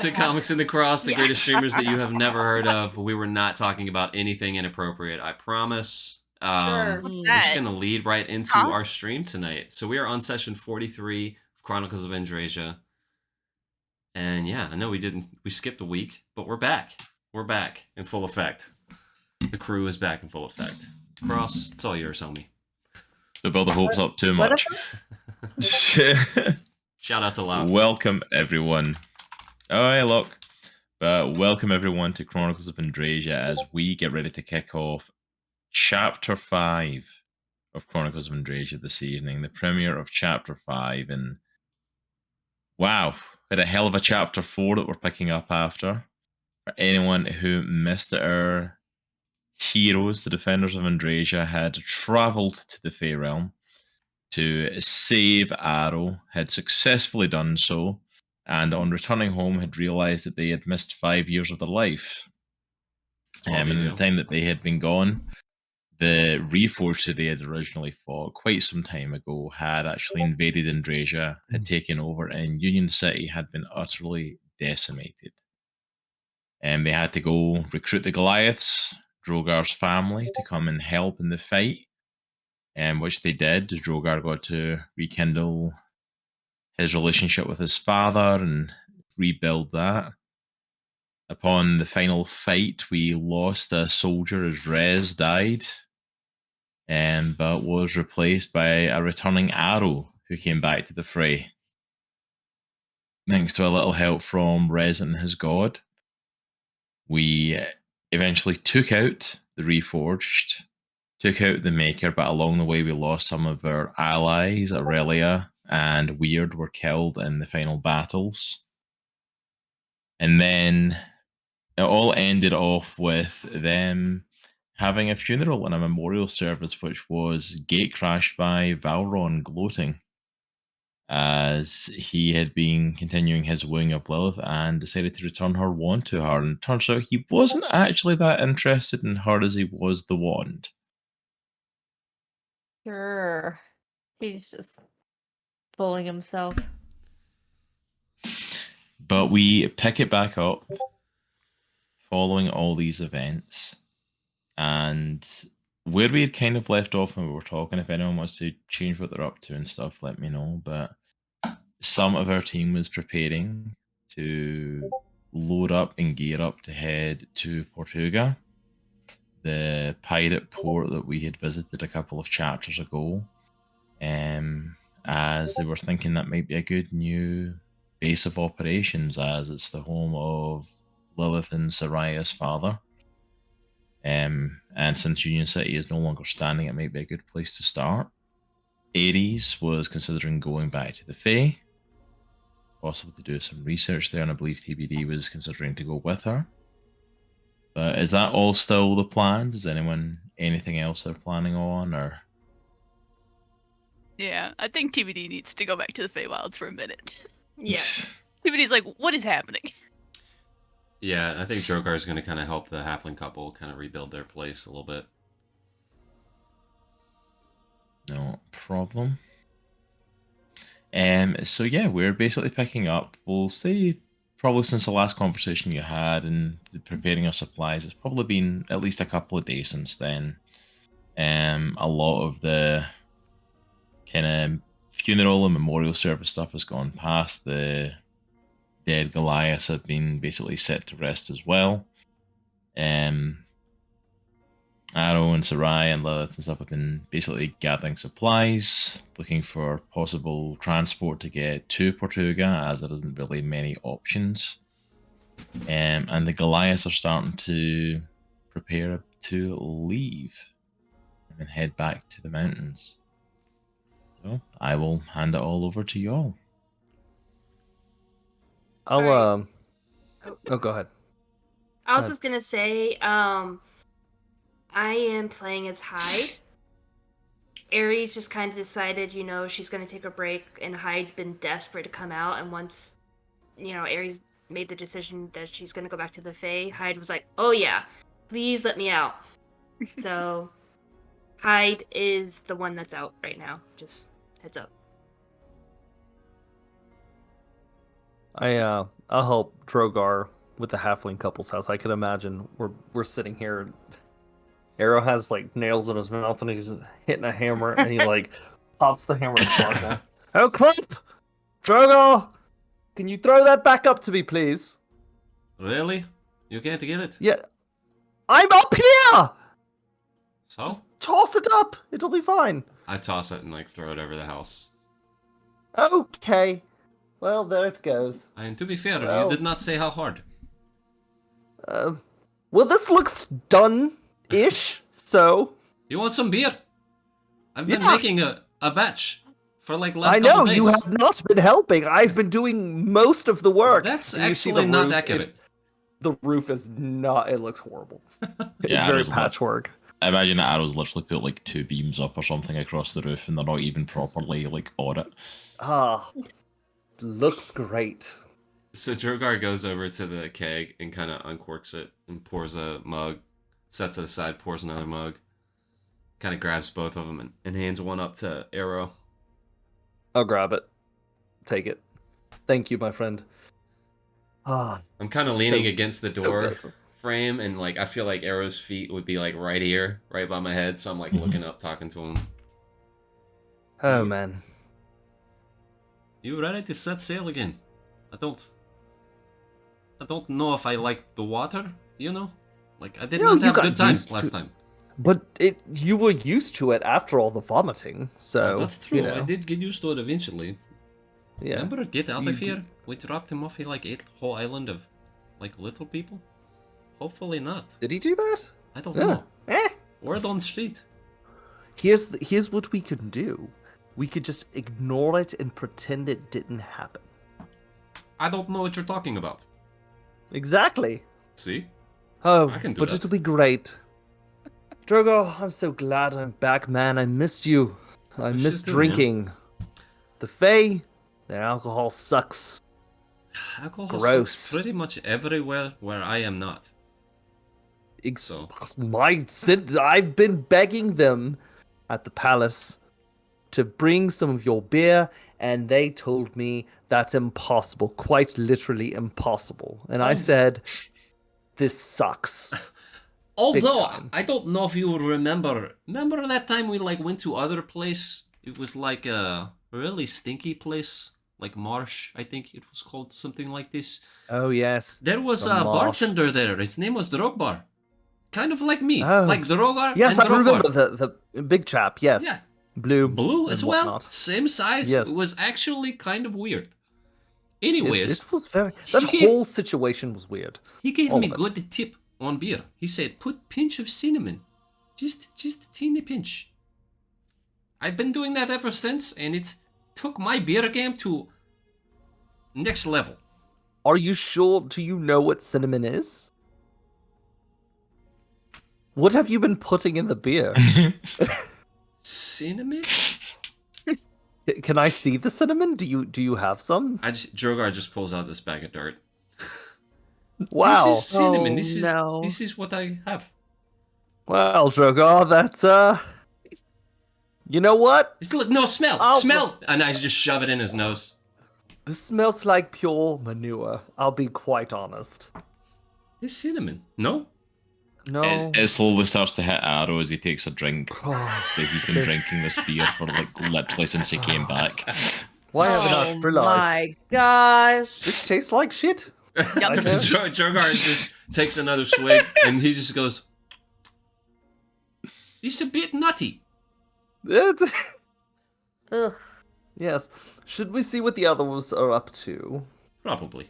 to Comics in the Cross, the greatest streamers that you have never heard of. We were not talking about anything inappropriate, I promise. Sure. We're just going to lead right into our stream tonight. So we are on session 43 of Chronicles of Andriesia. And yeah, I know we skipped a week, but we're back. We're back in full effect. The crew is back in full effect. Cross, it's all yours, homie. Don't build the hopes up too much. Shout out to Loud. Welcome, everyone. Oh, hey, look. Welcome, everyone, to Chronicles of Andriesia as we get ready to kick off Chapter 5 of Chronicles of Andriesia this evening, the premiere of Chapter 5. And wow, we had a hell of a Chapter 4 that we're picking up after. For anyone who missed it, our heroes, the defenders of Andriesia, had travelled to the Fey Realm to save Aero, had successfully done so, and on returning home had realised that they had missed 5 years of their life. And in the time that they had been gone, the Reforged who they had originally fought quite some time ago had actually invaded Andriesia, had taken over, and Union City had been utterly decimated. And they had to go recruit the Goliaths, Droghar's family, to come and help in the fight, which they did. Droghar got to rekindle his relationship with his father and rebuild that. Upon the final fight, we lost a soldier as Rez died, but was replaced by a returning Aero who came back to the fray. Thanks to a little help from Rez and his god, we eventually took out the Reforged, took out the Maker, but along the way we lost some of our allies. Aurelia and Weird were killed in the final battles. And then it all ended off with them having a funeral and a memorial service, which was gatecrashed by Valron gloating, as he had been continuing his wooing of Lilith and decided to return her wand to her. And it turns out he wasn't actually that interested in her as he was the wand. Sure. He's just fooling himself. But we pick it back up following all these events, and where we had kind of left off when we were talking, if anyone wants to change what they're up to and stuff, let me know. But some of our team was preparing to load up and gear up to head to Portuga, the pirate port that we had visited a couple of chapters ago, as they were thinking that might be a good new base of operations, as it's the home of Lilith and Saraya's father. And since Union City is no longer standing, it might be a good place to start. Aries was considering going back to the Fae, possible to do some research there, and I believe TBD was considering to go with her. But is that all still the plan? Does anyone anything else they're planning on, or? Yeah, I think TBD needs to go back to the Feywilds for a minute. Yeah. TBD's like, what is happening? Yeah, I think Droghar is going to kind of help the halfling couple kind of rebuild their place a little bit. No problem. So yeah, we're basically picking up. We'll say probably since the last conversation you had and preparing our supplies, it's probably been at least a couple of days since then. A lot of the kind of funeral and memorial service stuff has gone past. The dead Goliaths have been basically set to rest as well. Aero and Saraya and Lilith and stuff have been basically gathering supplies, looking for possible transport to get to Portuga, as there isn't really many options. And the Goliaths are starting to prepare to leave and head back to the mountains. So I will hand it all over to y'all. Oh, go ahead. I was just gonna say, I am playing as Hyde. Aries just kind of decided, she's gonna take a break, and Hyde's been desperate to come out. And once, Aries made the decision that she's gonna go back to the Fae, Hyde was like, "Oh yeah, please let me out." So, Hyde is the one that's out right now. Just heads up. I'll help Droghar with the halfling couple's house. I can imagine we're sitting here. Aero has like nails in his mouth and he's hitting a hammer and he like pops the hammer apart. Oh crap! Droghar, can you throw that back up to me, please? Really? You can't get it? Yeah, I'm up here. So? Just toss it up. It'll be fine. I toss it and like throw it over the house. Okay. Well, there it goes. And to be fair, Well- you did not say how hard. Well, this looks done-ish, so... You want some beer? I've been Yeah. making a batch for like last I couple know, days. you have not been helping. I've been doing most of the work. That's And you see actually the not roof, accurate. the roof is not... It looks horrible. It's Yeah, very it is not. patchwork. I imagine that Arrow's literally put like 2 beams up or something across the roof, and they're not even properly like on it. Ah, looks great. So Droghar goes over to the keg and kind of uncorks it and pours a mug, sets it aside, pours another mug, kind of grabs both of them and hands one up to Aero. I'll grab it. Take it. Thank you, my friend. Ah, I'm kind of So- leaning against the so door good. frame, and like I feel like Aero's feet would be like right here, right by my head, so I'm like Mhm. looking up, talking to him. Oh, man. You ready to set sail again? I don't know if I like the water, you know? Like I did No, not you have got good time used last to- time. But you were used to it after all the vomiting, so... That's true. You know, I did get used to it eventually. yeah. Remember Get Out You of d- Here? We dropped him off. He like ate the whole island of like little people. Hopefully not. Did he do that? I don't Yeah. know. Eh. Word on the street. Here's what we could do. We could just ignore it and pretend it didn't happen. I don't know what you're talking about. Exactly. See? Oh, I can do but that. it'll be great. Drogo, I'm so glad I'm back, man. I missed you. I Miss you missed too, man. drinking. The Fae, their alcohol sucks. Alcohol Gross. sucks pretty much everywhere where I am not. So I've been begging them at the palace to bring some of your beer, and they told me that's impossible, quite literally impossible. And I Oh. said, this sucks. although time. I don't know if you would remember that time we like went to other place? It was like a really stinky place, like marsh, I think it was called, something like this. Oh, yes. There was The a marsh. bartender there. His name was Droghar. Kind of like me. Oh. Like Droghar Yes, and I remember Droghar. the big chap, yes. Yeah. Blue. Blue and as well. whatnot. Same size. Yes. It was actually kind of weird. It, Anyways, it was very... That He gave- whole situation was weird. he gave all me of it. good tip on beer. He said, put pinch of cinnamon. Just a teeny pinch. I've been doing that ever since, and it took my beer game to next level. Are you sure? Do you know what cinnamon is? What have you been putting in the beer? Cinnamon? Can I see the cinnamon? Do you have some? Droghar just pulls out this bag of dirt. Wow. This is cinnamon. Oh, This is what I have. Well, Drogo, that's you know what? It's like, no, smell, I'll- smell, and I just shove it in his nose. This smells like pure manure. I'll be quite honest. It's cinnamon. No? No. It slowly starts to hit Arrow as he takes a drink. Oh, He's been This- drinking this beer for like literally since he came back. why have I oh not realized? my gosh. This tastes like shit. Yep. I know. Droghar just takes another swig, and he just goes, it's a bit nutty. Ugh. Yes. Should we see what the others are up to? Probably.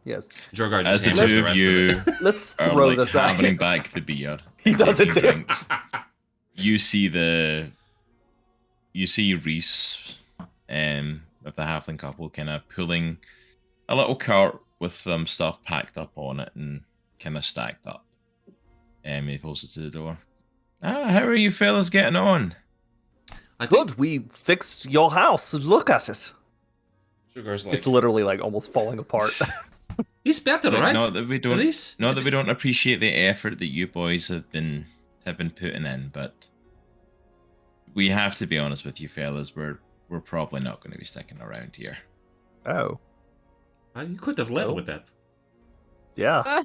Yes. Droghar As just the hammers two the of rest you of it. Let's are throw like this out. having back the beer, He does it taking too. drinks, you see Reese of the halfling couple kind of pulling a little cart with some stuff packed up on it and kind of stacked up. And he pulls it to the door. How are you fellas getting on? I think Good, we fixed your house. Look at it. Droghar's like, It's literally like almost falling apart. he's better, Look, right? not that we don't, Reese? not that we don't appreciate the effort that you boys have been putting in, but we have to be honest with you fellas. We're probably not going to be sticking around here. Oh. You could have led Oh. with that. Yeah.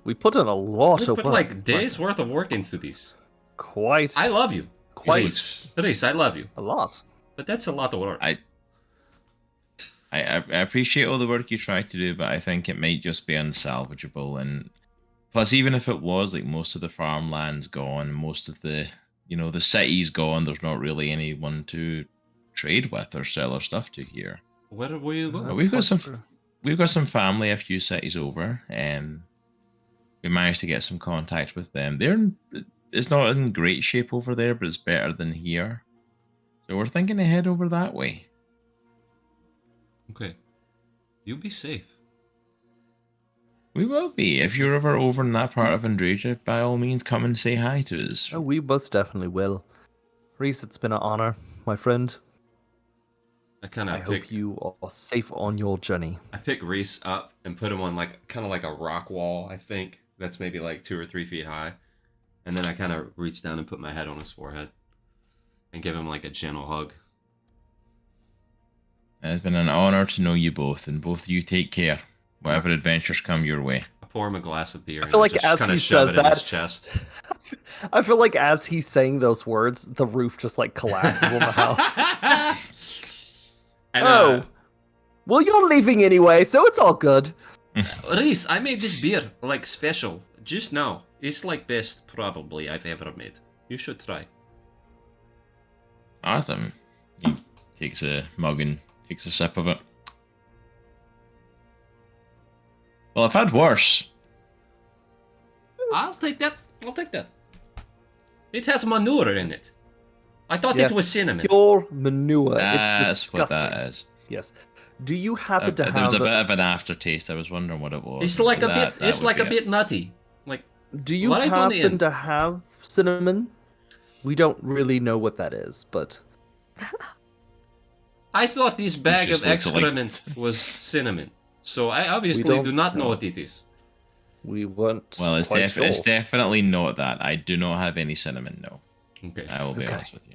We put in a lot We of put work. like days worth of work into these. Quite. I love you. Quite. Reese, I love you. A lot. But that's a lot of work. I appreciate all the work you try to do, but I think it might just be unsalvageable. And plus, even if it was, like, most of the farmland's gone, most of the, the city's gone, there's not really anyone to trade with or sell our stuff to here. Where will you go? But we've got some family a few cities over, and we managed to get some contact with them. It's not in great shape over there, but it's better than here. So we're thinking to head over that way. Okay. You be safe. We will be. If you're ever over in that part of Andriesia, by all means, come and say hi to us. Oh, we most definitely will. Reese, it's been an honor, my friend. I hope you are safe on your journey. I pick Reese up and put him on kind of like a rock wall, I think. That's maybe like 2 or 3 feet high. And then I kind of reach down and put my head on his forehead. And give him like a gentle hug. It's been an honor to know you both, and both of you take care. Whatever adventures come your way. I pour him a glass of beer. I feel like just as kind he of shove says it in that, his chest. I feel like as he's saying those words, the roof just like collapses on the house. And, well, you're leaving anyway, so it's all good. Reese, I made this beer like special just now. It's like best probably I've ever made. You should try. Awesome. He takes a mug and takes a sip of it. Well, I've had worse. I'll take that. It has manure in it. I thought Yes, it was cinnamon. Pure manure. That's It's disgusting. what that is. Yes. Do you happen to There have? was a bit of an aftertaste. I was wondering what it was. It's like a That bit. It's would like a be it. bit nutty. Like. Do you right on the happen end. to have cinnamon? We don't really know what that is, but I thought this bag of just looks like- excrement was cinnamon. So I obviously don't do not know know. what it is. we weren't Well, it's, quite sure. it's definitely not that. I do not have any cinnamon, no. Okay. I will be Okay. honest with you.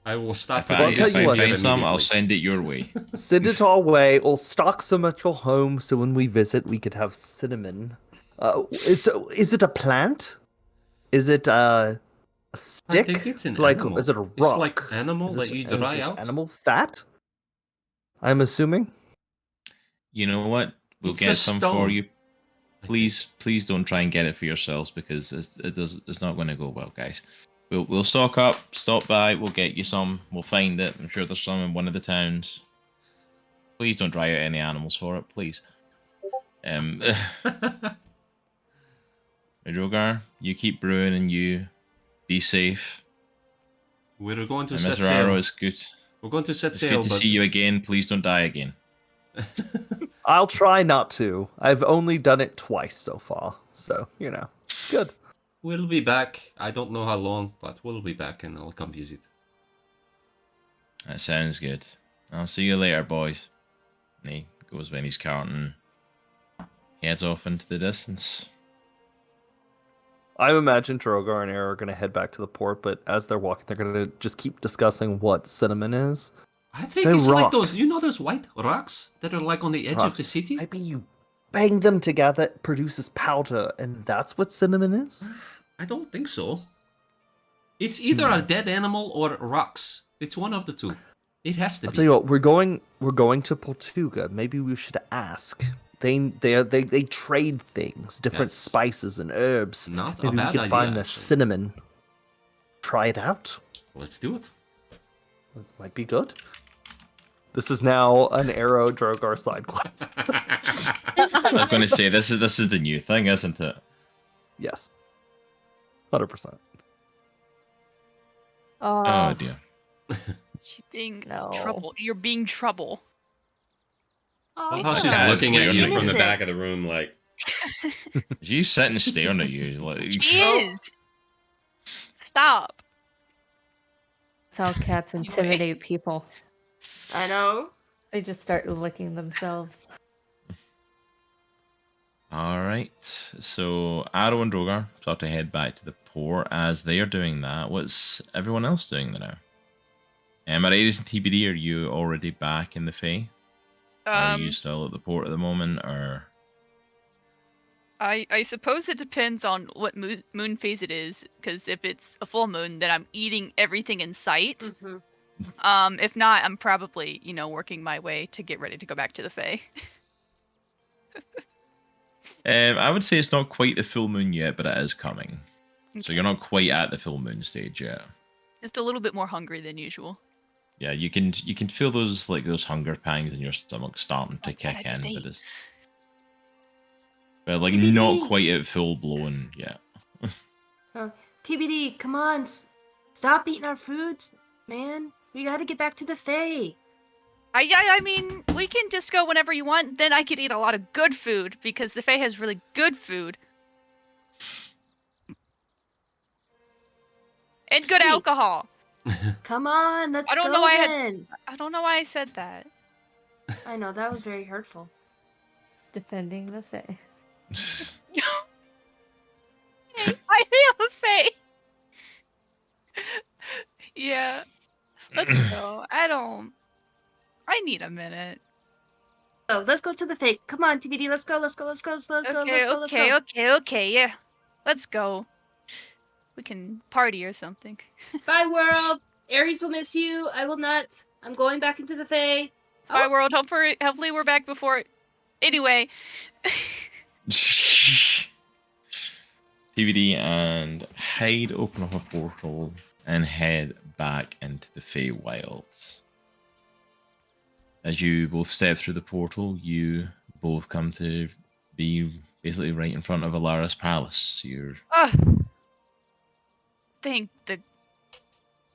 I will stop. If I'll I, tell if you I what. find some, I'll immediately. send it your way. Send it our way, or stock some at your home, so when we visit, we could have cinnamon. Is it a plant? Is it a stick? I think it's an like, animal. is it a rock? It's like animal Is that it- you is dry it out. Animal fat? I'm assuming. You know what? We'll It's a get some for stone. you. Please don't try and get it for yourselves, because it's not going to go well, guys. We'll stock up, stop by, we'll get you some, we'll find it. I'm sure there's some in one of the towns. Please don't dry out any animals for it, please. Droghar, you keep brewing and you be safe. We're going to And set Mr. Aero, sail. it's good. We're going to set It's sail, good to but see you again. Please don't die again. I'll try not to. I've only done it twice so far, so it's good. we'll be back. I don't know how long, but we'll be back and I'll come visit. That sounds good. I'll see you later, boys. And he goes when he's counting, heads off into the distance. I imagine Droghar and Aero are going to head back to the port, but as they're walking, they're going to just keep discussing what cinnamon is. I think Say it's like rock. those, those white rocks that are like on the edge of the city? I mean, you bang them together, it produces powder, and that's what cinnamon is? I don't think so. It's either a dead animal or rocks. It's one of the two. It has to I'll be. tell you what, we're going to Portuga. Maybe we should ask. They trade things, different That's spices and herbs. not a Maybe bad we could idea, find the actually. cinnamon. Try it out. Let's do it. That might be good. This is now an Aero Droghar side quest. I was going to say this is the new thing, isn't it? Yes. 100%. Oh dear. She's being No. trouble. You're being trouble. Love how she's Yeah, looking at you from the innocent. back of the room like, She's sitting staring at you. Like, She is. Stop. That's how cats intimidate people. I know. They just start licking themselves. all right. So Aero and Droghar start to head back to the port. As they are doing that, what's everyone else doing now? At Aries and TBD, are you already back in the Fae? Are you still at the port at the moment, or? I suppose it depends on what moon phase it is, because if it's a full moon, then I'm eating everything in sight. Mm-hmm. If not, I'm probably, working my way to get ready to go back to the Fae. I would say it's not quite the full moon yet, but it is coming. Okay. So you're not quite at the full moon stage yet. Just a little bit more hungry than usual. Yeah, you can feel those hunger pangs in your stomach starting to Like kick that, in, stay. but like TBD. not quite at full blown yet. TBD, come on, stop eating our food, man. We gotta get back to the Fae. I mean, we can just go whenever you want. Then I could eat a lot of good food because the Fae has really good food and good Hey. alcohol. Come on, let's I don't go know why then. I don't know why I said that. I know, that was very hurtful. Defending the Fae. I am a Fae. Yeah, let's go. I need a minute. So let's go to the Fae. Come on, TBD, let's go. Okay, yeah. Let's go. We can party or something. Bye, world. Aries will miss you. I will not. I'm going back into the Fae. Bye, world. Hopefully we're back before. Anyway. TBD and Hyde open up a portal and head back into the Feywilds. As you both step through the portal, you both come to be basically right in front of Alara's palace. You're Thank the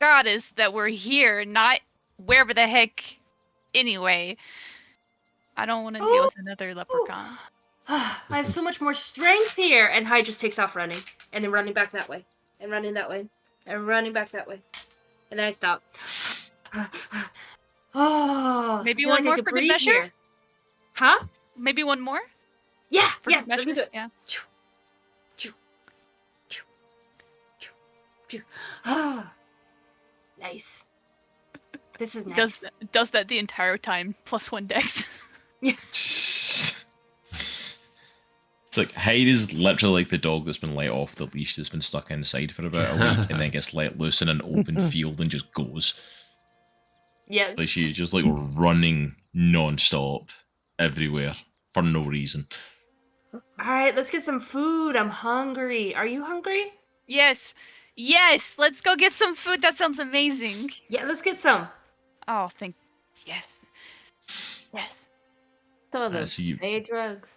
goddess that we're here, not wherever the heck. Anyway, I don't want to deal with another leprechaun. I have so much more strength here. And Hyde just takes off running. And then running back that way. And running that way. And running back that way. And then I stop. Oh, Maybe I feel one like more I could for good breathe measure? here. Huh? Maybe one more? Yeah, For yeah, good let me measure? do it. Yeah. Ah, nice. This is nice. Does that the entire time, +1 dex. It's like Hyde is literally like the dog that's been let off the leash that's been stuck inside for about a week and then gets let loose in an open field and just goes. Yes. Like she's just like running non-stop everywhere for no reason. All right, let's get some food. I'm hungry. Are you hungry? Yes, let's go get some food. That sounds amazing. Yeah, let's get some. Oh, yes. Some of those So you- Fae drugs.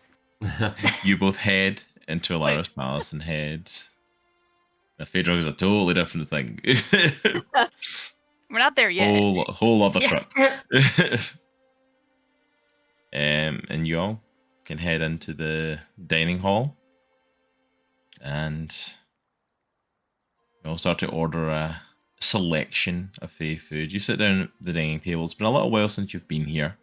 You both head into Alara's palace and head. The Phaedra is a totally different thing. We're not there yet. Whole other Yeah. trip. And you all can head into the dining hall, and you all start to order a selection of Fae food. You sit down at the dining table. It's been a little while since you've been here,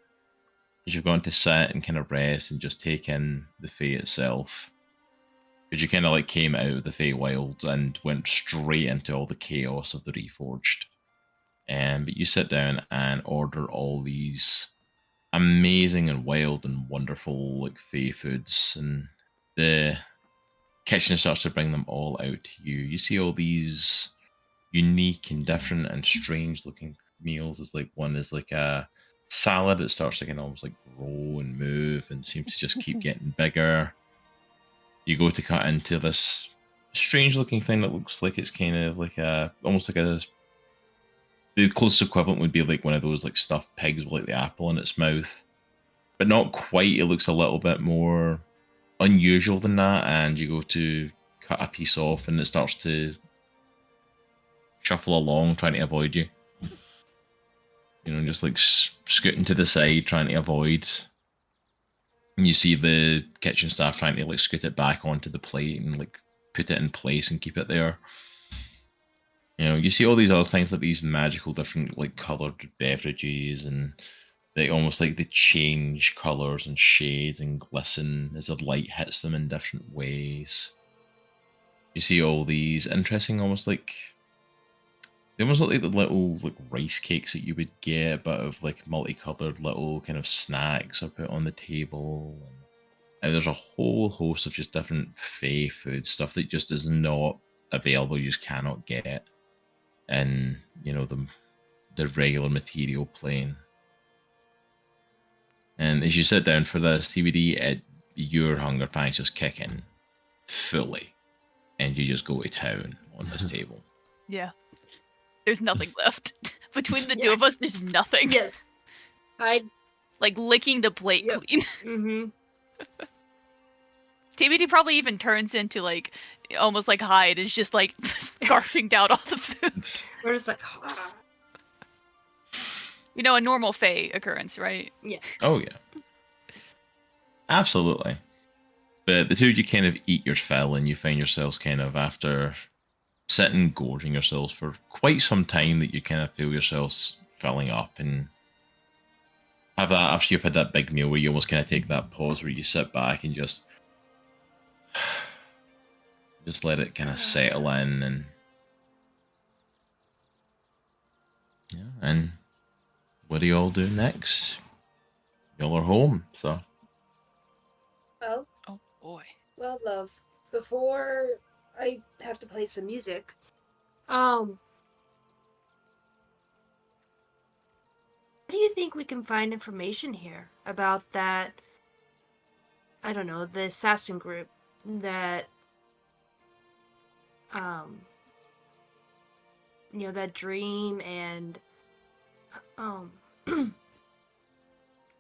because you've gone to sit and kind of rest and just take in the Fae itself. Because you kind of like came out of the Feywilds and went straight into all the chaos of the Reforged. But you sit down and order all these amazing and wild and wonderful like Fae foods, and the kitchen starts to bring them all out to you. You see all these unique and different and strange looking meals. It's like one is like a salad that starts to kind of almost like grow and move and seems to just keep getting bigger. You go to cut into this strange looking thing that looks like it's kind of like almost like the closest equivalent would be like one of those like stuffed pigs with like the apple in its mouth, but not quite. It looks a little bit more unusual than that, and you go to cut a piece off and it starts to shuffle along trying to avoid you. You know, just like scooting to the side trying to avoid. And you see the kitchen staff trying to like scoot it back onto the plate and like put it in place and keep it there. You know, you see all these other things like these magical different like coloured beverages, and they almost like they change colours and shades and glisten as the light hits them in different ways. You see all these interesting almost like They almost look like the little like rice cakes that you would get, but of like multicolored little kind of snacks are put on the table. And there's a whole host of just different fae food stuff that just is not available. You just cannot get in, the regular material plane. And as you sit down for this TBD, your hunger pangs just kick in fully, and you just go to town on this table. Yeah. There's nothing left. Between the two of us, there's nothing. Yes. Like licking the plate clean. Mm-hmm. TBD probably even turns into like almost like Hyde is just like scarfing down all the food. We're just like, A normal fae occurrence, right? Yeah. Oh yeah. Absolutely. But the two of you kind of eat your fill, and you find yourselves kind of, after sitting gorging yourselves for quite some time, that you kind of feel yourselves filling up, and have that after you've had that big meal where you almost kind of take that pause where you sit back and just let it kind of settle in, and and what do you all do next? Y'all are home, so. well, Oh boy. well, love. Before I have to play some music, where do you think we can find information here about that? I don't know, the assassin group that, that Dream and,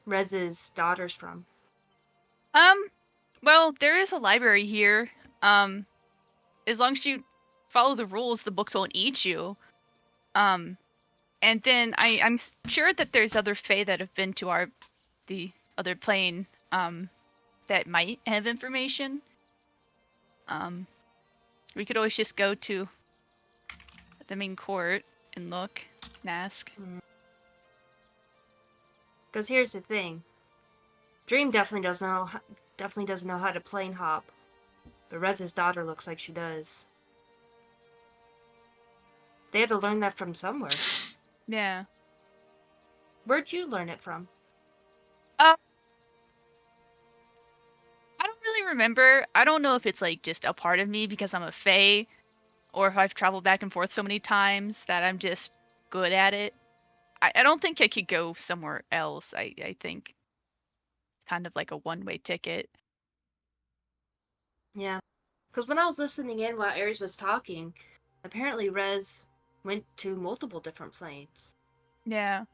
Rez's daughter's from. Well, there is a library here. As long as you follow the rules, the books won't eat you. And then I'm sure that there's other fae that have been to the other plane, that might have information. We could always just go to the main court and look and ask. Because here's the thing. Dream definitely doesn't know how to plane hop. But Rez's daughter looks like she does. They had to learn that from somewhere. Yeah. Where'd you learn it from? I don't really remember. I don't know if it's like just a part of me because I'm a fae, or if I've traveled back and forth so many times that I'm just good at it. I don't think I could go somewhere else. I think kind of like a one-way ticket. Yeah. Because when I was listening in while Aries was talking, apparently Rez went to multiple different planes. Yeah.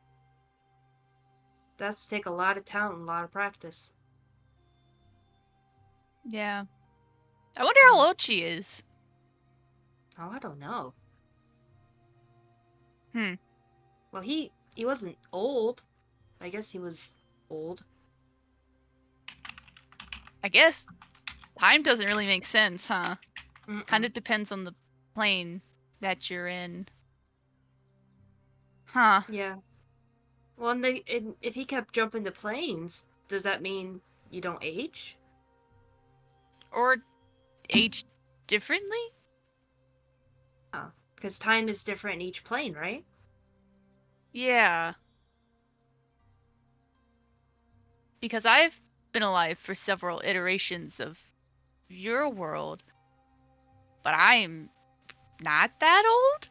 That's to take a lot of talent and a lot of practice. Yeah. I wonder how old she is. Oh, I don't know. Hmm. Well, he wasn't old. I guess he was old. I guess time doesn't really make sense, huh? Mm-mm. Kind of depends on the plane that you're in. Huh. Yeah. Well, and if he kept jumping to planes, does that mean you don't age? Or age differently? Oh, because time is different in each plane, right? Yeah. Because I've been alive for several iterations of your world, but I'm not that old?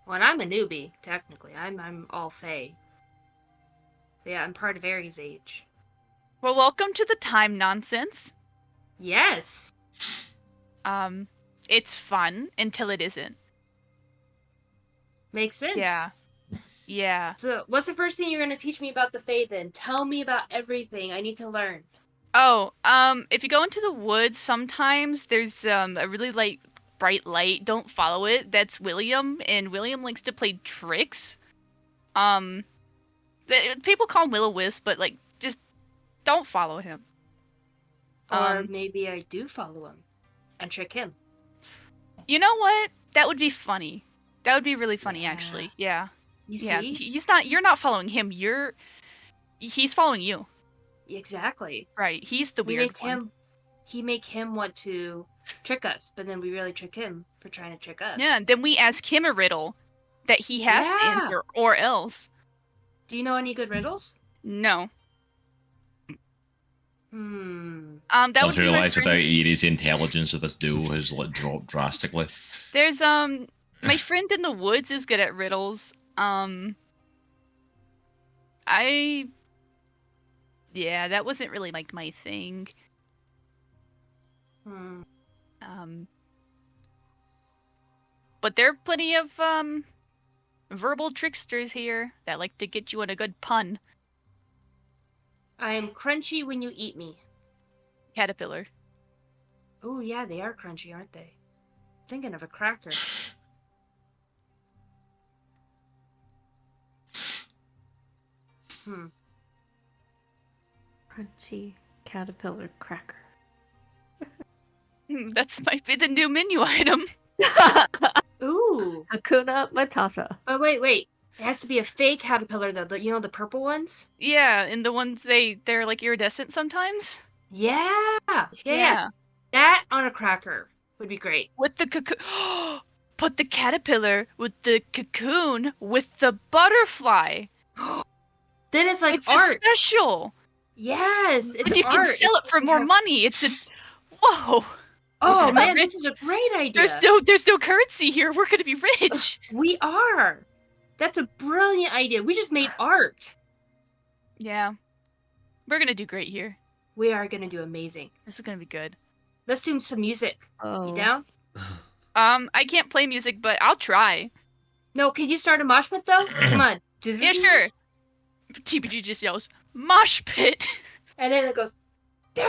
Well, and I'm a newbie, technically. I'm all fae. But yeah, I'm part of Aries' age. Well, welcome to the time nonsense. Yes! It's fun until it isn't. Makes sense. Yeah. Yeah. So, what's the first thing you're going to teach me about the fae then? Tell me about everything. I need to learn. Oh, if you go into the woods, sometimes there's a really bright light. Don't follow it. That's William, and William likes to play tricks. People call him Will-O-Wisp, but just don't follow him. Or maybe I do follow him and trick him. You know what? That would be funny. That would be really funny, actually. Yeah. You Yeah. see? You're not following him. He's following you. Exactly. Right. He's the weird one. He make him want to trick us, but then we really trick him for trying to trick us. Yeah, then we ask him a riddle that he has to Yeah. answer, or else. Do you know any good riddles? No. Hmm. That I would be my realised without friend. Aries, the intelligence of this duo has like dropped drastically. There's my friend in the woods is good at riddles. Yeah, that wasn't really like my thing. Hmm. But there are plenty of verbal tricksters here that like to get you on a good pun. I am crunchy when you eat me. Caterpillar. Oh yeah, they are crunchy, aren't they? Thinking of a cracker. Hmm. Crunchy caterpillar cracker. That might be the new menu item. Ooh. Hakuna Matata. But wait. It has to be a fake caterpillar though. You know the purple ones? Yeah, and the ones they're like iridescent sometimes. Yeah. That on a cracker would be great. With the cocoon. Put the caterpillar with the cocoon with the butterfly. Then it's like It's art. a special. Yes, it's But you art. can sell it for more money. It's a whoa. Oh It's man, not this is a great idea. There's no currency here. We're gonna be rich. We are. That's a brilliant idea. We just made art. Yeah. We're gonna do great here. We are gonna do amazing. This is gonna be good. Let's do some music. Oh. You down? I can't play music, but I'll try. No, can you start a mosh pit though? Come on. Yeah, sure. TBD just yells, mosh pit. And then it goes. The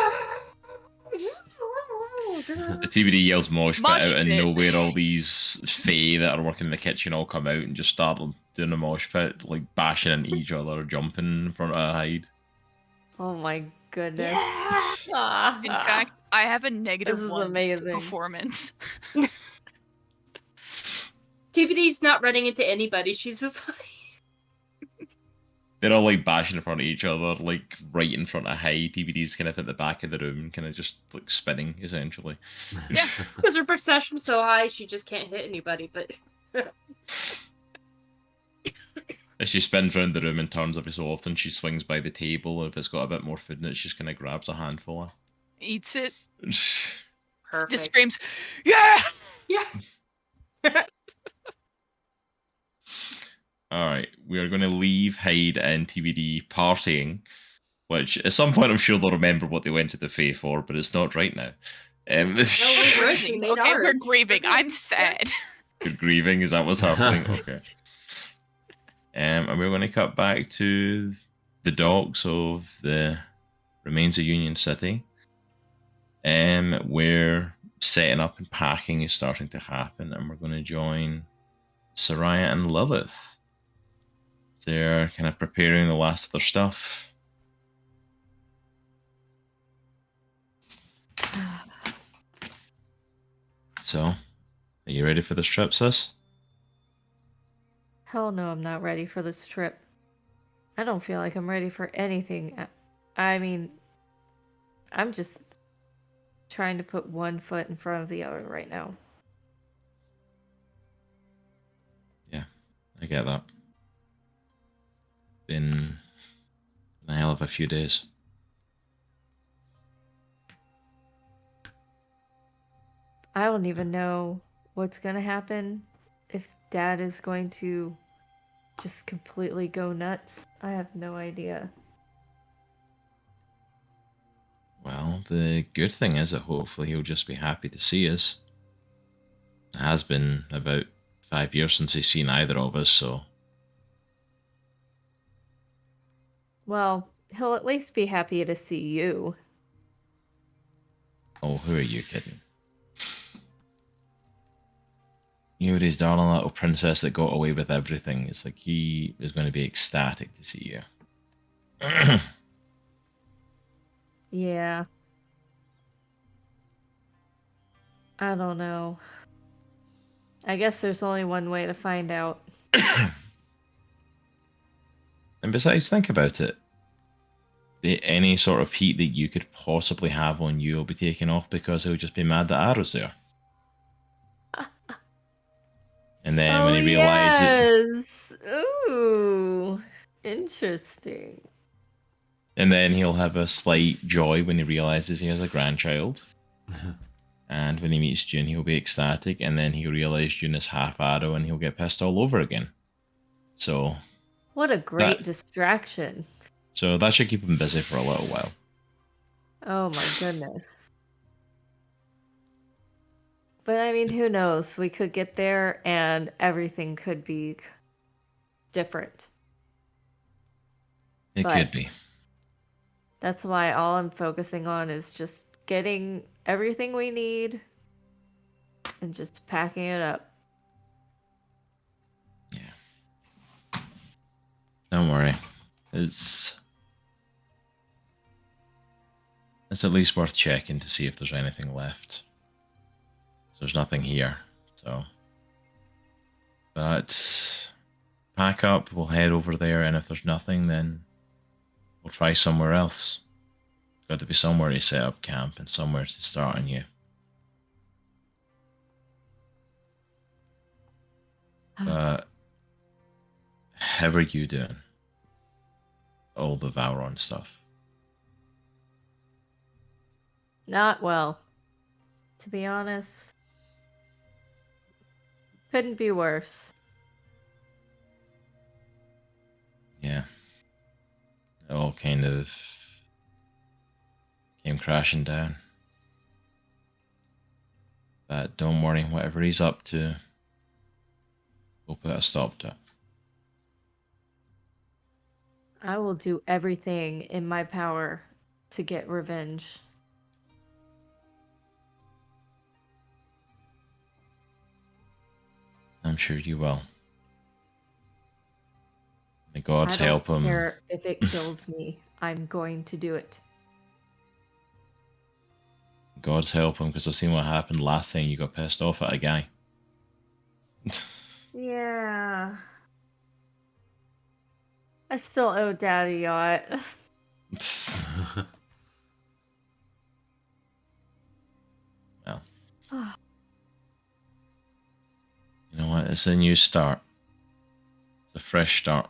TBD yells mosh pit Mosh out of pit. nowhere. All these fae that are working in the kitchen all come out and just start doing a mosh pit, like bashing into each other, jumping in front of Hyde. Oh my goodness. Yeah. In fact, I have a negative This is 1 amazing. performance. TBD's not running into anybody. She's just like. They're all like bashing in front of each other, like right in front of Hyde. TBD's kind of at the back of the room, kind of just like spinning, essentially. Yeah. Because her perception's so high, she just can't hit anybody. But As she spins around the room and turns every so often, she swings by the table. And if it's got a bit more food in it, she just kind of grabs a handful Eats it. of. perfect. Just screams, yeah! Yeah. All right, we are going to leave Hyde and TBD partying, which at some point I'm sure they'll remember what they went to the Fae for, but it's not right now. we're Grieving. made Okay, art. we're grieving. Okay. I'm sad. Good grieving, is that what's happening? Okay. And we're going to cut back to the docks of the remains of Union City. Where setting up and packing is starting to happen, and we're going to join Saraya and Lilith. They're kind of preparing the last of their stuff. So, are you ready for this trip, sis? Hell no, I'm not ready for this trip. I don't feel like I'm ready for anything. I mean, I'm just trying to put one foot in front of the other right now. Yeah, I get that. Been a hell of a few days. I don't even know what's gonna happen, if Dad is going to just completely go nuts. I have no idea. Well, the good thing is that hopefully he'll just be happy to see us. It has been about 5 years since he's seen either of us, so Well, he'll at least be happy to see you. oh, who are you kidding? You were his darling little princess that got away with everything. It's like he is going to be ecstatic to see you. Yeah. I don't know. I guess there's only one way to find out. And besides, think about it. any sort of heat that you could possibly have on you will be taken off because he'll just be mad that Arrow's there. And then when he realizes yes. Ooh, interesting. and then he'll have a slight joy when he realizes he has a grandchild. And when he meets June, he'll be ecstatic, and then he'll realize June is half Arrow, and he'll get pissed all over again. So What a great distraction. So that should keep him busy for a little while. Oh my goodness. But I mean, who knows? We could get there and everything could be different. It could be. That's why all I'm focusing on is just getting everything we need and just packing it up. Yeah. Don't worry. It's at least worth checking to see if there's anything left. So there's nothing here. So, but pack up, we'll head over there, and if there's nothing, then we'll try somewhere else. Got to be somewhere to set up camp and somewhere to start anew. But how are you doing? All the Valron stuff. Not well. To be honest. Couldn't be worse. Yeah. It all kind of came crashing down. But don't worry, whatever he's up to, we'll put a stop to it. I will do everything in my power to get revenge. I'm sure you will. The gods I don't help him. care if it kills me. I'm going to do it. Gods help him, because I've seen what happened last time you got pissed off at a guy. Yeah. I still owe Dad a yacht. Well. You know what? It's a new start. It's a fresh start.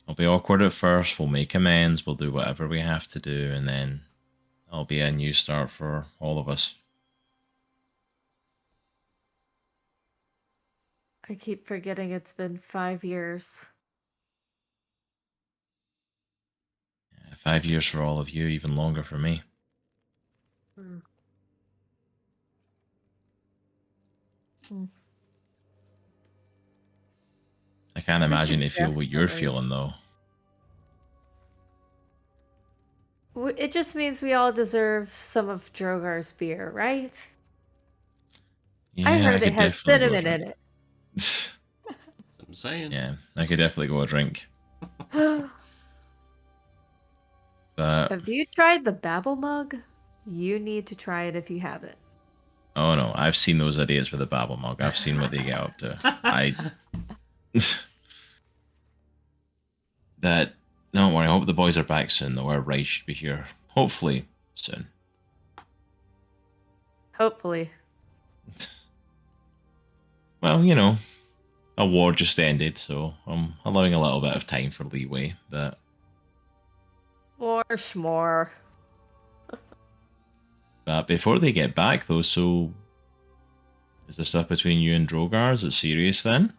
It'll be awkward at first. We'll make amends. We'll do whatever we have to do. And then it'll be a new start for all of us. I keep forgetting it's been 5 years. Yeah, 5 years for all of you, even longer for me. Mm. I can't imagine should you feel what you're definitely- feeling, though. It just means we all deserve some of Drogar's beer, right? Yeah, I heard could it has definitely go cinnamon in drink. it. That's what I'm saying. Yeah, I could definitely go a drink. But Have you tried the Babble mug? You need to try it if you haven't. oh no, I've seen those idiots with the Babble mug. I've seen what they get up to. That don't worry. I hope the boys are back soon. Though our Rise should be here, hopefully soon. Hopefully. Well, you know, a war just ended, so I'm allowing a little bit of time for leeway. But More schmore. before they get back, though, so is the stuff between you and Droghar, is it serious then?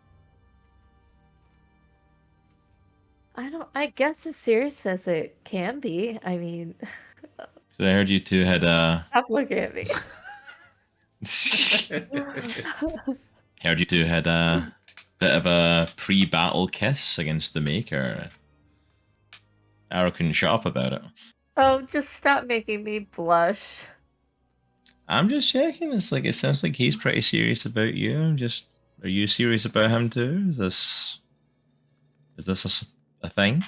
I guess as serious as it can be. I mean, 'Cause I heard you two had a. stop looking at me. Heard you two had a bit of a pre-battle kiss against the Maker. Aero couldn't shut up about it. Oh, just stop making me blush. I'm just checking. It's like it sounds like he's pretty serious about you. Are you serious about him too? Is this a thing?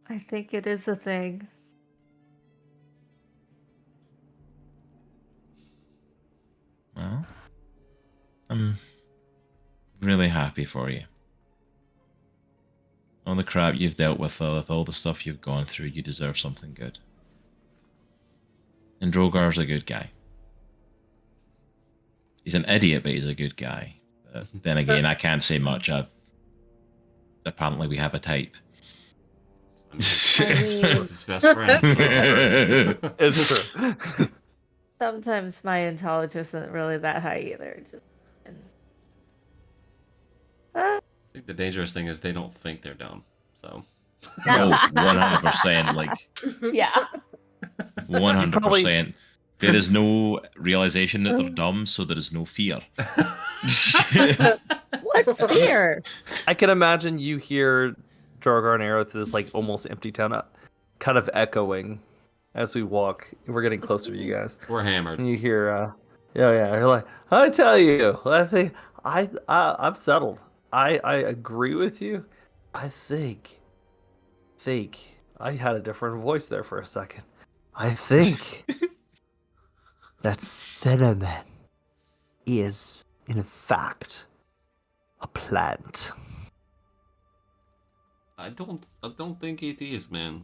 I think it is a thing. Well, I'm really happy for you. Well, all the crap you've dealt with all the stuff you've gone through, you deserve something good. And Drogar's a good guy. He's an idiot, but he's a good guy. But then again, I can't say much. Apparently we have a type. It's his best friend. So It's true. Sometimes my intelligence isn't really that high either. I think the dangerous thing is they don't think they're dumb. So. No, 100%. Like, Yeah. 100%. There is no realization that they're dumb, so there is no fear. What's fear? I can imagine you hear Droghar and Aero through this like almost empty town, kind of echoing as we walk. We're getting closer to you guys. We're hammered. And you hear, you're like, I tell you, I think I've settled. I agree with you. I think I had a different voice there for a second. I think that cinnamon is, in fact, a plant. I don't think it is, man.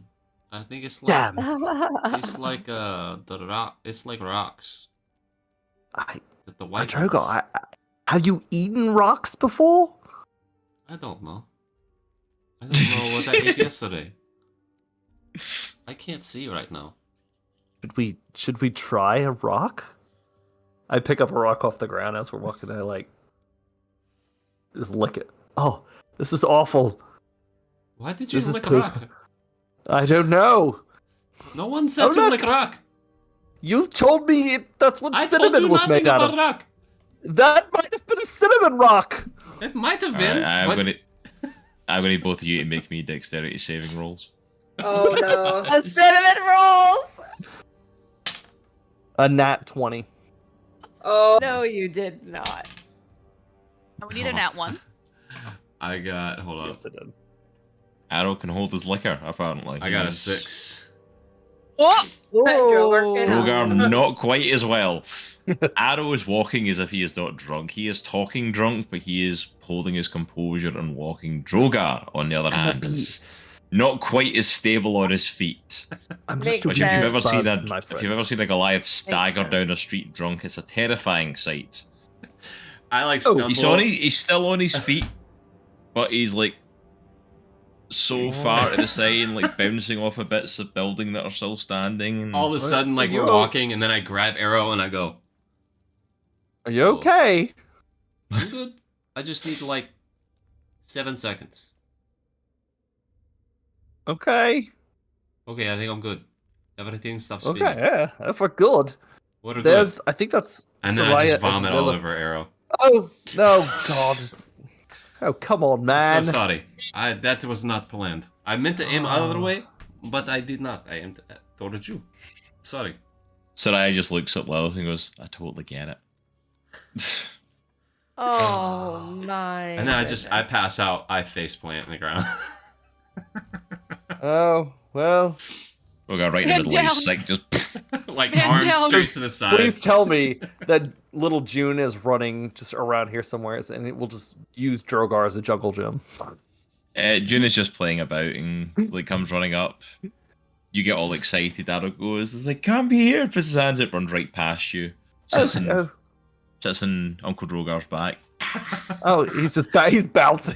I think it's like Damn. it's like the rock. It's like rocks. The white Droghar, ones. have you eaten rocks before? I don't know. I don't know what I ate yesterday. I can't see right now. Should we try a rock? I pick up a rock off the ground as we're walking. I like just lick it. Oh, this is awful. Why did you This is lick a poop. rock? I don't know. No one said to look. lick a rock. You told me that's what I told cinnamon you was nothing made out about of. rock. That might have been a cinnamon rock. It might have All been. right, but... I'm gonna need both of you to make me dexterity saving rolls. Oh no. The cinnamon rolls. A nat 20. Oh No, you did not. We need a nat 1. I got. Hold on. Yes, it did. Arrow can hold his liquor, apparently. I got a 6. Oh! Droghar can- Droghar, not quite as well. Arrow is walking as if he is not drunk. He is talking drunk, but he is holding his composure and walking. Droghar, on the other hand, is not quite as stable on his feet. I'm Make just Which, if you've ever Buzzed, seen my if you've ever seen a Goliath stagger sense. down a street drunk, it's a terrifying sight. I like Oh, stumble. He's still on his feet, but he's like so far to the side and like bouncing off of bits of building that are still standing. And All of a sudden, like we're walking, and then I grab Aero and I go, Are you okay? I'm good. I just need like 7 seconds. Okay. Okay, I think I'm good. Everything stops Okay, spinning. yeah, if we're good. What are There's, I think that's And then I Saraya just and vomit all Lilith. over Aero. Oh, no, God. Oh, come on, man. So sorry. That was not planned. I meant to aim other way, but I did not. I aimed towards you. Sorry. Saraya just looks at Lilith and goes, I totally get it. Oh my. And then I goodness. pass out. I face plant in the ground. Oh, well, We'll go right in Man the middle of down. his sick, just Like Man arms down. straight to the side. please tell me that little June is running just around here somewhere, and it will just use Droghar as a jungle gym. June is just playing about and like comes running up. You get all excited. Arrow goes, "It's like, can't be here!" Puts his hands up, runs right past you. Sits in Uncle Drogar's back, Oh, he's just he's bouncing.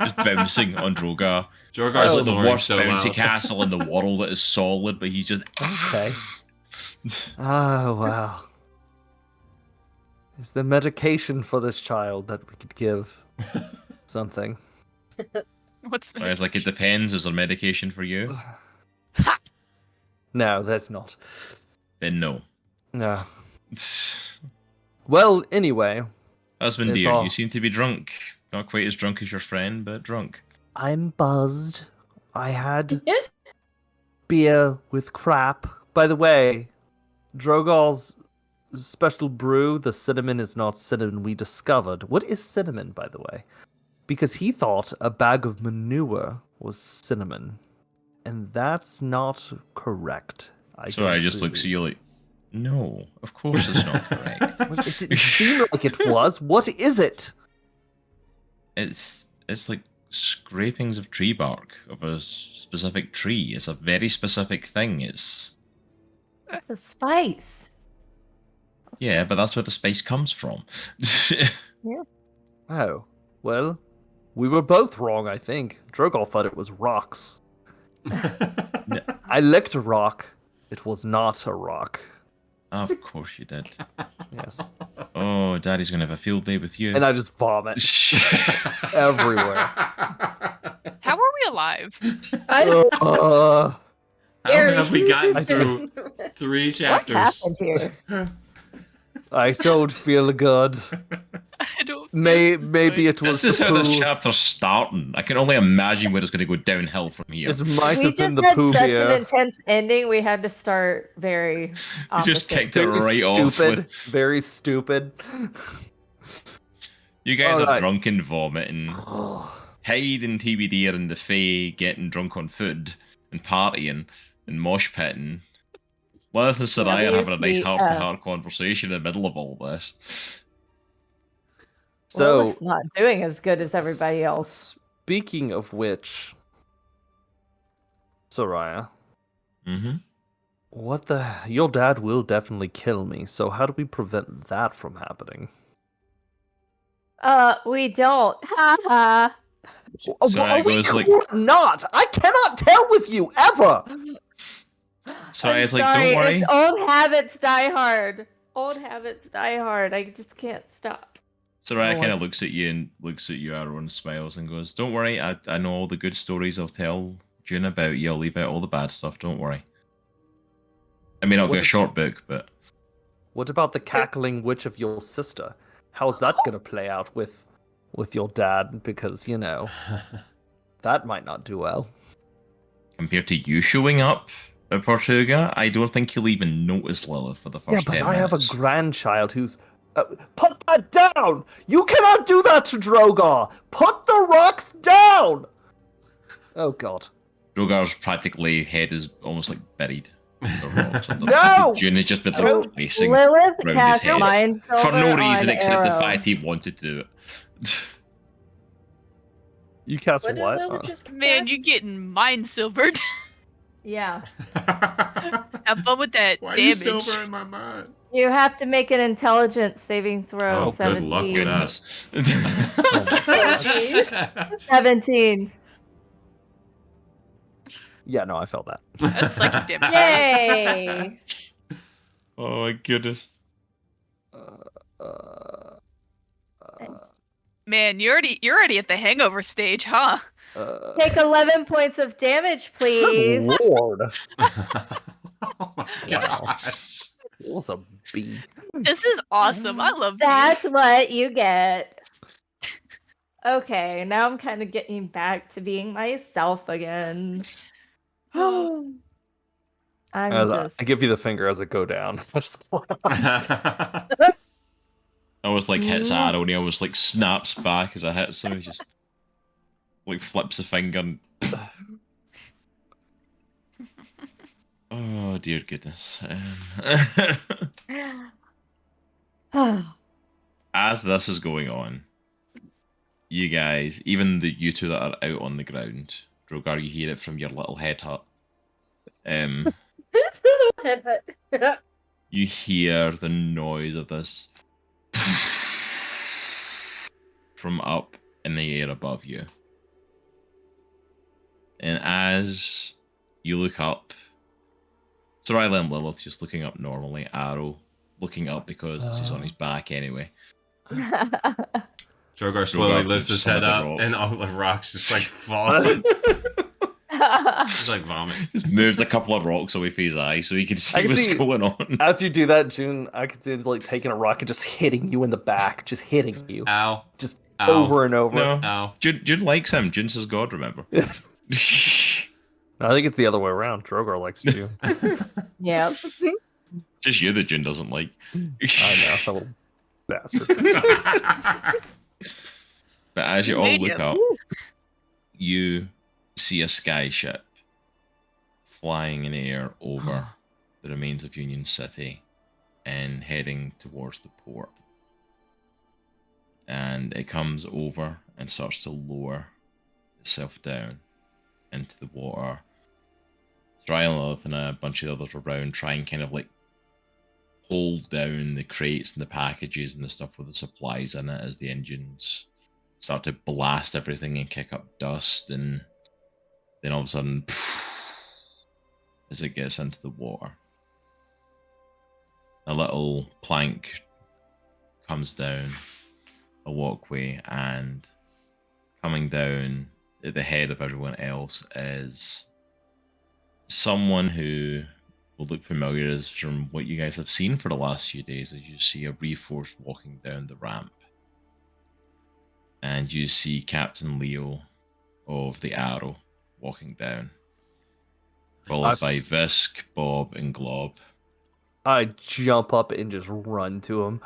just bouncing on Droghar. Drogar's It's like the snoring worst so bouncy loud. castle in the world that is solid, but he's just Okay. Oh, wow. Is there medication for this child that we could give? Something. What's I was like, it depends. Is there medication for you? No, there's not. Then no. No. Well, anyway, Husband It's dear, all- you seem to be drunk. Not quite as drunk as your friend, but drunk. I'm buzzed. I had beer with crap. By the way, Drogal's special brew, the cinnamon is not cinnamon we discovered. What is cinnamon, by the way? Because he thought a bag of manure was cinnamon. And that's not correct. So I just looks at you like, no, of course it's not correct. Well, it didn't seem like it was. What is it? It's like scrapings of tree bark of a specific tree. It's a very specific thing. It's a spice. Yeah, but that's where the spice comes from. Oh, well, we were both wrong, I think. Droghar thought it was rocks. I licked a rock. It was not a rock. Of course you did. Yes. Oh, Daddy's gonna have a field day with you. And I just vomit everywhere. How are we alive? I don't How have we gotten Aries. through 3 What chapters? happened here? I don't feel good. I don't. Maybe it was This is the how this poo. chapter's starting. I can only imagine where it's going to go downhill from here. It might We have been just the had poo such here. an intense ending. We had to start very You opposite. just kicked it Very right off. stupid. With, Very stupid. you guys are Alright. drunk and vomiting. Hyde and TBD are in the Fae getting drunk on food and partying and mosh pitting. Lilith and Saraya are having a nice heart-to-heart conversation in the middle of all this. So, Lilith's not doing as good as everybody else. Speaking of which, Soraya, Mm-hmm. your dad will definitely kill me, so how do we prevent that from happening? We don't. Ha ha. Soraya goes like, Not! I cannot tell with you, ever! Saraya's I'm like, sorry, don't worry. it's old habits die hard. Old habits die hard. I just can't stop. Soraya No, kind I- of looks at you, Aero, and smiles and goes, don't worry, I know all the good stories I'll tell June about you. I'll leave out all the bad stuff, don't worry. I mean, it'll be a short book, but... What about the cackling witch of your sister? How's that gonna play out with your dad? Because, you know, that might not do well. Compared to you showing up at Portuga, I don't think you'll even notice Lilith for the first Yeah, but 10 I have a minutes. grandchild who's... put that down! You cannot do that to Droghar! Put the rocks down! Oh, God. Drogar's practically head is almost like buried in the rocks. No! June has just been So, like pacing Lilith round his cast head Mind for Silver no reason on except the Aero. fact he wanted to do it. You cast What did what? Lilith just Man, you cast? getting mind silvered. Yeah. Have fun with that Why are you damage. silver in my mind? You have to make an intelligence saving throw. Oh, good luck with 17. that. 17. Yeah, no, I felt that. That's psychic damage. Yay! Oh my goodness. Man, you're already at the hangover stage, huh? Take 11 points of damage, please. Lord. Oh my gosh. It was a B. This is awesome. I love That's these. what you get. Okay, now I'm kind of getting back to being myself again. I'm just. I give you the finger as I go down. I just I was like hits Arrow and he almost like snaps back as I hit him. He just like flips the finger and... Oh dear goodness. As this is going on, you guys, even you two that are out on the ground, Droghar, you hear it from your little head hut. You hear the noise of this from up in the air above you. And as you look up, Soraya and Lilith just looking up normally, Aero looking up because he's on his back anyway. Droghar slowly Droghar lifts his son head of a up, rock. and all the rocks just like fall. Just like vomit. Just moves a couple of rocks away from his eye so he can I see can what's see- going on. As you do that, June, I could see it's like taking a rock and just hitting you in the back, just hitting you, Ow. just Ow. over and over. No, Ow. June likes him. June says God, remember. I think it's the other way around. Droghar likes you. Yep. Just you that June doesn't like. I know, that little bastard. But as you all look Idiot. up, you see a sky ship flying in air over the remains of Union City and heading towards the port. And it comes over and starts to lower itself down into the water. Saraya and Lilith and a bunch of others around try and kind of like hold down the crates and the packages and the stuff with the supplies in it as the engines start to blast everything and kick up dust, and then all of a sudden, as it gets into the water, a little plank comes down a walkway, and coming down at the head of everyone else is someone who will look familiar as from what you guys have seen for the last few days, as you see a Reforged walking down the ramp. And you see Captain Leo of the Aero walking down, followed by Visk, Bob, and Glob. I jump up and just run to him.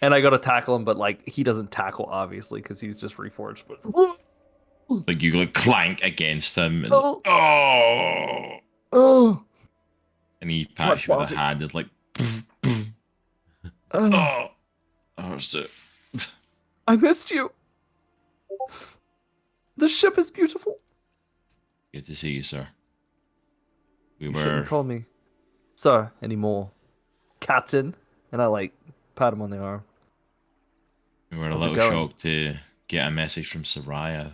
And I go to tackle him, but like he doesn't tackle obviously because he's just reforged. But like you like clank against him, and and he pats you with a hand. It's like, oh, hurts it. I missed you. The ship is beautiful. Good to see you, sir. You shouldn't call me sir anymore, Captain. And I like pat him on the arm. We were a little shocked to get a message from Saraya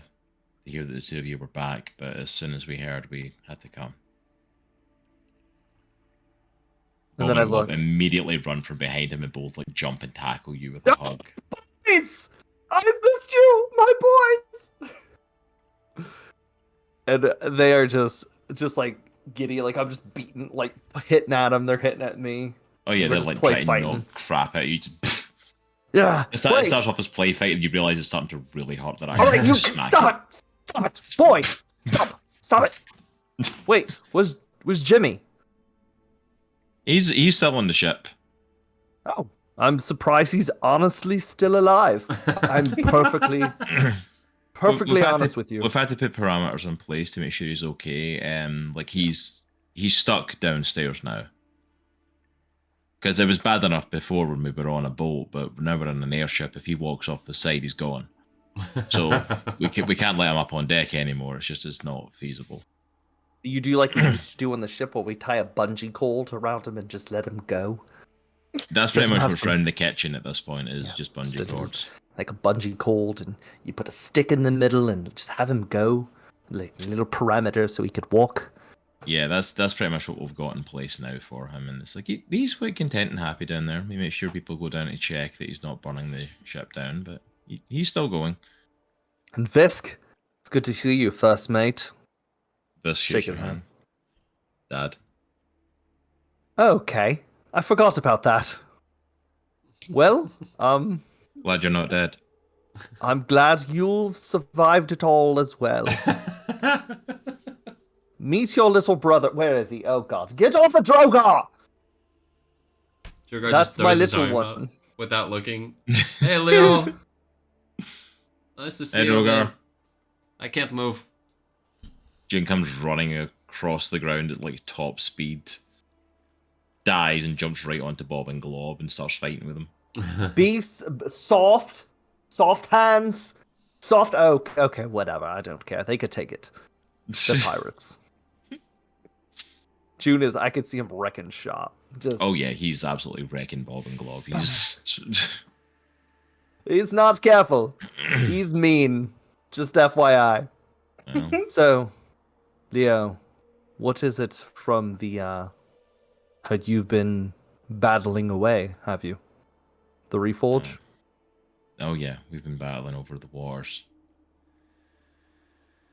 to hear that the two of you were back, but as soon as we heard, we had to come. And then I look. Immediately run from behind him and both like jump and tackle you with a hug. Boys! I missed you, my boys! And they are just like giddy, like I'm just beating, like hitting at them. They're hitting at me. Oh yeah, they're like trying to knock crap out you. Yeah. It starts off as play fight, and you realize it's starting to really hurt. That all right, you stop it! Stop it, boys! Stop it! Wait, was Jimmy? He's still on the ship. Oh, I'm surprised he's honestly still alive. I'm perfectly honest with you. We've had to put parameters in place to make sure he's okay. Like he's stuck downstairs now. Because it was bad enough before when we were on a boat, but now we're on an airship. If he walks off the side, he's gone. So we can't let him up on deck anymore. It's not feasible. You do like we used to do on the ship, where we tie a bungee cord around him and just let him go. That's pretty much what's around the kitchen at this point. Is just bungee cords. Like a bungee cord, and you put a stick in the middle and just have him go, like a little parameter, so he could walk. Yeah, that's pretty much what we've got in place now for him, and it's like he's quite content and happy down there. We make sure people go down to check that he's not burning the ship down, but he's still going. And Visk, it's good to see you, first mate. Visk shakes your hand. Dad. Okay, I forgot about that. Well, glad you're not dead. I'm glad you've survived it all as well. Meet your little brother. Where is he? Oh God! Get off of Droghar! That's my little one. Without looking. Hey, Leo. Nice to see you. Droghar. I can't move. Jin comes running across the ground at like top speed, dies and jumps right onto Bob and Glob and starts fighting with them. Be soft hands, soft. Oh, okay, whatever. I don't care. They could take it. The pirates. June I could see him wrecking shop. Oh yeah, he's absolutely wrecking Bob and Glob. He's not careful. He's mean. Just FYI. Well. So, Leo, what is it from the you've been battling away, have you? The Reforge? Oh yeah, we've been battling over the wars.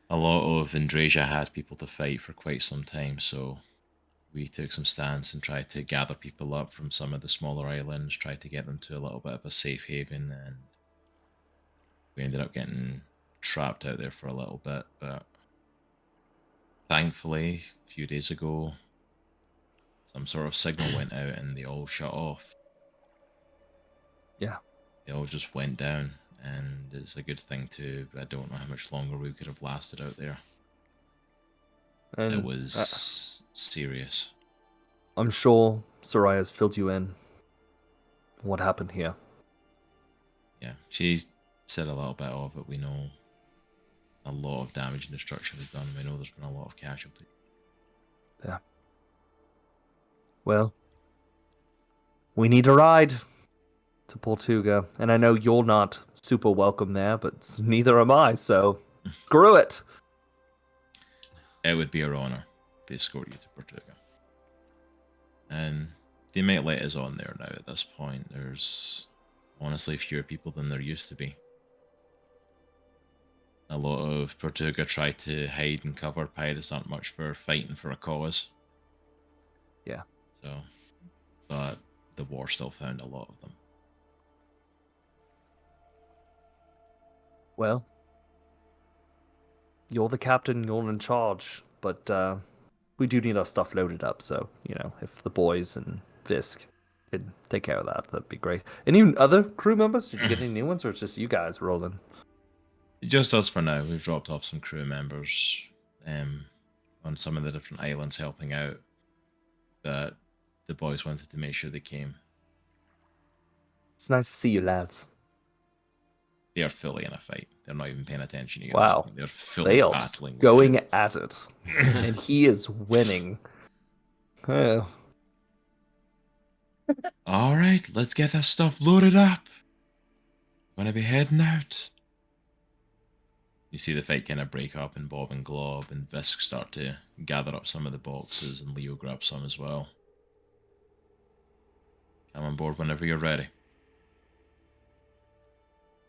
A lot of Andriesia had people to fight for quite some time, so we took some stands and tried to gather people up from some of the smaller islands, tried to get them to a little bit of a safe haven, and we ended up getting trapped out there for a little bit, but thankfully, a few days ago, some sort of signal went out and they all shut off. Yeah. They all just went down, and it's a good thing too, but I don't know how much longer we could have lasted out there. And it was serious. I'm sure Saraya's filled you in. What happened here? Yeah, she said a little bit of it. We know a lot of damage and destruction is done. We know there's been a lot of casualty. Yeah. Well, we need a ride to Portuga, and I know you're not super welcome there, but neither am I, so screw it. It would be our honor to escort you to Portuga. And they might let us on there now at this point. There's honestly fewer people than there used to be. A lot of Portuga try to hide and cover. Pirates aren't much for fighting for a cause. Yeah. So, but the war still found a lot of them. Well, you're the captain, you're in charge, but we do need our stuff loaded up, so, you know, if the boys and Fisk could take care of that, that'd be great. Any other crew members? Did you get any new ones, or it's just you guys rolling? Just us for now. We've dropped off some crew members on some of the different islands helping out. But the boys wanted to make sure they came. It's nice to see you, lads. They are fully in a fight. They're not even paying attention to you. Wow. They're fully They are battling. with going you. at it. And he is winning. Oh. All right, let's get that stuff loaded up. Gonna be heading out. You see the fight kind of break up, and Bob and Glob and Visk start to gather up some of the boxes, and Leo grabs some as well. Come on board whenever you're ready.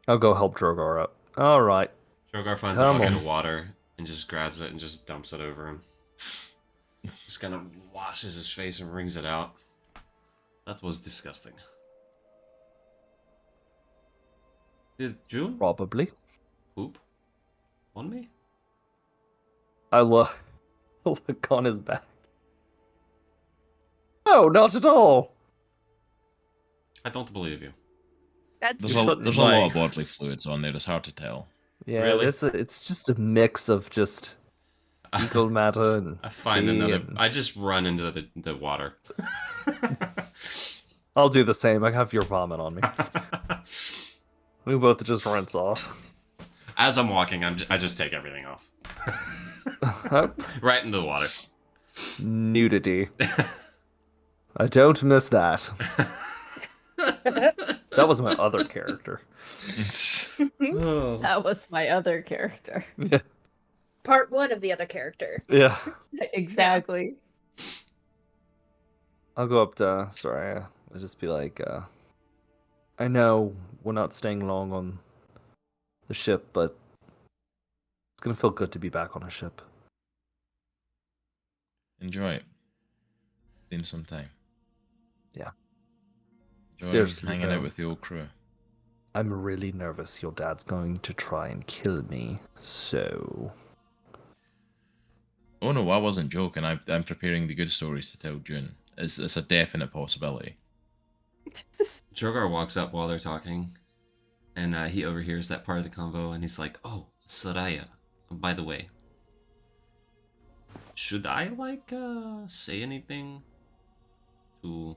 I'll go help Droghar up. All right. Droghar finds a Come bucket on. of water and just grabs it and just dumps it over him. Just kind of washes his face and wrings it out. That was disgusting. Did June Probably. poop on me? I look on his back. No, not at all. I don't believe you. That's There's You a, shouldn't there's a lot lie. of bodily fluids on there. It's hard to tell. Yeah, Really? it's just a mix of just fecal matter and I find pee another. and- I just run into the water. I'll do the same. I have your vomit on me. We both just rinse off. As I'm walking, I just take everything off. Right into the water. Nudity. I don't miss that. That was my other character. That was my other character. Yeah. Part 1 of the other character. Yeah. Exactly. I'll go up to Saraya. I'll just be like, I know we're not staying long on the ship, but it's gonna feel good to be back on a ship. Enjoy it. Been some time. Yeah. Enjoy Seriously, hanging though. out with the old crew. I'm really nervous your dad's going to try and kill me, so... Oh no, I wasn't joking. I'm preparing the good stories to tell June. It's a definite possibility. Droghar walks up while they're talking, and he overhears that part of the convo, and he's like, "Oh, Saraya. By the way, should I say anything to?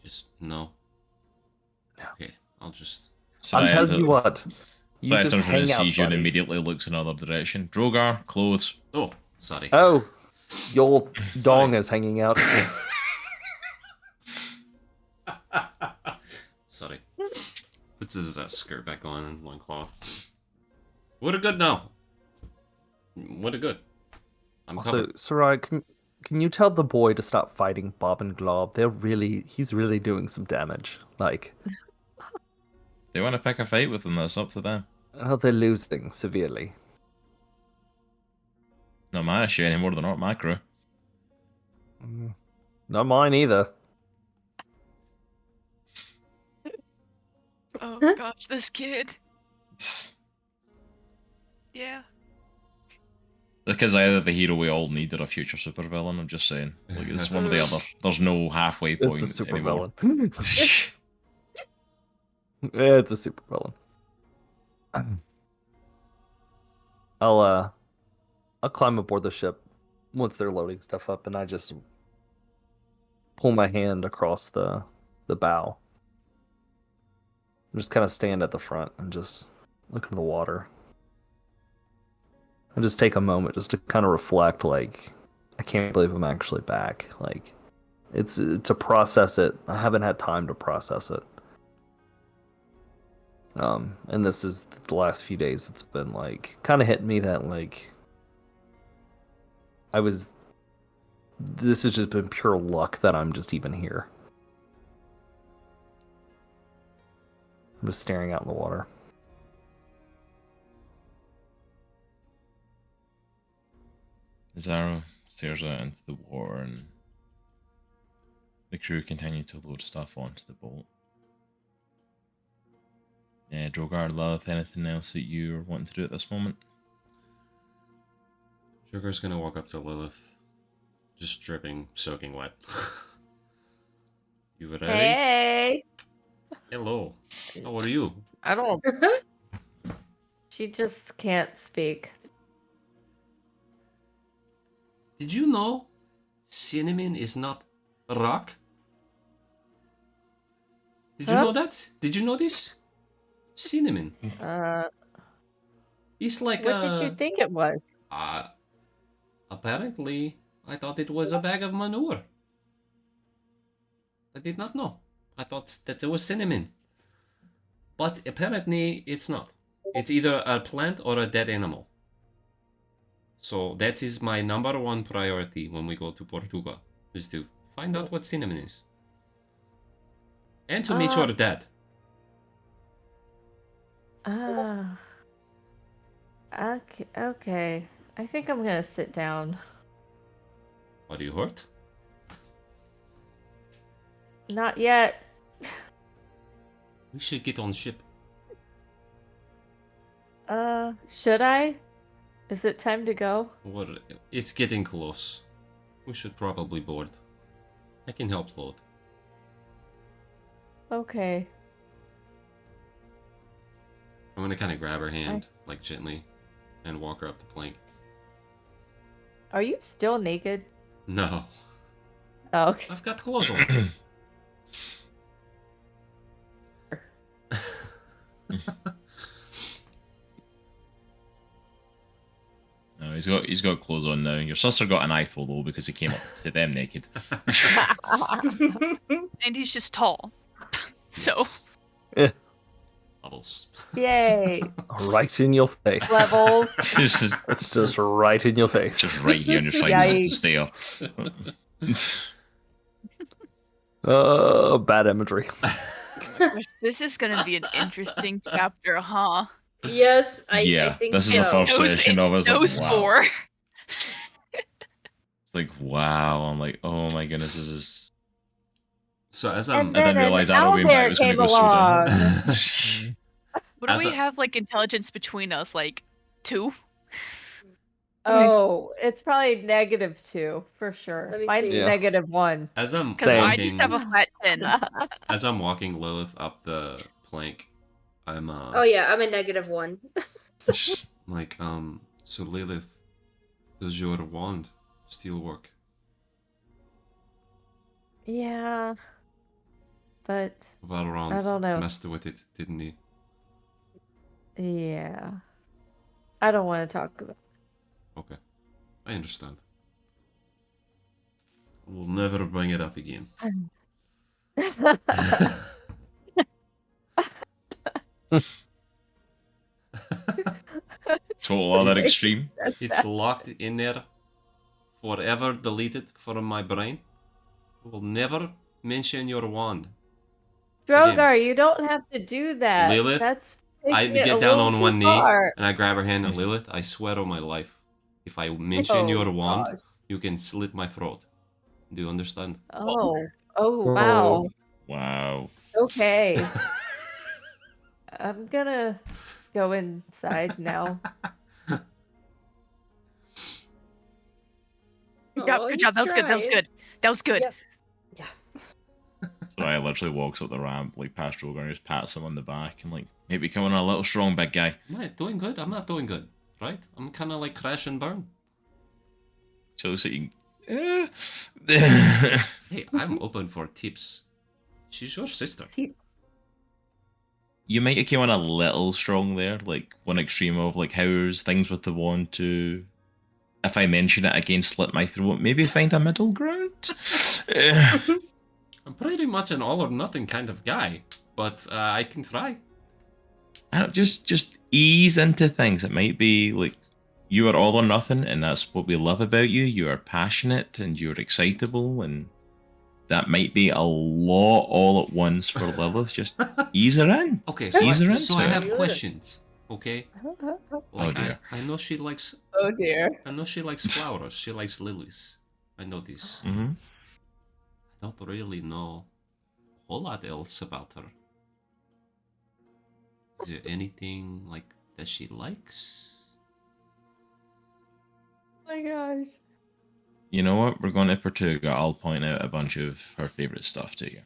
Just no. No. Okay, I'll just. I'll tell Saraya you what. You turns just around hang and out, sees you and buddy. immediately looks in another direction. Droghar, clothes. Oh, sorry. Oh, your dong Sorry. is hanging out. Sorry. Puts his skirt back on and loincloth. What a good now. What a good. I'm Also, covered. Sarai, can you tell the boy to stop fighting Bob and Glob? He's really doing some damage. Like, They want to pick a fight with them, that's up to them. they're losing severely. Not my issue anymore, they're not my crew. Not mine either. oh gosh, this kid. Yeah. The kid's either the hero we all need or a future supervillain, I'm just saying. Like, it's one or the other. There's no halfway point It's a super anymore. villain. It's a super villain. I'll climb aboard the ship once they're loading stuff up, and I just pull my hand across the bow. just kind of stand at the front and just look into the water. And just take a moment just to kind of reflect, like, I can't believe I'm actually back. Like, it's to process it. I haven't had time to process it. And this is the last few days. It's been like kind of hitting me that like this has just been pure luck that I'm just even here. I'm just staring out in the water. Aero stares out into the water, and the crew continue to load stuff onto the boat. Droghar, Lilith, anything else that you're wanting to do at this moment? Sugar's gonna walk up to Lilith, just dripping, soaking wet. You ready? Hey. Hello. How are you? I don't. She just can't speak. Did you know cinnamon is not a rock? Did you Huh? know that? Did you know this? Cinnamon. It's like What did you think it was? Apparently, I thought it was a bag of manure. I did not know. I thought that it was cinnamon. But apparently, it's not. It's either a plant or a dead animal. So that is my number one priority when we go to Portuga, is to find out what cinnamon is. And to meet your dad. Okay. I think I'm gonna sit down. Are you hurt? Not yet. We should get on ship. Should I? Is it time to go? Well, it's getting close. We should probably board. I can help load. Okay. I'm gonna kind of grab her hand, like gently, and walk her up the plank. Are you still naked? No. Oh, okay. I've got clothes on. No, he's got clothes on now. Your sister got an eyeful though because he came up to them naked. And he's just tall. So Yes. Levels. Yay. Right in your face. Levels. It's just right in your face. Just right here on your side, not to stare. Bad imagery. this is gonna be an interesting chapter, huh? Yes, I Yeah, think this is so. the first Those, session of us. those Like, wow. four. It's like, wow. I'm like, oh my goodness, this is. So as And I'm, I didn't then realize an Aerowen owlbear was going to came go so along. down. What do As we a- have like intelligence between us? Like 2? Oh, it's probably -2 for sure. Let me Mine's see. Yeah. -1. as I'm Because Same. I just have a flat 10. as I'm walking Lilith up the plank, I'm Oh yeah, I'm a -1. like, so Lilith, does your wand still work? Yeah. But Valorant I don't know. messed with it, didn't he? Yeah. I don't want to talk about Okay, I understand. We'll never bring it up again. Total other extreme. It's locked in there, forever deleted from my brain. We'll never mention your wand. Droghar, you don't have to do that. Lilith, That's I taking it get a down little on too one knee far. and I grab her hand and Lilith, I swear on my life, if I mention Oh, your wand, gosh. you can slit my throat. Do you understand? Oh wow. Wow. Okay. I'm gonna go inside now. Good job. Good job. That was good. That was good. That was good. Yep. So I literally walks up the ramp, like past Droghar, and just pats him on the back. I'm like, maybe coming on a little strong, big guy. Am I doing good? I'm not doing good, right? I'm kind of like crash and burn. So it looks like you. Hey, I'm open for tips. She's your sister. you might have came on a little strong there, like one extreme of like how's things with the wand to, if I mention it again, slit my throat, maybe find a middle ground. I'm pretty much an all or nothing kind of guy, but I can try. Just ease into things. It might be like you are all or nothing, and that's what we love about you. You are passionate and you're excitable, and that might be a lot all at once for Lilith. Just ease her in. Okay, so Ease her I into have it. questions. Okay. Like, dear. I know she likes. Oh dear. I know she likes flowers. She likes lilies. I know this. Mm-hmm. I don't really know a whole lot else about her. Is there anything like that she likes? Oh my gosh. You know what? We're going to Portuga. I'll point out a bunch of her favorite stuff to you.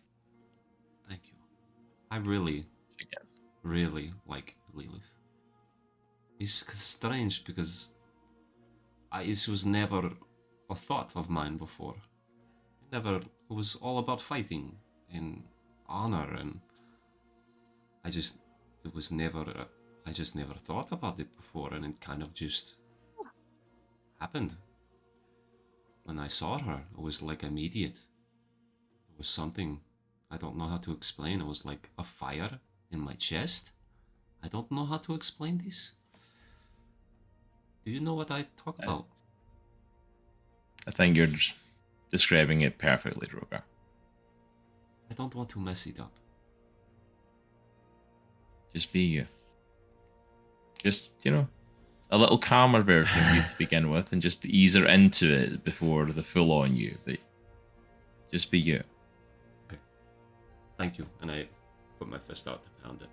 Thank you. I really like Lilith. It's strange because it was never a thought of mine before. It was all about fighting and honor, and I just never thought about it before, and it kind of just happened. When I saw her, it was like immediate. It was something I don't know how to explain. It was like a fire in my chest. I don't know how to explain this. Do you know what I talk about? I think you're describing it perfectly, Droghar. I don't want to mess it up. Just be you. Just, a little calmer version of you to begin with, and just ease her into it before the full-on you. But just be you. Okay. Thank you. And I put my fist out to pound it.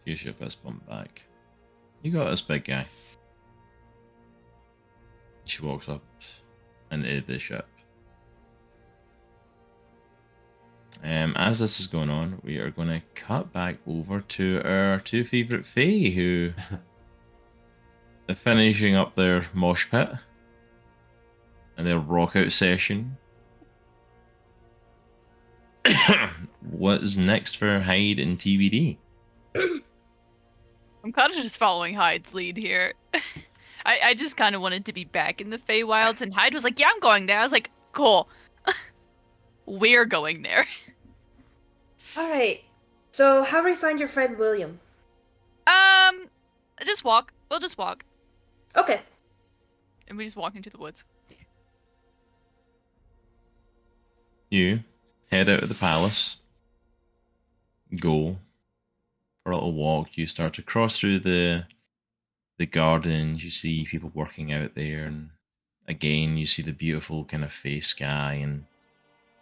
Use your fist bump back. You got this, big guy. She walks up into the ship. As this is going on, we are going to cut back over to our two favourite Fae, who are finishing up their mosh pit and their rock out session. What's next for Hyde and TBD? I'm kind of just following Hyde's lead here. I just kind of wanted to be back in the Feywilds, and Hyde was like, yeah, I'm going there. I was like, cool. We're going there. Alright. So, how do we find your friend William? Just walk. We'll just walk. Okay. And we just walk into the woods. You head out of the palace, go for a little walk. You start to cross through the gardens. You see people working out there, and again you see the beautiful kind of Fae sky, and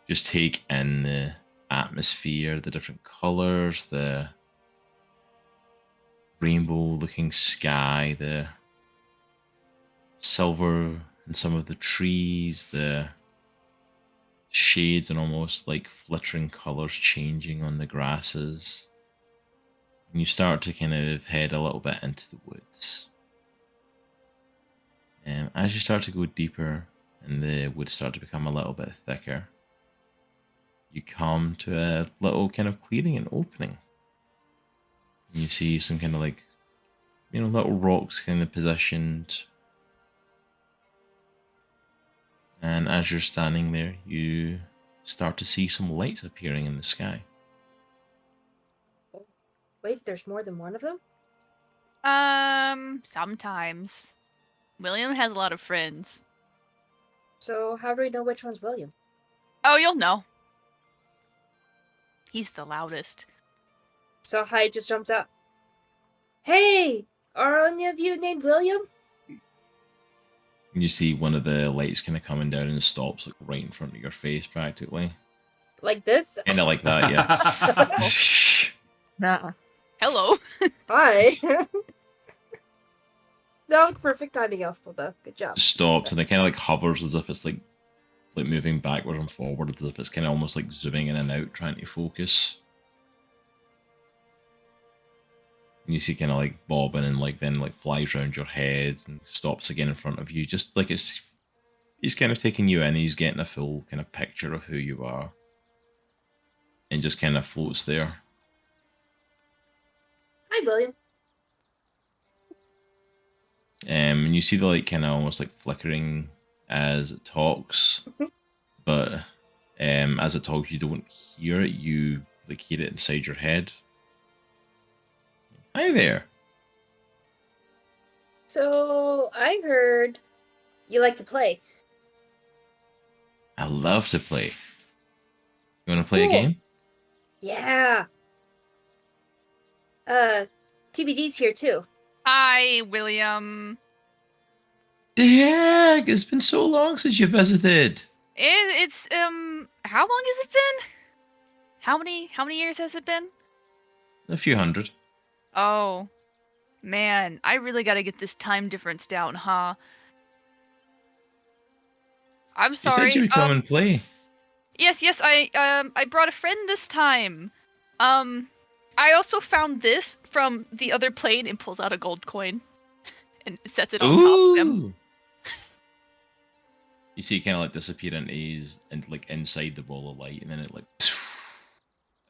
just take in the atmosphere, the different colors, the rainbow looking sky, the silver in some of the trees, the shades and almost like flittering colors changing on the grasses. And you start to kind of head a little bit into the woods. As you start to go deeper and the woods start to become a little bit thicker, you come to a little kind of clearing and opening. And you see some kind of like, little rocks kind of positioned. And as you're standing there, you start to see some lights appearing in the sky. Wait, there's more than one of them? Sometimes. William has a lot of friends. So, how do we know which one's William? Oh, you'll know. He's the loudest. So Hyde just jumps out. Hey! Are any of you named William? You see one of the lights kind of coming down and stops like right in front of your face practically. Like this? Kind of like that, yeah. Nah. Hello. Hi. That was perfect timing, Alphabet. Good job. Stops and it kind of like hovers as if it's like moving backwards and forward, as if it's kind of almost like zooming in and out, trying to focus. And you see kind of like bobbing and like then like flies around your head and stops again in front of you, just like he's kind of taking you in. He's getting a full kind of picture of who you are, and just kind of floats there. Hi, William. And you see the light kind of almost like flickering as it talks, but as it talks, you don't hear it. You like hear it inside your head. Hi there. So, I heard you like to play. I love to play. You want to play a Cool. game? Yeah. TBD's here too. Hi, William. The heck! It's been so long since you visited. It's how long has it been? How many years has it been? A few hundred. Oh, man, I really got to get this time difference down, huh? I'm You sorry. said you would come and play. Yes, I brought a friend this time. I also found this from the other plane and pulls out a gold coin and sets it on top of him. Ooh! You see it kind of like disappear into his, and like inside the ball of light, and then it like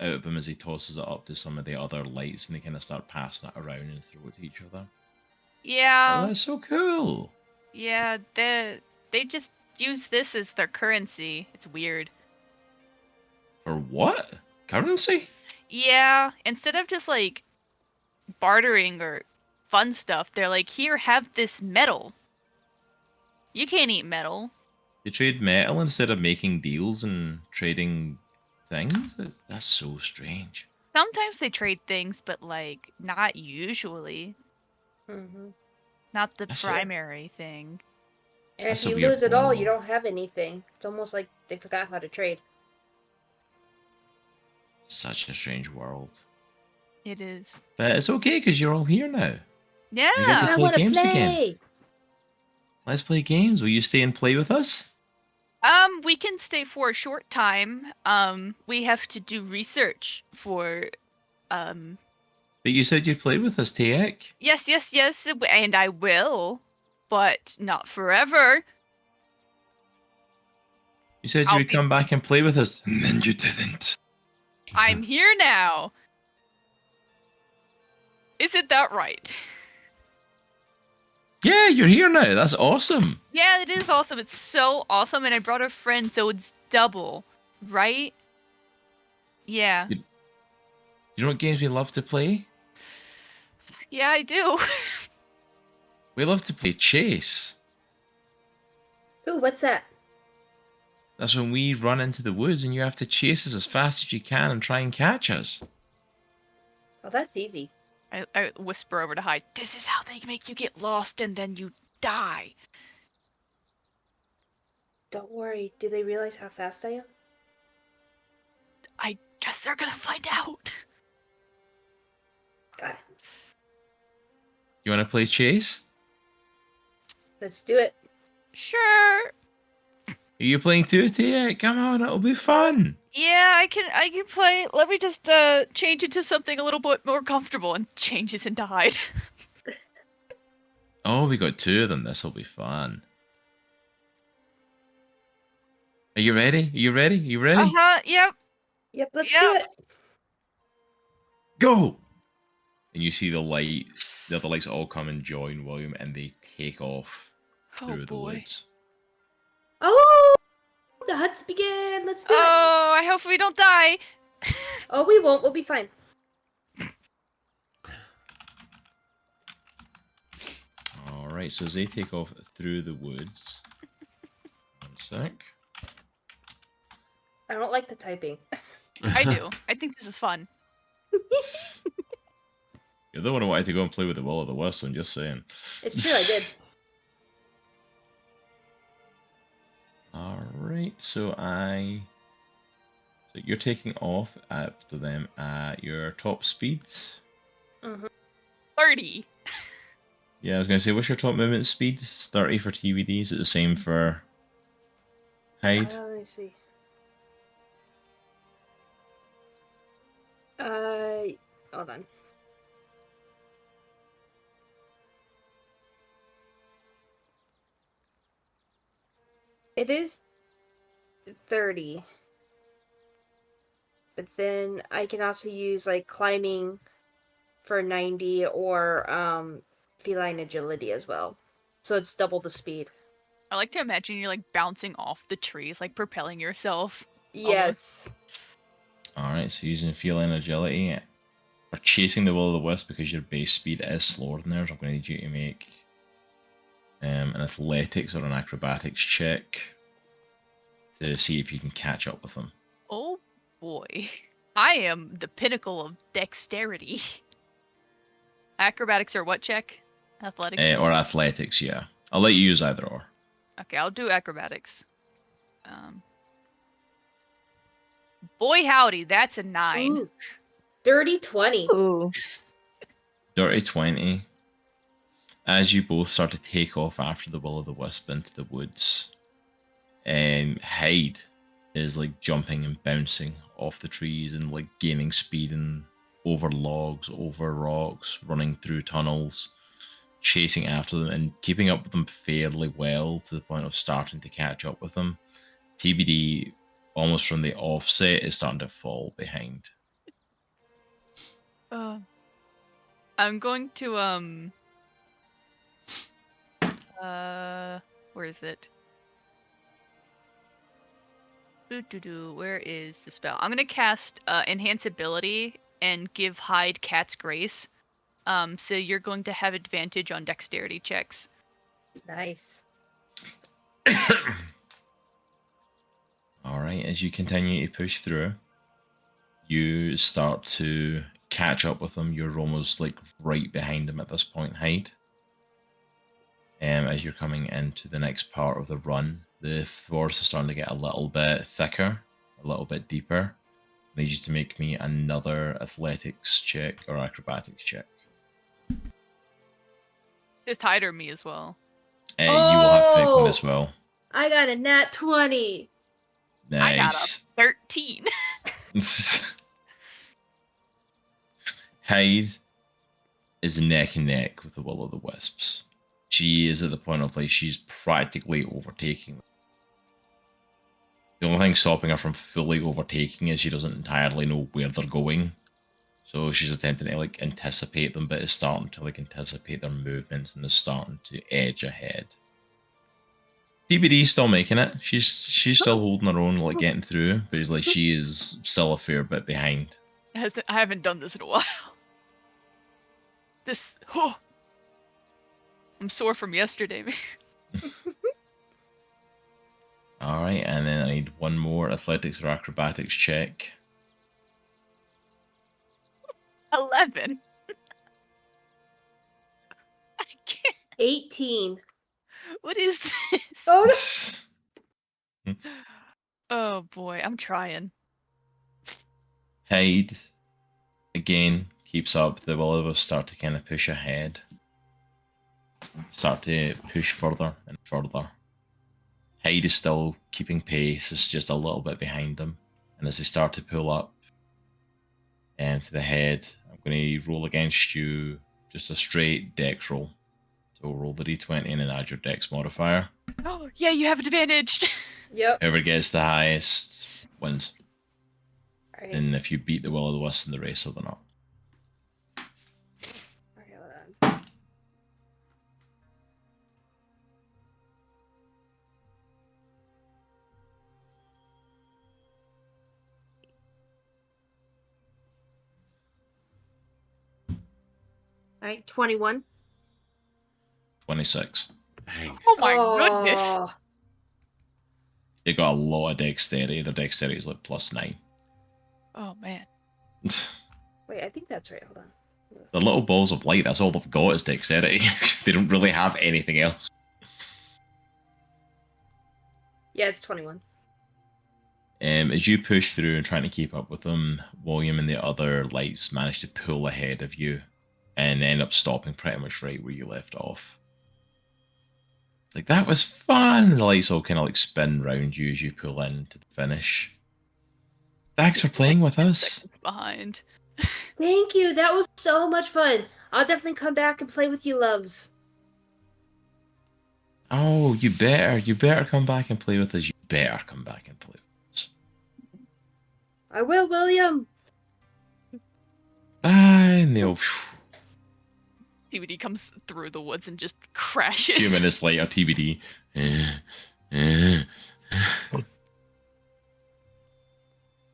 out of him as he tosses it up to some of the other lights, and they kind of start passing it around and throw it to each other. Yeah. Oh, that's so cool. Yeah, they just use this as their currency. It's weird. For what? Currency? Yeah, instead of just like bartering or fun stuff, they're like, here, have this metal. You can't eat metal. They trade metal instead of making deals and trading things? That's so strange. Sometimes they trade things, but like not usually. Mm-hmm. Not the That's primary thing. And That's if a you weird lose it all, you combo. don't have anything. It's almost like they forgot how to trade. Such a strange world. It is. But it's okay because you're all here now. Yeah. You get to I play want to games play. again. Let's play games. Will you stay and play with us? We can stay for a short time. We have to do research for But you said you'd play with us, Tiek. yes, and I will, but not forever. You said you I'll would be- come back and play with us, and then you didn't. I'm here now. Isn't that right? Yeah, you're here now. That's awesome. Yeah, it is awesome. It's so awesome, and I brought a friend, so it's double, right? Yeah. You know what games we love to play? Yeah, I do. We love to play chase. Ooh, what's that? That's when we run into the woods and you have to chase us as fast as you can and try and catch us. Oh, that's easy. I whisper over to Hyde, this is how they make you get lost and then you die. Don't worry. Do they realize how fast I am? I guess they're gonna find out. Got it. You want to play chase? Let's do it. Sure. Are you playing too, Tia? Come on, it'll be fun. Yeah, I can play. Let me just change it to something a little bit more comfortable and change it into Hyde. Oh, we got two of them. This'll be fun. Are you ready? Are you ready? Are you ready? Yep. Yep, let's Yep. do it. Go! And you see the light, the other lights all come and join William, and they take off Oh through the boy. woods. Oh, the huts begin. Let's do it. Oh, I hope we don't die. Oh, we won't. We'll be fine. All right, so as they take off through the woods. One sec. I don't like the typing. I do. I think this is fun. You're the one who wanted to go and play with the Will of the Wisp, I'm just saying. It's true, I did. Alright, so you're taking off after them at your top speed. 30. Yeah, I was going to say, what's your top movement speed? It's 30 for TBD. Is it the same for Hyde? Let me see. Hold on. It is 30. But then I can also use like climbing for 90 or feline agility as well. So it's double the speed. I like to imagine you're like bouncing off the trees, like propelling yourself. Yes. Alright, so using feline agility for chasing the will-o'-the-wisp because your base speed is slower than theirs, I'm going to need you to make an athletics or an acrobatics check to see if you can catch up with them. Oh boy. I am the pinnacle of dexterity. Acrobatics or what check? Athletics? Or athletics, yeah. I'll let you use either or. Okay, I'll do acrobatics. Boy howdy, that's a 9. Ooh. Dirty 20. Ooh. Dirty 20. As you both start to take off after the will-o'-the-wisp into the woods, Hyde is like jumping and bouncing off the trees and like gaining speed and over logs, over rocks, running through tunnels, chasing after them and keeping up with them fairly well to the point of starting to catch up with them. TBD, almost from the offset, is starting to fall behind. I'm going to where is it? Where is the spell? I'm gonna cast Enhance Ability and give Hyde Cat's Grace. So you're going to have advantage on dexterity checks. Nice. Alright, as you continue to push through, you start to catch up with them. You're almost like right behind them at this point, Hyde. As you're coming into the next part of the run, the forest is starting to get a little bit thicker, a little bit deeper. I need you to make me another athletics check or acrobatics check. Just Hyde or me as well. You will have to make one Oh! as well. I got a nat 20. I got Nice. a 13. Hyde is neck and neck with the will-o'-the-wisps. She is at the point of like she's practically overtaking them. The only thing stopping her from fully overtaking is she doesn't entirely know where they're going. So she's attempting to like anticipate them, but is starting to like anticipate their movements and is starting to edge ahead. TBD's still making it. She's still holding her own, like getting through, but it's like she is still a fair bit behind. I haven't done this in a while. I'm sore from yesterday, man. Alright, and then I need one more athletics or acrobatics check. 11. I can't. 18. What is this? Oh, no. Oh boy, I'm trying. Hyde, again, keeps up. The will-o'-the-wisp start to kind of push ahead. Start to push further and further. Hyde is still keeping pace, it's just a little bit behind them. And as they start to pull up to the head, I'm going to roll against you just a straight dex roll. So roll the d20 and then add your dex modifier. Oh, yeah, you have advantage. Yep. Whoever gets the highest wins. Alright. And if you beat the will-o'-the-wisp in the race, so they're not. Okay, hold on. Alright, 21. 26. Dang. Oh my goodness. Oh, They got a lot of dexterity. Their dexterity is like +9. Oh man. wait, I think that's right. Hold on. The little balls of light, that's all they've got is dexterity. They don't really have anything else. Yeah, it's 21. As you push through and trying to keep up with them, William and the other lights manage to pull ahead of you and end up stopping pretty much right where you left off. It's like, that was fun! The lights all kind of like spin round you as you pull in to the finish. Thanks for playing with 10 us. seconds behind. Thank you. That was so much fun. I'll definitely come back and play with you, loves. Oh, you better. You better come back and play with us. You better come back and play with us. I will, William. Bye. And they'll TBD comes through the woods and just A crashes. few minutes later, TBD.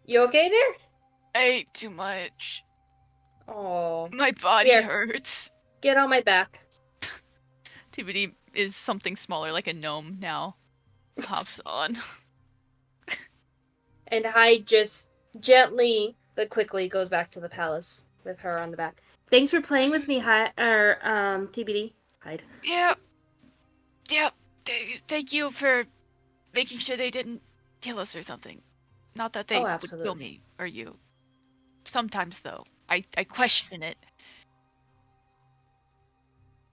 You okay there? I ate too much. Oh, My body Here. hurts. get on my back. TBD is something smaller, like a gnome now. Hops on. And Hyde just gently but quickly goes back to the palace with her on the back. Thanks for playing with me, Hyde, or TBD. Hyde. Yep. Thank you for making sure they didn't kill us or something. Not that they Oh, would absolutely. kill me or you. Sometimes though, I question it.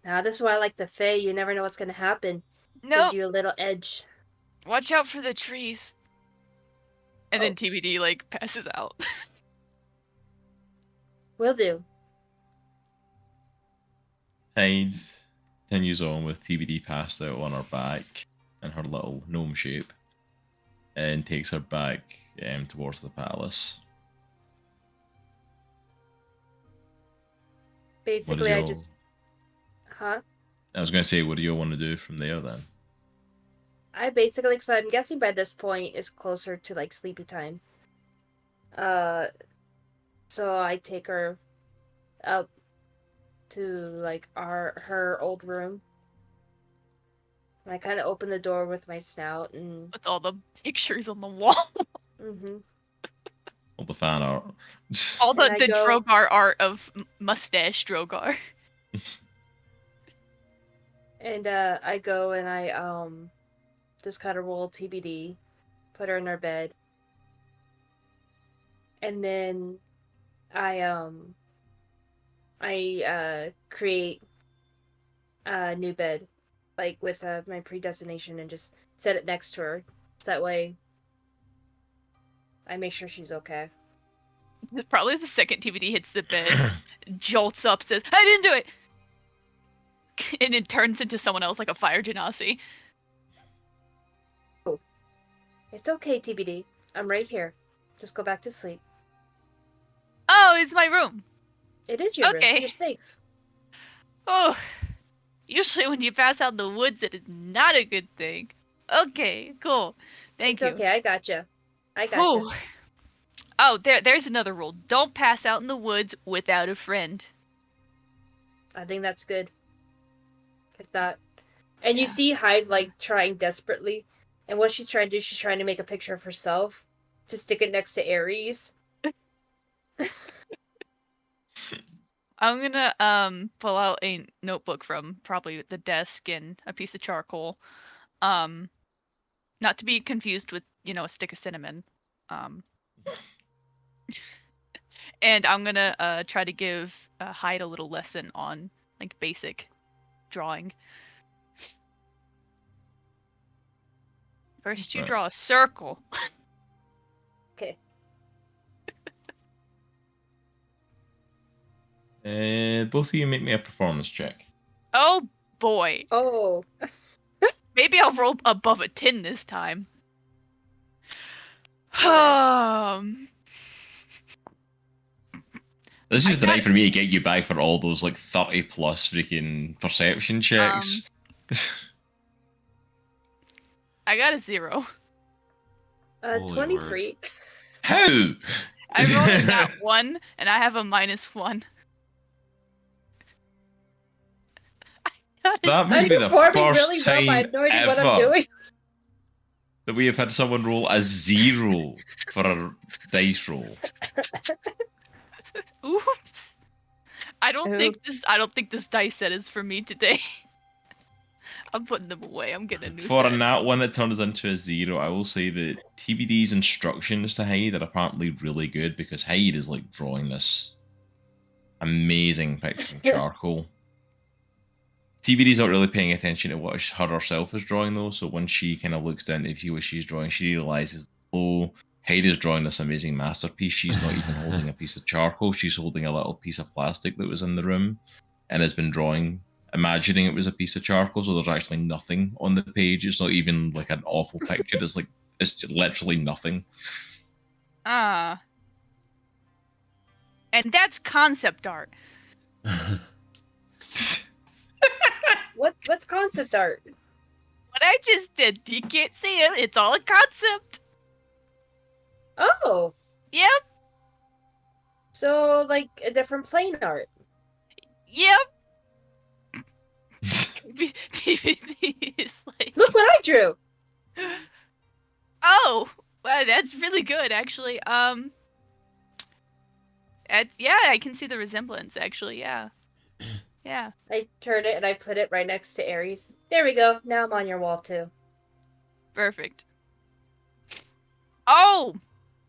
Now this is why I like the Fae. You never know what's gonna happen. Nope. Gives you a little edge. Watch out for the trees. And Oh. then TBD like passes out. Will do. Hyde continues on with TBD passed out on her back in her little gnome shape and takes her back towards the palace. Basically, I just. Huh? I was going to say, what do you want to do from there then? I basically, because I'm guessing by this point is closer to like sleepy time. So I take her up to like her old room. And I kind of open the door with my snout and. With all the pictures on the wall. Mm-hmm. All the fan art. All And I the go- Droghar art of mustache Droghar. And I go and I just kind of roll TBD, put her in her bed, and then I create a new bed, like with my predestination, and just set it next to her, so that way I make sure she's okay. Probably the second TBD hits the bed, jolts up, says, "I didn't do it," and it turns into someone else like a fire genasi. It's okay, TBD. I'm right here. Just go back to sleep. Oh, it's my room. It is your room. Okay. You're safe. Oh, usually when you pass out in the woods, it is not a good thing. Okay, cool. Thank It's you. okay. I gotcha. I gotcha. Whew. Oh, there's another rule. Don't pass out in the woods without a friend. I think that's good. Like that. And you Yeah. see Hyde like trying desperately. And what she's trying to do, she's trying to make a picture of herself to stick it next to Aries. I'm gonna pull out a notebook from probably the desk and a piece of charcoal. Not to be confused with, a stick of cinnamon. And I'm gonna try to give Hyde a little lesson on like basic drawing. First you Right. draw a circle. Okay. Both of you make me a performance check. Oh boy. Oh. Maybe I'll roll above a 10 this time. This I is the night got- for me to get you back for all those like 30 plus freaking perception checks. I got a 0. Holy 23. How? I rolled a nat 1 and I have a -1. That might I'm be the performing first really well, time but I have no idea what I'm ever doing. that we have had someone roll a 0 for a dice roll. Oops. I don't think this dice set is for me today. I'm putting them away. I'm getting a new For set. a nat one that turns into a 0, I will say that TBD's instructions to Hyde are apparently really good because Hyde is like drawing this amazing picture in charcoal. TBD's not really paying attention to what her herself is drawing though, so when she kind of looks down to see what she's drawing, she realizes, oh, Hyde is drawing this amazing masterpiece. She's not even holding a piece of charcoal, she's holding a little piece of plastic that was in the room and has been drawing, imagining it was a piece of charcoal, so there's actually nothing on the page. It's not even like an awful picture, it's literally nothing. And that's concept art. What's concept art? What I just did, you can't see it. It's all a concept. Oh, Yep, so like a different plane art. yep. TBD is like, Look what I drew. oh, wow, that's really good, actually. Yeah, I can see the resemblance, actually. Yeah, yeah. I turned it and I put it right next to Aries. There we go. Now I'm on your wall too. Perfect. Oh,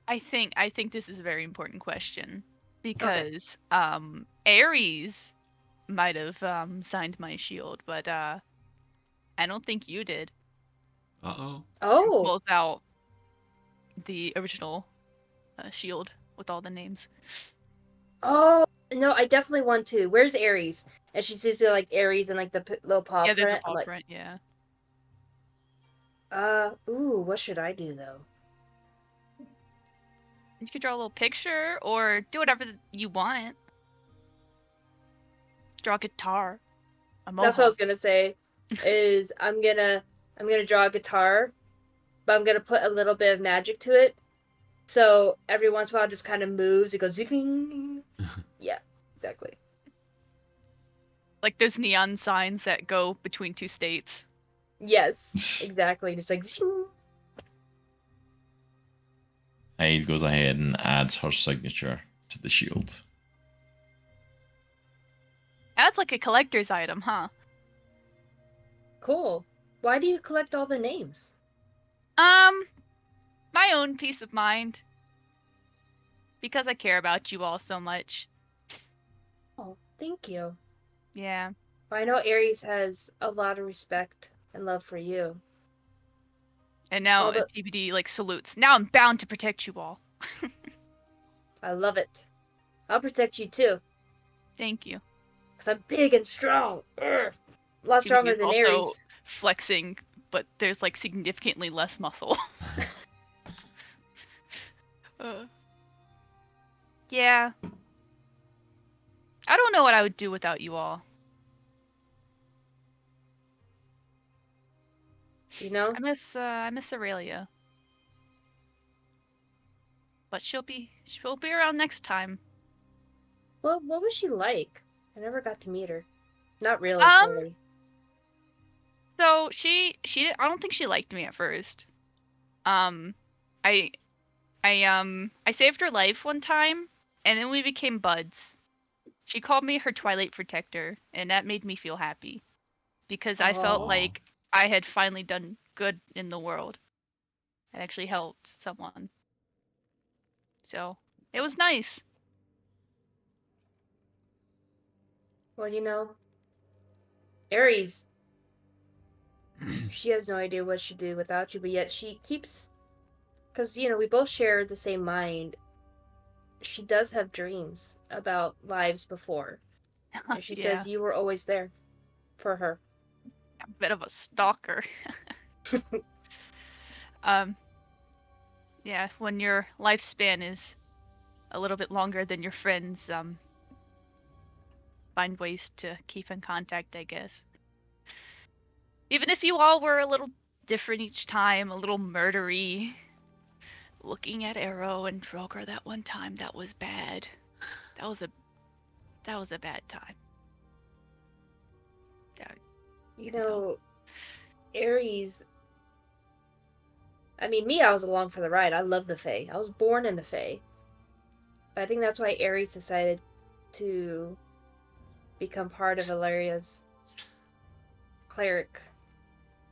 I think this is a very important question because Aries might have signed my shield, but I don't think you did. Uh-oh. Oh, Pulls out the original shield with all the names. oh no, I definitely want to. Where's Aries? And she sees it like Aries and like the little paw Yeah, there's a print. I'm paw like, print. Yeah. ooh, what should I do though? You could draw a little picture or do whatever you want. Draw a guitar. A mohawk. That's what I was gonna say. Is I'm gonna draw a guitar, but I'm gonna put a little bit of magic to it. So every once in a while, it just kind of moves. It goes zing. Yeah, exactly. Like those neon signs that go between two states. Yes, exactly. Just like zing. Hyde goes ahead and adds her signature to the shield. That's like a collector's item, huh? Cool. Why do you collect all the names? My own peace of mind. Because I care about you all so much. Oh, thank you. Yeah. I know Aries has a lot of respect and love for you. And now All the- TBD like salutes. Now I'm bound to protect you all. I love it. I'll protect you too, Thank you. because I'm big and strong. Urgh. A lot TBD stronger is than also Aries. flexing, but there's like significantly less muscle. Yeah. I don't know what I would do without you all. You know? I miss Aurelia. But she'll be around next time. What was she like? I never got to meet her. Not really Um, fully. So she I don't think she liked me at first. I I saved her life one time and then we became buds. She called me her Twilight Protector and that made me feel happy because I felt Aw. like I had finally done good in the world. It actually helped someone. So, it was nice. Well, you know, Aries, she has no idea what she'd do without you, but yet she keeps. Because, you know, we both share the same mind. She does have dreams about lives before. And she Yeah. says you were always there for her. A bit of a stalker. Yeah, when your lifespan is a little bit longer than your friends, find ways to keep in contact, I guess. Even if you all were a little different each time, a little murdery. Looking at Aero and Droghar that one time, that was bad. That was a bad time. You know, Aries. I mean, me, I was along for the ride. I love the Fae. I was born in the Fae. But I think that's why Aries decided to become part of Valeria's cleric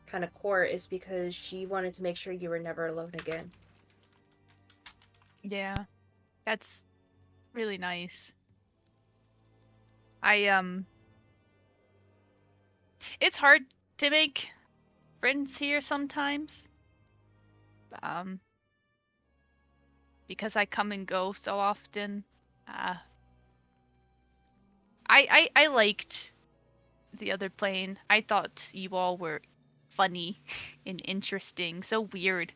kind of court, is because she wanted to make sure you were never alone again. Yeah, that's really nice. It's hard to make friends here sometimes. Because I come and go so often. I liked the other plane. I thought you all were funny and interesting, so weird,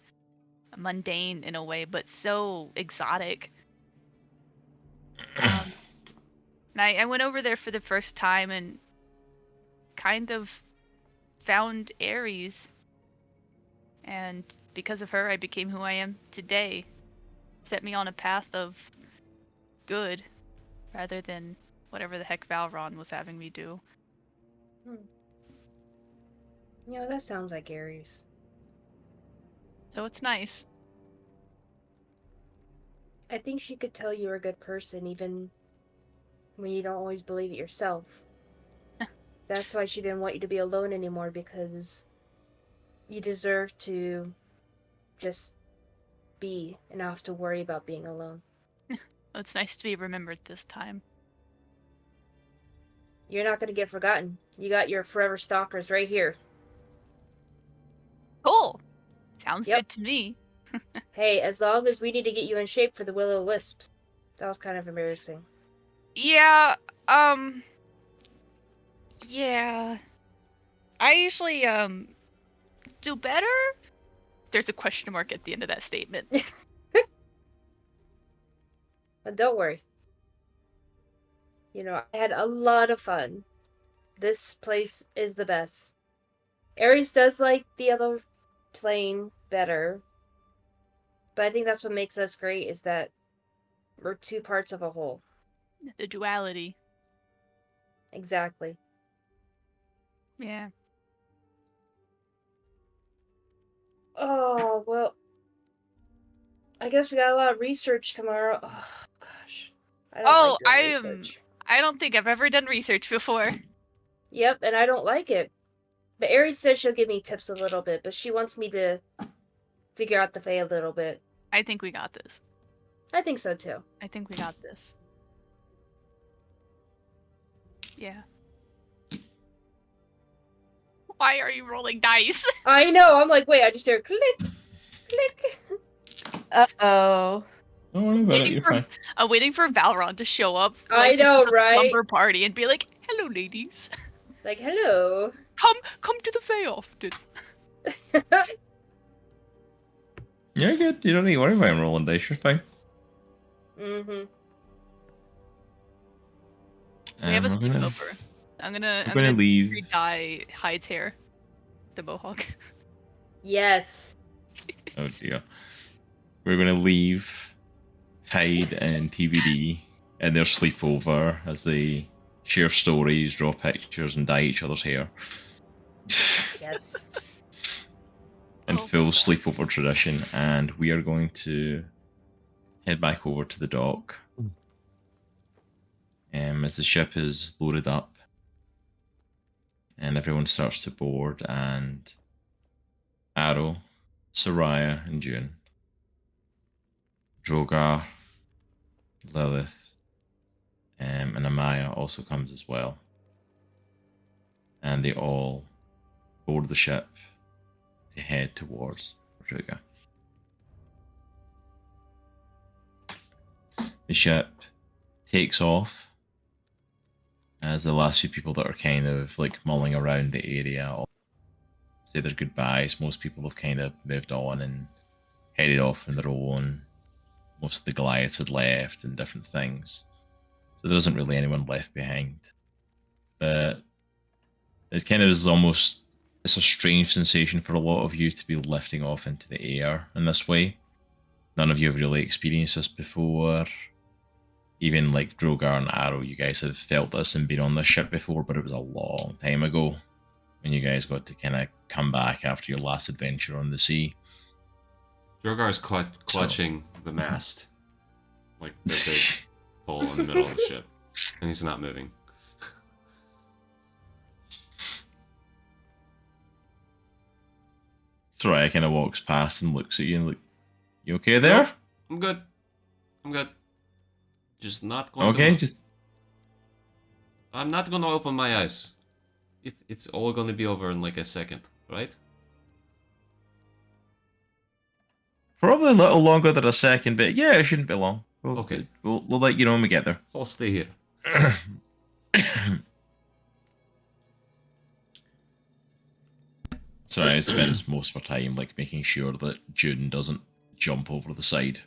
mundane in a way, but so exotic. And I went over there for the first time and kind of found Aries. And because of her, I became who I am today. Set me on a path of good, rather than whatever the heck Valron was having me do. You know, that sounds like Aries. So it's nice. I think she could tell you're a good person even when you don't always believe it yourself. That's why she didn't want you to be alone anymore, because you deserve to just be and not have to worry about being alone. It's nice to be remembered this time. You're not going to get forgotten. You got your forever stalkers right here. Cool! Sounds Yep. good to me. Hey, as long as we need to get you in shape for the Will-O-Wisps. That was kind of embarrassing. Yeah, yeah. I usually, do better? There's a question mark at the end of that statement. But don't worry. You know, I had a lot of fun. This place is the best. Aries does like the other plane better. But I think that's what makes us great, is that we're two parts of a whole. The duality. Exactly. Yeah. Oh, well. I guess we got a lot of research tomorrow. Oh, gosh. I don't like doing research. I don't think I've ever done research before. Yep, and I don't like it. But Aries says she'll give me tips a little bit, but she wants me to figure out the Fae a little bit. I think we got this. I think so, too. I think we got this. Yeah. Why are you rolling dice? I know, I'm like, wait, I just hear click, click. Uh-oh. Don't worry about it, you're fine. I'm waiting for Valron to show up. I just know, as a right? Slumber party and be like, "Hello, ladies. Like, hello. Come to the Fae often." You're good. You don't need to worry about him rolling dice. You're fine. Mm-hmm. We have a we're gonna- sleepover. I'm We're gonna gonna leave. re-dye Hyde's hair. The mohawk. Yes. Oh dear. We're gonna leave Hyde and TBD in their sleepover as they share stories, draw pictures, and dye each other's hair. Yes. And full sleepover tradition, and we are going to head back over to the dock. As the ship is loaded up and everyone starts to board, and Aero, Saraya, and June, Droghar, Lilith, and Amaya also comes as well. And they all board the ship to head towards Portuga. The ship takes off as the last few people that are kind of like mulling around the area all say their goodbyes. Most people have kind of moved on and headed off on their own. Most of the Goliaths had left and different things. So there isn't really anyone left behind. But it kind of is almost, it's a strange sensation for a lot of you to be lifting off into the air in this way. None of you have really experienced this before. Even like Droghar and Aero, you guys have felt this and been on this ship before, but it was a long time ago when you guys got to kind of come back after your last adventure on the sea. Drogar's clutching the mast, like the big hole in the middle of the ship, and he's not moving. Soraya kind of walks past and looks at you and like, "You okay there?" No, I'm good. I'm good. Just not going Okay, to... I'm not going to open my eyes. It's all going to be over in like a second, right? Probably a little longer than a second, but yeah, it shouldn't be long. Okay. We'll let you know when we get there. I'll stay here. Soraya spends most of her time like making sure that June doesn't jump over the side.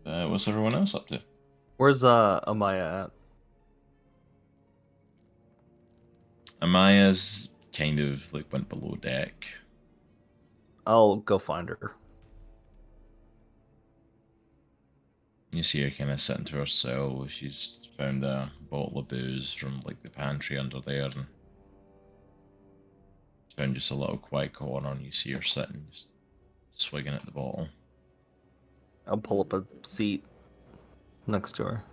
What's everyone else up to? Where's Amaya at? Amaya's kind of like went below deck. I'll go find her. You see her kind of sitting to herself. She's found a bottle of booze from like the pantry under there, and found just a little quiet corner, and you see her sitting, just swigging at the bottle. I'll pull up a seat next to her.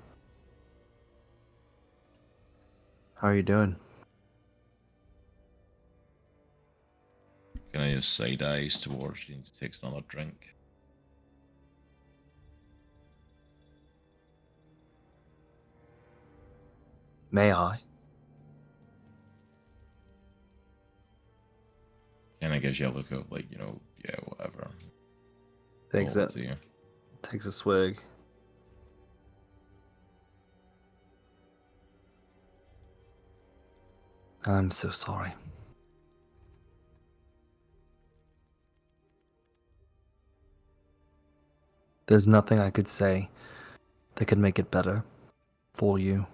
How are you doing? Kind of just side eyes towards you and takes another drink. May I? Kind of gives you a look of like, yeah, whatever. Takes Over it. to you. Takes a swig. I'm so sorry. There's nothing I could say that could make it better for you.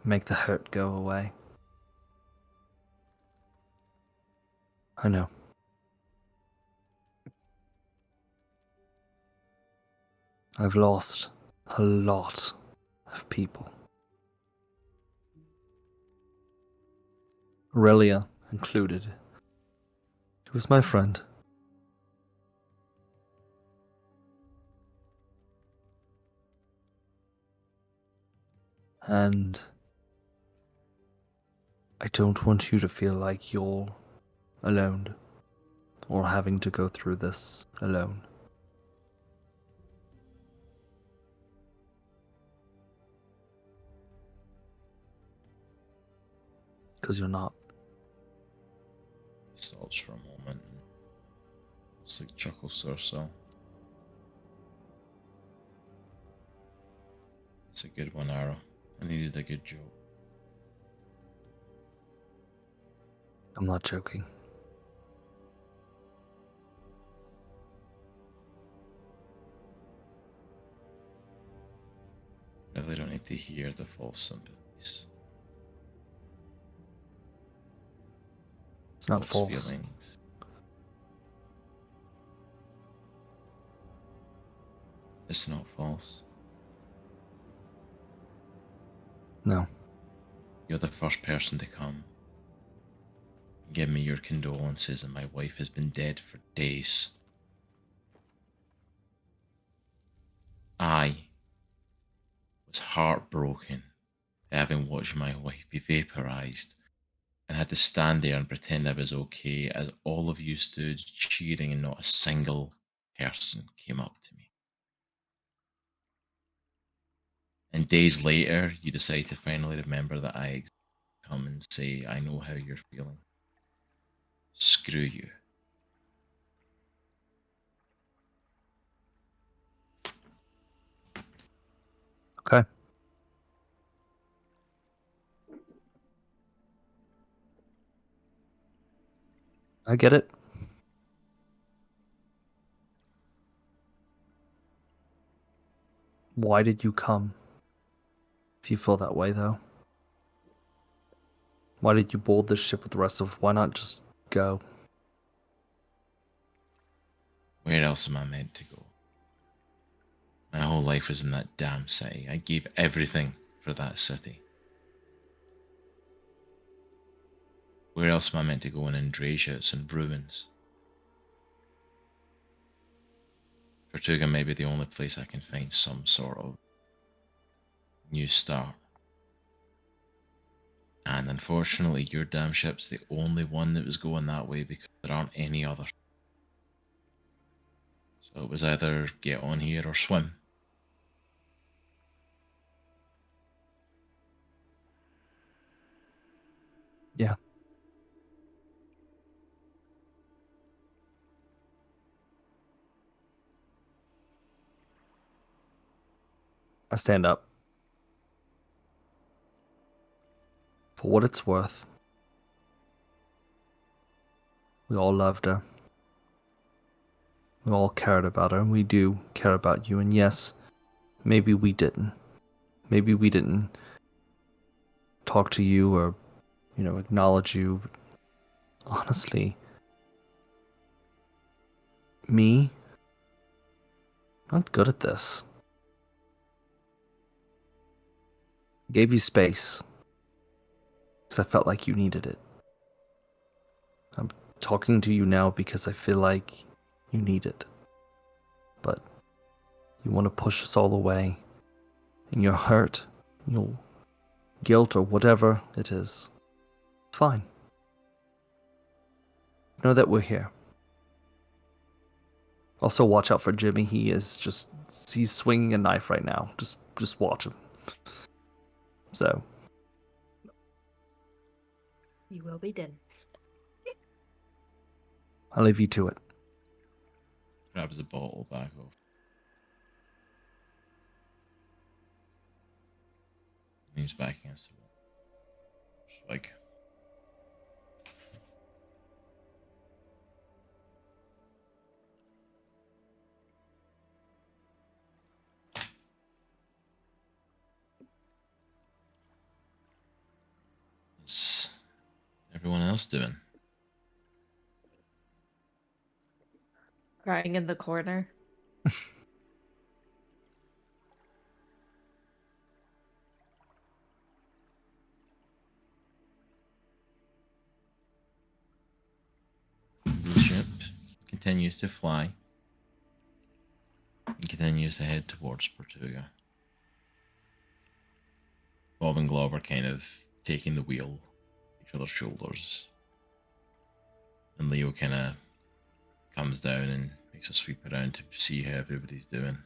Make the hurt go away. I know. I've lost a lot of people. Aurelia included. She was my friend. And I don't want you to feel like you're alone or having to go through this alone. Because you're not. He stops for a moment. It's like chuckles to herself. It's a good one, Aero. I needed a good joke. I'm not joking. Really don't need to hear the false sympathies. It's not False false. feelings. It's not false. No. You're the first person to come. Give me your condolences, and my wife has been dead for days. I was heartbroken having watched my wife be vaporized and had to stand there and pretend I was okay as all of you stood cheering and not a single person came up to me. And days later, you decide to finally remember that I exist, come and say, I know how you're feeling. Screw you. Okay. I get it. Why did you come? If you feel that way, though. Why did you board this ship with the rest of? Why not just go? Where else am I meant to go? My whole life was in that damn city. I gave everything for that city. Where else am I meant to go in Andriesia? It's in ruins. Portuga may be the only place I can find some sort of new start. And unfortunately, your damn ship's the only one that was going that way because there aren't any others. So it was either get on here or swim. Yeah. I stand up. For what it's worth, we all loved her. We all cared about her, and we do care about you. And yes, maybe we didn't. Maybe we didn't talk to you or acknowledge you. Honestly, me, not good at this. I gave you space because I felt like you needed it. I'm talking to you now because I feel like you need it. But you want to push us all away, and you're hurt, your guilt or whatever it is. Fine. Know that we're here. Also, watch out for Jimmy. He's swinging a knife right now. Just watch him. So, You will be dead. I'll leave you to it. Grabs the bottle back off. Leans back against the wall. Just like. What's everyone else doing? Crying in the corner. The ship continues to fly and continues to head towards Portuga. Bob and Glob are kind of taking the wheel, each other's shoulders, and Leo kind of comes down and makes a sweep around to see how everybody's doing.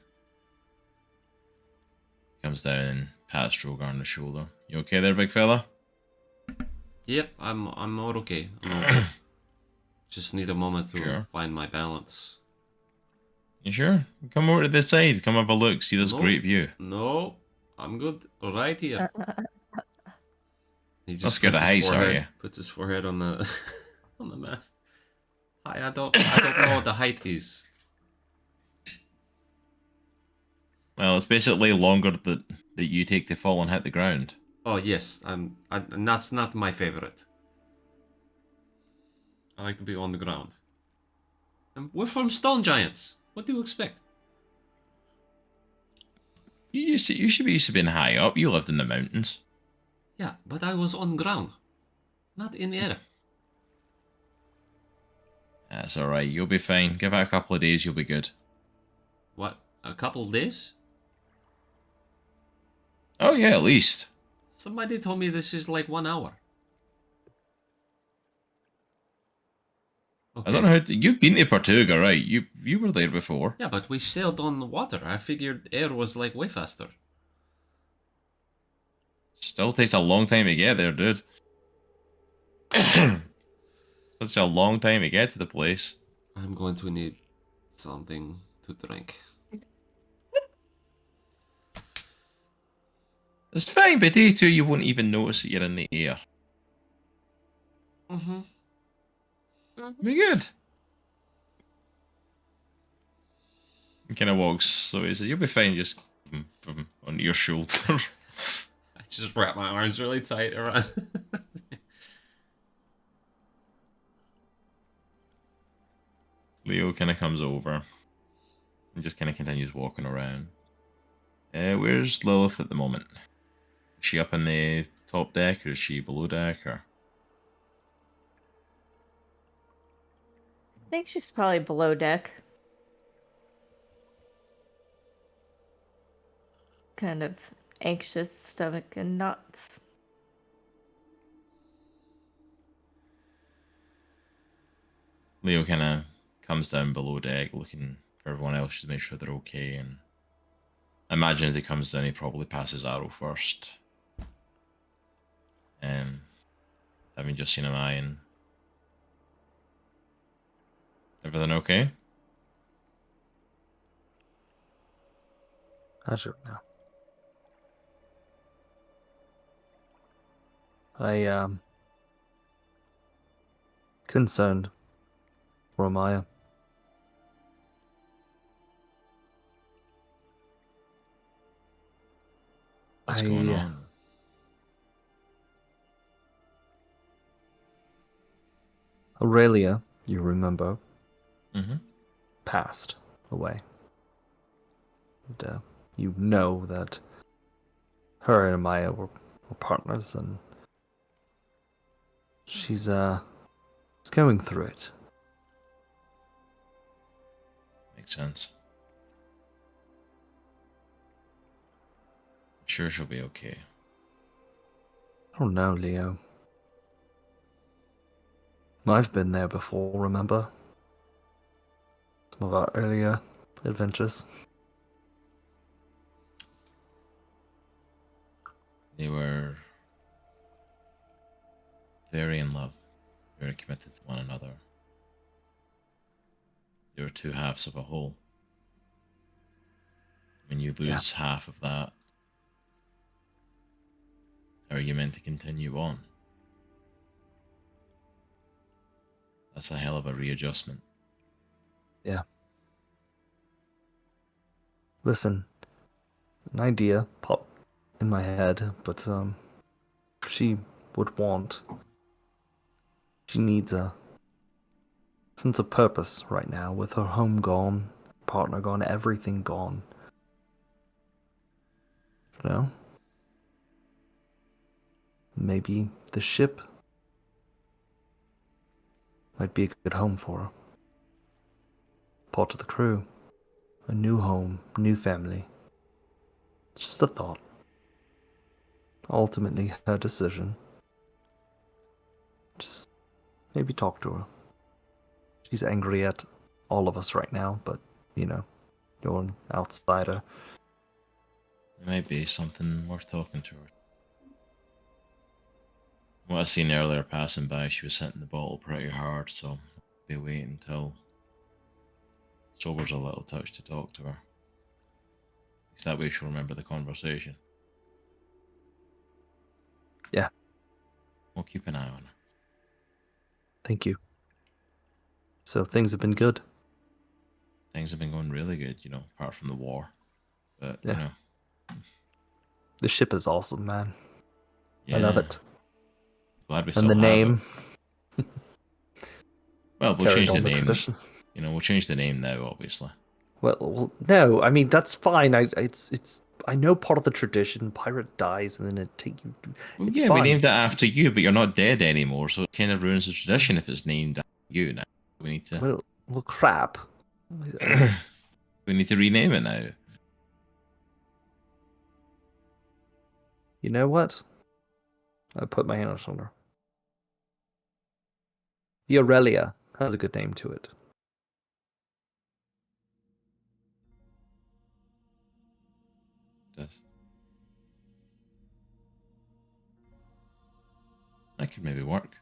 Comes down and pats Droghar on the shoulder. You okay there, big fella? Yep, I'm all okay. I'm all good. Just need a moment to Sure. find my balance. You sure? Come over to this side. Come have a look. See this No. great view. No, I'm good right here. He Not just scared of heights, are you? puts his forehead on the on the mast. I don't know what the height is. Well, it's basically longer that you take to fall and hit the ground. Oh yes, and that's not my favorite. I like to be on the ground. And we're from stone giants. What do you expect? You should be used to being high up. You lived in the mountains. Yeah, but I was on ground, not in the air. That's alright. You'll be fine. Give it a couple of days. You'll be good. What? A couple days? Oh yeah, at least. Somebody told me this is like 1 hour. Okay. I don't know you've been to Portuga, right? You were there before. Yeah, but we sailed on the water. I figured air was like way faster. Still takes a long time to get there, dude. It's a long time to get to the place. I'm going to need something to drink. It's fine, but day two you won't even notice that you're in the air. Mm-hmm. Be good. He kind of walks, so he said, "You'll be fine." Just on your shoulder. I just wrap my arms really tight around. Leo kind of comes over and just kind of continues walking around. Where's Lilith at the moment? Is she up in the top deck, or is she below deck, or? I think she's probably below deck. Kind of anxious, stomach and knots. Leo kind of comes down below deck, looking for everyone else to make sure they're okay, and I imagine as he comes down, he probably passes Aero first. Having just seen him and everything okay? Sure now. I concerned for Maya. What's going on? Aurelia, you remember, Mm-hmm. passed away. And, you know that her and Maya were partners, and she's going through it. Makes sense. I'm sure she'll be okay. I don't know, Leo. I've been there before, remember? Some of our earlier adventures. They were very in love, very committed to one another. They were two halves of a whole. When you lose half of that, how are you meant to continue on? That's a hell of a readjustment. Yeah. Listen, an idea popped in my head, but she would want. She needs a sense of purpose right now, with her home gone, partner gone, everything gone. You know? Maybe the ship might be a good home for her. Part of the crew. A new home, new family. It's just a thought. Ultimately, her decision. Just maybe talk to her. She's angry at all of us right now, but, you know, you're an outsider. It might be something worth talking to her. What I seen earlier passing by, she was hitting the bottle pretty hard, so I'll be waiting until sober's a little touch to talk to her. At least that way she'll remember the conversation. Yeah. We'll keep an eye on her. Thank you. So things have been good. Things have been going really good, you know, apart from the war. But, Yeah. you know. The ship is awesome, man. Yeah. I love it. Glad we And still the have name. it. Well, we'll Carried change the on the name. tradition. You know, we'll change the name now, obviously. Well, no. I mean, that's fine. It's. I know part of the tradition. Pirate dies, and then it take you. Well, It's yeah, fine. we named it after you, but you're not dead anymore, so it kind of ruins the tradition if it's named after you now. We need to. Well, crap. We need to rename it now. You know what? I put my hand on her shoulder. The Aurelia has a good name to it. Does. That could maybe work.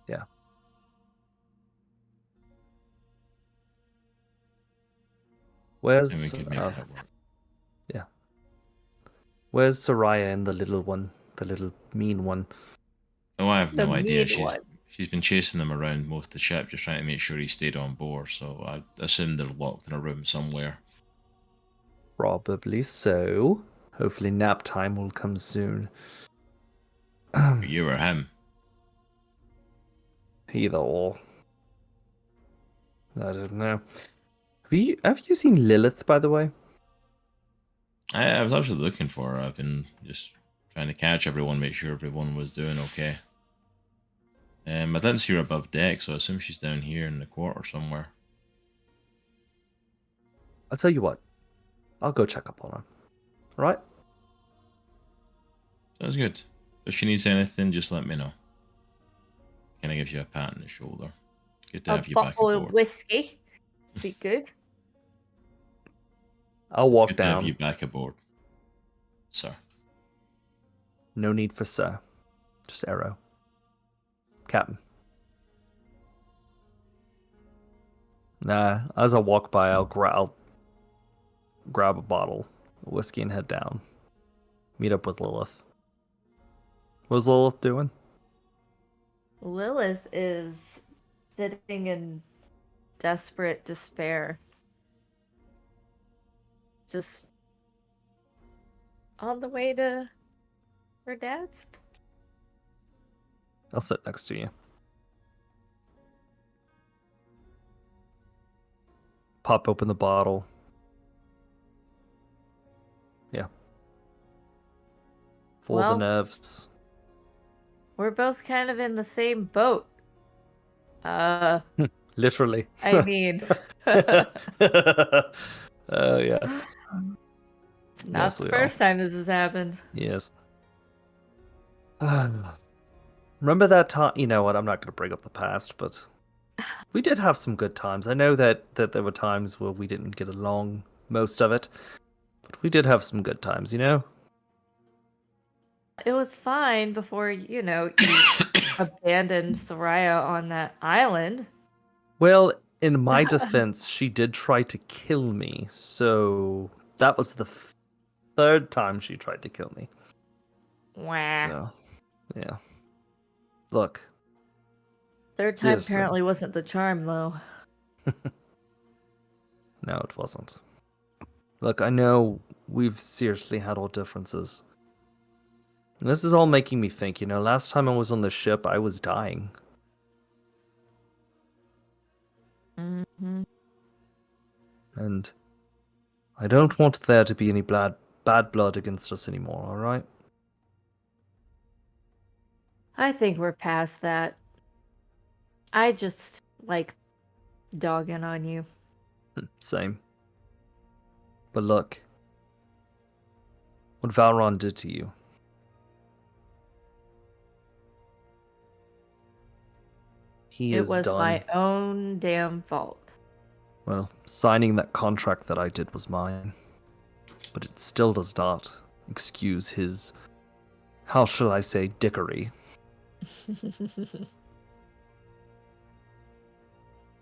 Yeah. Where's And we could make that work. yeah. Where's Saraya and the little one, the little mean one? Oh, I have The no idea. mean one. She's been chasing him around most of the ship, just trying to make sure he stayed on board. So I assume they're locked in a room somewhere. Probably so. Hopefully nap time will come soon. You or him? Either or. I don't know. Have you seen Lilith, by the way? I was actually looking for her. I've been just trying to catch everyone, make sure everyone was doing okay. I didn't see her above deck, so I assume she's down here in the quarter somewhere. I'll tell you what. I'll go check up on her. Alright? Sounds good. If she needs anything, just let me know. Kind of gives you a pat on the shoulder. Good to A have you back bottle aboard. of whiskey. Be good. I'll walk Good to have you down. back aboard, sir. No need for sir. Just Aero. Captain. Nah, as I walk by, I'll grab a bottle of whiskey and head down. Meet up with Lilith. What's Lilith doing? Lilith is sitting in desperate despair. Just on the way to her dad's. I'll sit next to you. pop open the bottle. Yeah. For Well, the nerves. we're both kind of in the same boat. Literally. I mean, Yes. it's not Yes, the we first time this has happened. Yes. Remember that time? You know what? I'm not going to bring up the past, but we did have some good times. I know that there were times where we didn't get along, most of it, but we did have some good times, you know? It was fine before, you abandoned Saraya on that island. Well, in my defense, she did try to kill me, so that was the third time she tried to kill me. Wah. So, yeah. Look. Third time Seriously. apparently wasn't the charm, though. No, it wasn't. Look, I know we've seriously had our differences. And this is all making me think, last time I was on the ship, I was dying. Mm-hmm. And I don't want there to be any bad blood against us anymore, alright? I think we're past that. I just like dogging on you. Same. But look. What Valron did to you. He It is was done. my own damn fault. Well, signing that contract that I did was mine. But it still does not excuse his, how shall I say, dickery.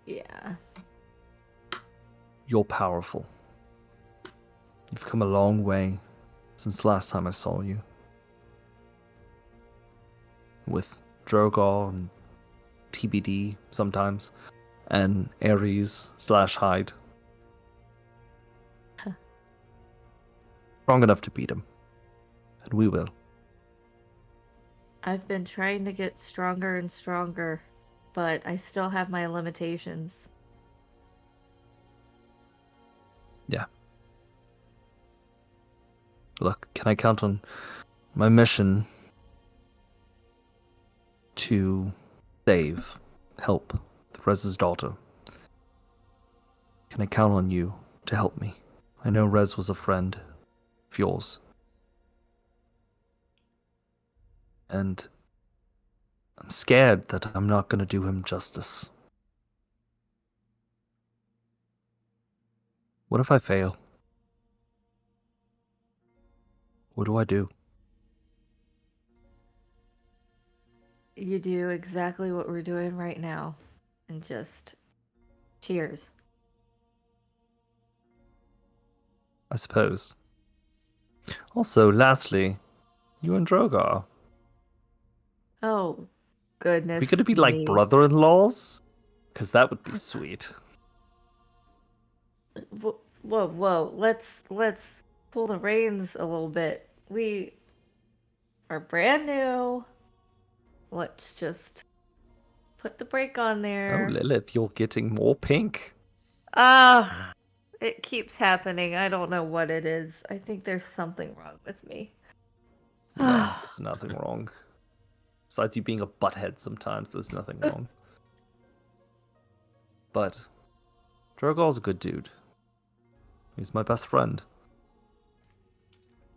Yeah. You're powerful. You've come a long way since last time I saw you. With Droghar and TBD sometimes, and Aries / Hyde. Strong enough to beat him. And we will. I've been trying to get stronger and stronger, but I still have my limitations. Yeah. Look, can I count on my mission to help Rez's daughter? Can I count on you to help me? I know Rez was a friend of yours. And I'm scared that I'm not going to do him justice. What if I fail? What do I do? You do exactly what we're doing right now. And just cheers. I suppose. Also, lastly, you and Droghar. Oh, goodness. We gonna be like me. brother-in-laws? Because that would be sweet. Whoa. Let's pull the reins a little bit. We are brand new. Let's just put the brake on Oh, there. Lilith, you're getting more pink. It keeps happening. I don't know what it is. I think there's something wrong with me. No, there's nothing wrong. Besides you being a butthead sometimes, there's nothing wrong. But Droghar's a good dude. He's my best friend.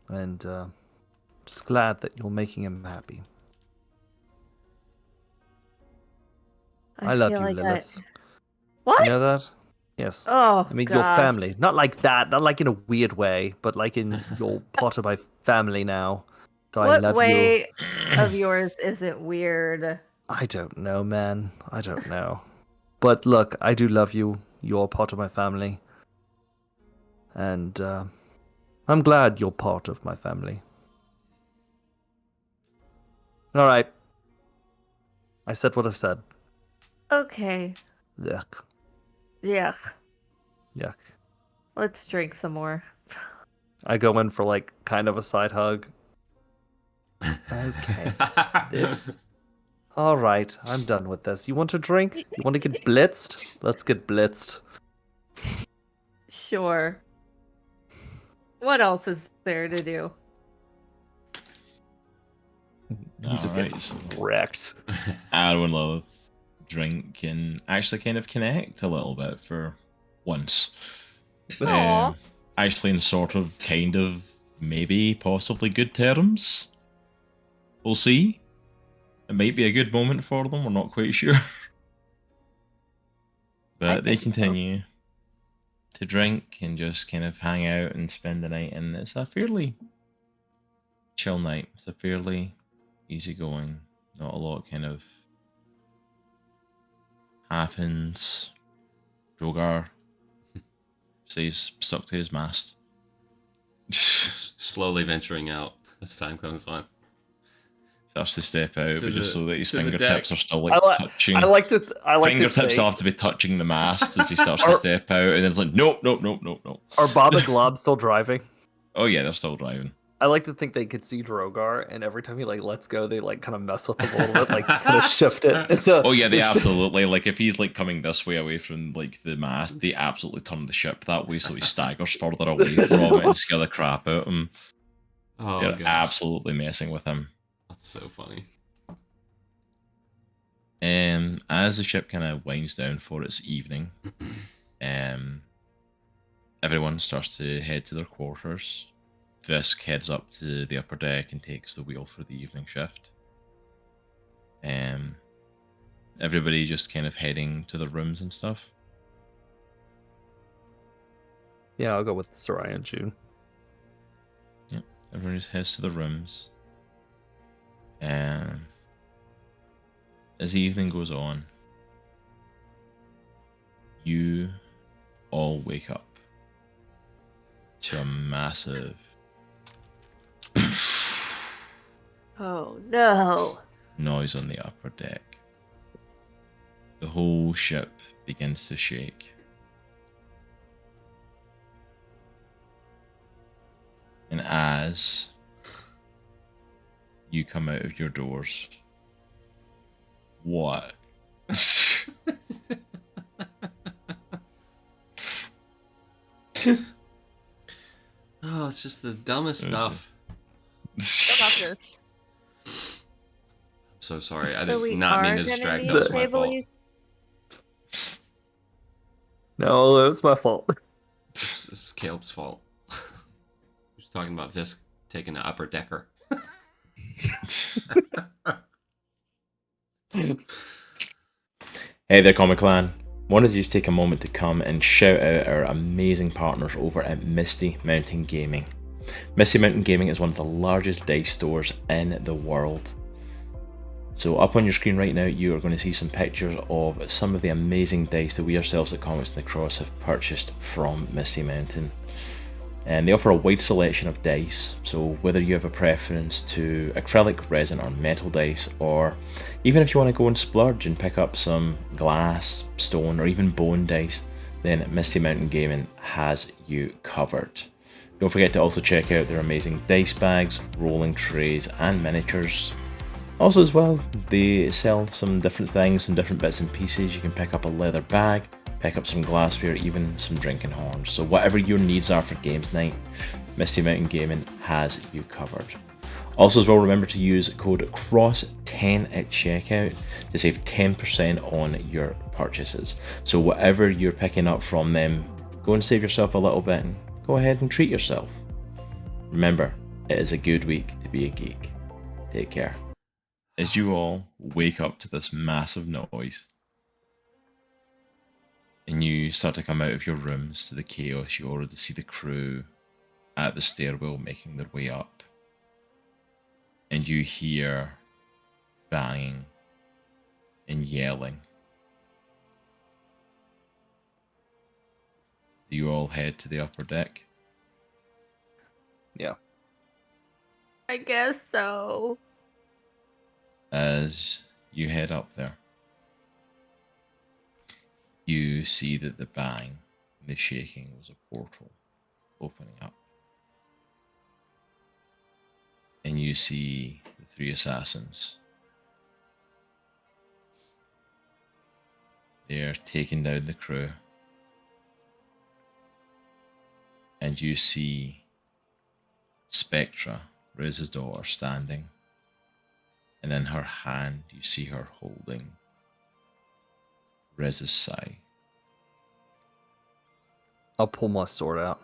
And just glad that you're making him happy. I love feel you, like Lilith. What? You know that? Yes. Oh, I mean, gosh. your family. Not like that. Not like in a weird way, but like in you're part of my family now. So I What love way you. of yours isn't weird? I don't know, man. I don't know. But look, I do love you. You're part of my family. And I'm glad you're part of my family. Alright. I said what I said. Okay. Yuck. Yuck. Yuck. Let's drink some more. I go in for like kind of a side hug. Okay. This. Alright, I'm done with this. You want to drink? You want to get blitzed? Let's get blitzed. Sure. What else is there to do? You just Alright, get so wrecked. Aero and Lilith drink and actually kind of connect a little bit for once. Aw. Actually in sort of, kind of, maybe, possibly good terms. We'll see. It might be a good moment for them, we're not quite sure. But they think so. continue to drink and just kind of hang out and spend the night, and it's a fairly chill night. It's a fairly easygoing, not a lot kind of happens. Droghar stays stuck to his mast. Slowly venturing out as time comes on. Starts to step out, To but just the- so that his to the fingertips deck. are still like touching. I like to Fingertips think, still have to be touching the mast as he starts to step out, and then it's like, nope. Are Bob and Glob still driving? Oh yeah, they're still driving. I like to think they could see Droghar, and every time he like lets go, they like kind of mess with him a little bit, like kind of shift it. It's a, Oh yeah, they absolutely, like if he's like coming this way away from like the mast, they absolutely turn the ship that way so he staggers further away from it and scare the crap out of him. Oh, They're gosh. absolutely messing with him. That's so funny. As the ship kind of winds down for its evening, everyone starts to head to their quarters. Visk heads up to the upper deck and takes the wheel for the evening shift. Everybody just kind of heading to their rooms and stuff. Yeah, I'll go with Saraya and June. Yep, everyone just heads to the rooms. As the evening goes on, you all wake up to a massive Oh no. noise on the upper deck. The whole ship begins to shake. And as you come out of your doors, what? Oh, it's just the dumbest stuff. What about this? I'm so sorry. I So did we not mean are to gonna distract. need That was my table fault. No, it was my fault. It's Caleb's fault. He's talking about Visk taking an upper decker. Hey there, Comic Clan. Wanted to just take a moment to come and shout out our amazing partners over at Misty Mountain Gaming. Misty Mountain Gaming is one of the largest dice stores in the world. So up on your screen right now, you are going to see some pictures of some of the amazing dice that we ourselves at Comics in the Cross have purchased from Misty Mountain. And they offer a wide selection of dice, so whether you have a preference to acrylic, resin or metal dice, or even if you want to go and splurge and pick up some glass, stone or even bone dice, then Misty Mountain Gaming has you covered. Don't forget to also check out their amazing dice bags, rolling trays and miniatures. Also as well, they sell some different things, some different bits and pieces. You can pick up a leather bag, pick up some glassware, even some drinking horns. So whatever your needs are for games night, Misty Mountain Gaming has you covered. Also as well, remember to use code CROSS10 at checkout to save 10% on your purchases. So whatever you're picking up from them, go and save yourself a little bit and go ahead and treat yourself. Remember, it is a good week to be a geek. Take care. As you all wake up to this massive noise, and you start to come out of your rooms to the chaos, you already see the crew at the stairwell making their way up. And you hear banging and yelling. Do you all head to the upper deck? Yeah. I guess so. As you head up there, you see that the bang, the shaking was a portal opening up. And you see the three assassins. They're taking down the crew. and you see Spectra, Riz's daughter, standing. And in her hand, you see her holding Riz's sai. I'll pull my sword out,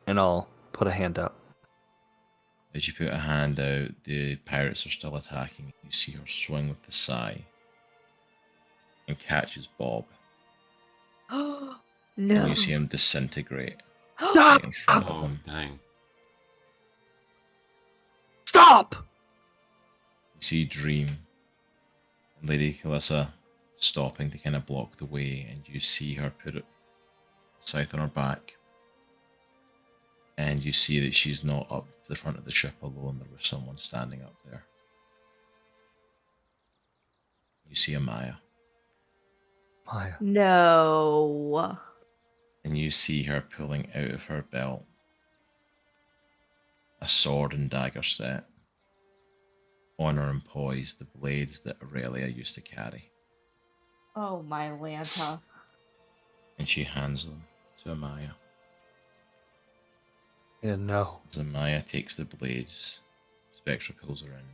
and I'll put a hand up. As you put a hand out, the pirates are still attacking. You see her swing with the sai and catches Bob. No. And you see him disintegrate right in front of Oh, him. dang. Stop! You see Dream and Lady Calissa stopping to kind of block the way, and you see her put it south on her back. And you see that she's not up the front of the ship alone, there was someone standing up there. You see Amaya. Maya. No. And you see her pulling out of her belt a sword and dagger set. On her and poised the blades that Aurelia used to carry. Oh, my Lanta. And she hands them to Amaya. Yeah, no. As Amaya takes the blades, Spectra pulls her in.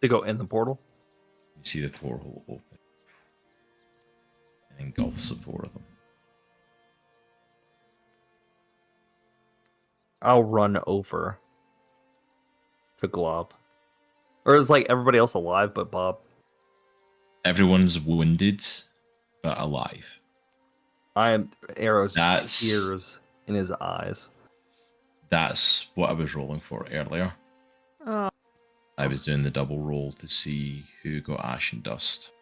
They go in the portal? You see the portal open and engulfs the four of them. I'll run over to Glob. Or is like everybody else alive but Bob? Everyone's wounded, but alive. I am Arrow's That's- tears in his eyes. That's what I was rolling for earlier. Oh. I was doing the double roll to see who got ash and dust.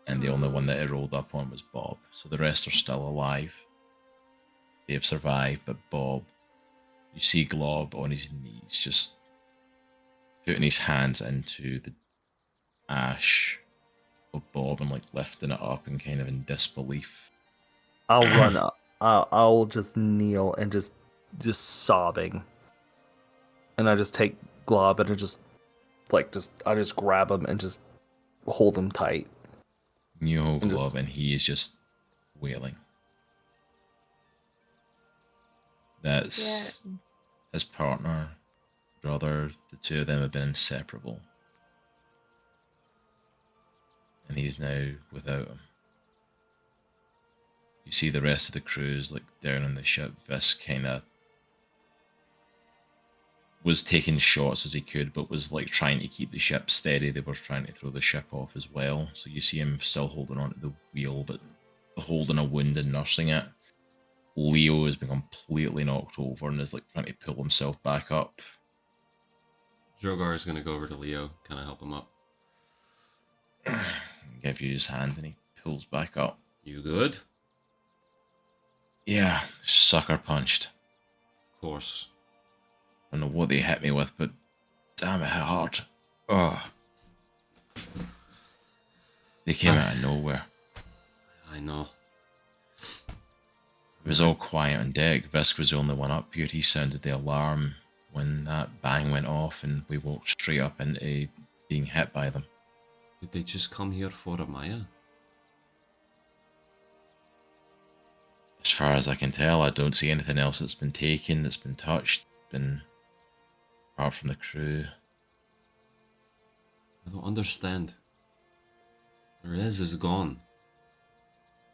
And the only one that it rolled up on was Bob. So the rest are still alive. They've survived, but Bob, you see Glob on his knees, just putting his hands into the ash of Bob and like lifting it up and kind of in disbelief. I'll run up. I'll just kneel and just sobbing. And I just take Glob and I just grab him and just hold him tight. You hold And Glob just- and he is just wailing. That's his partner, brother, the two of them have been inseparable. And he's now without him. You see the rest of the crews like down on the ship. Visk kind of was taking shots as he could, but was like trying to keep the ship steady. They were trying to throw the ship off as well. So you see him still holding onto the wheel, but holding a wound and nursing it. Leo has been completely knocked over and is like trying to pull himself back up. Droghar is going to go over to Leo, kind of help him up. Give you his hand and he pulls back up. You good? Yeah, sucker punched. Of course. I don't know what they hit me with, but damn it, how hard. Oh. They came out of nowhere. I know. It was all quiet on deck. Visk was the only one up here. He sounded the alarm when that bang went off and we walked straight up into being hit by them. Did they just come here for Amaya? As far as I can tell, I don't see anything else that's been taken, that's been touched, apart from the crew. I don't understand. Aries is gone.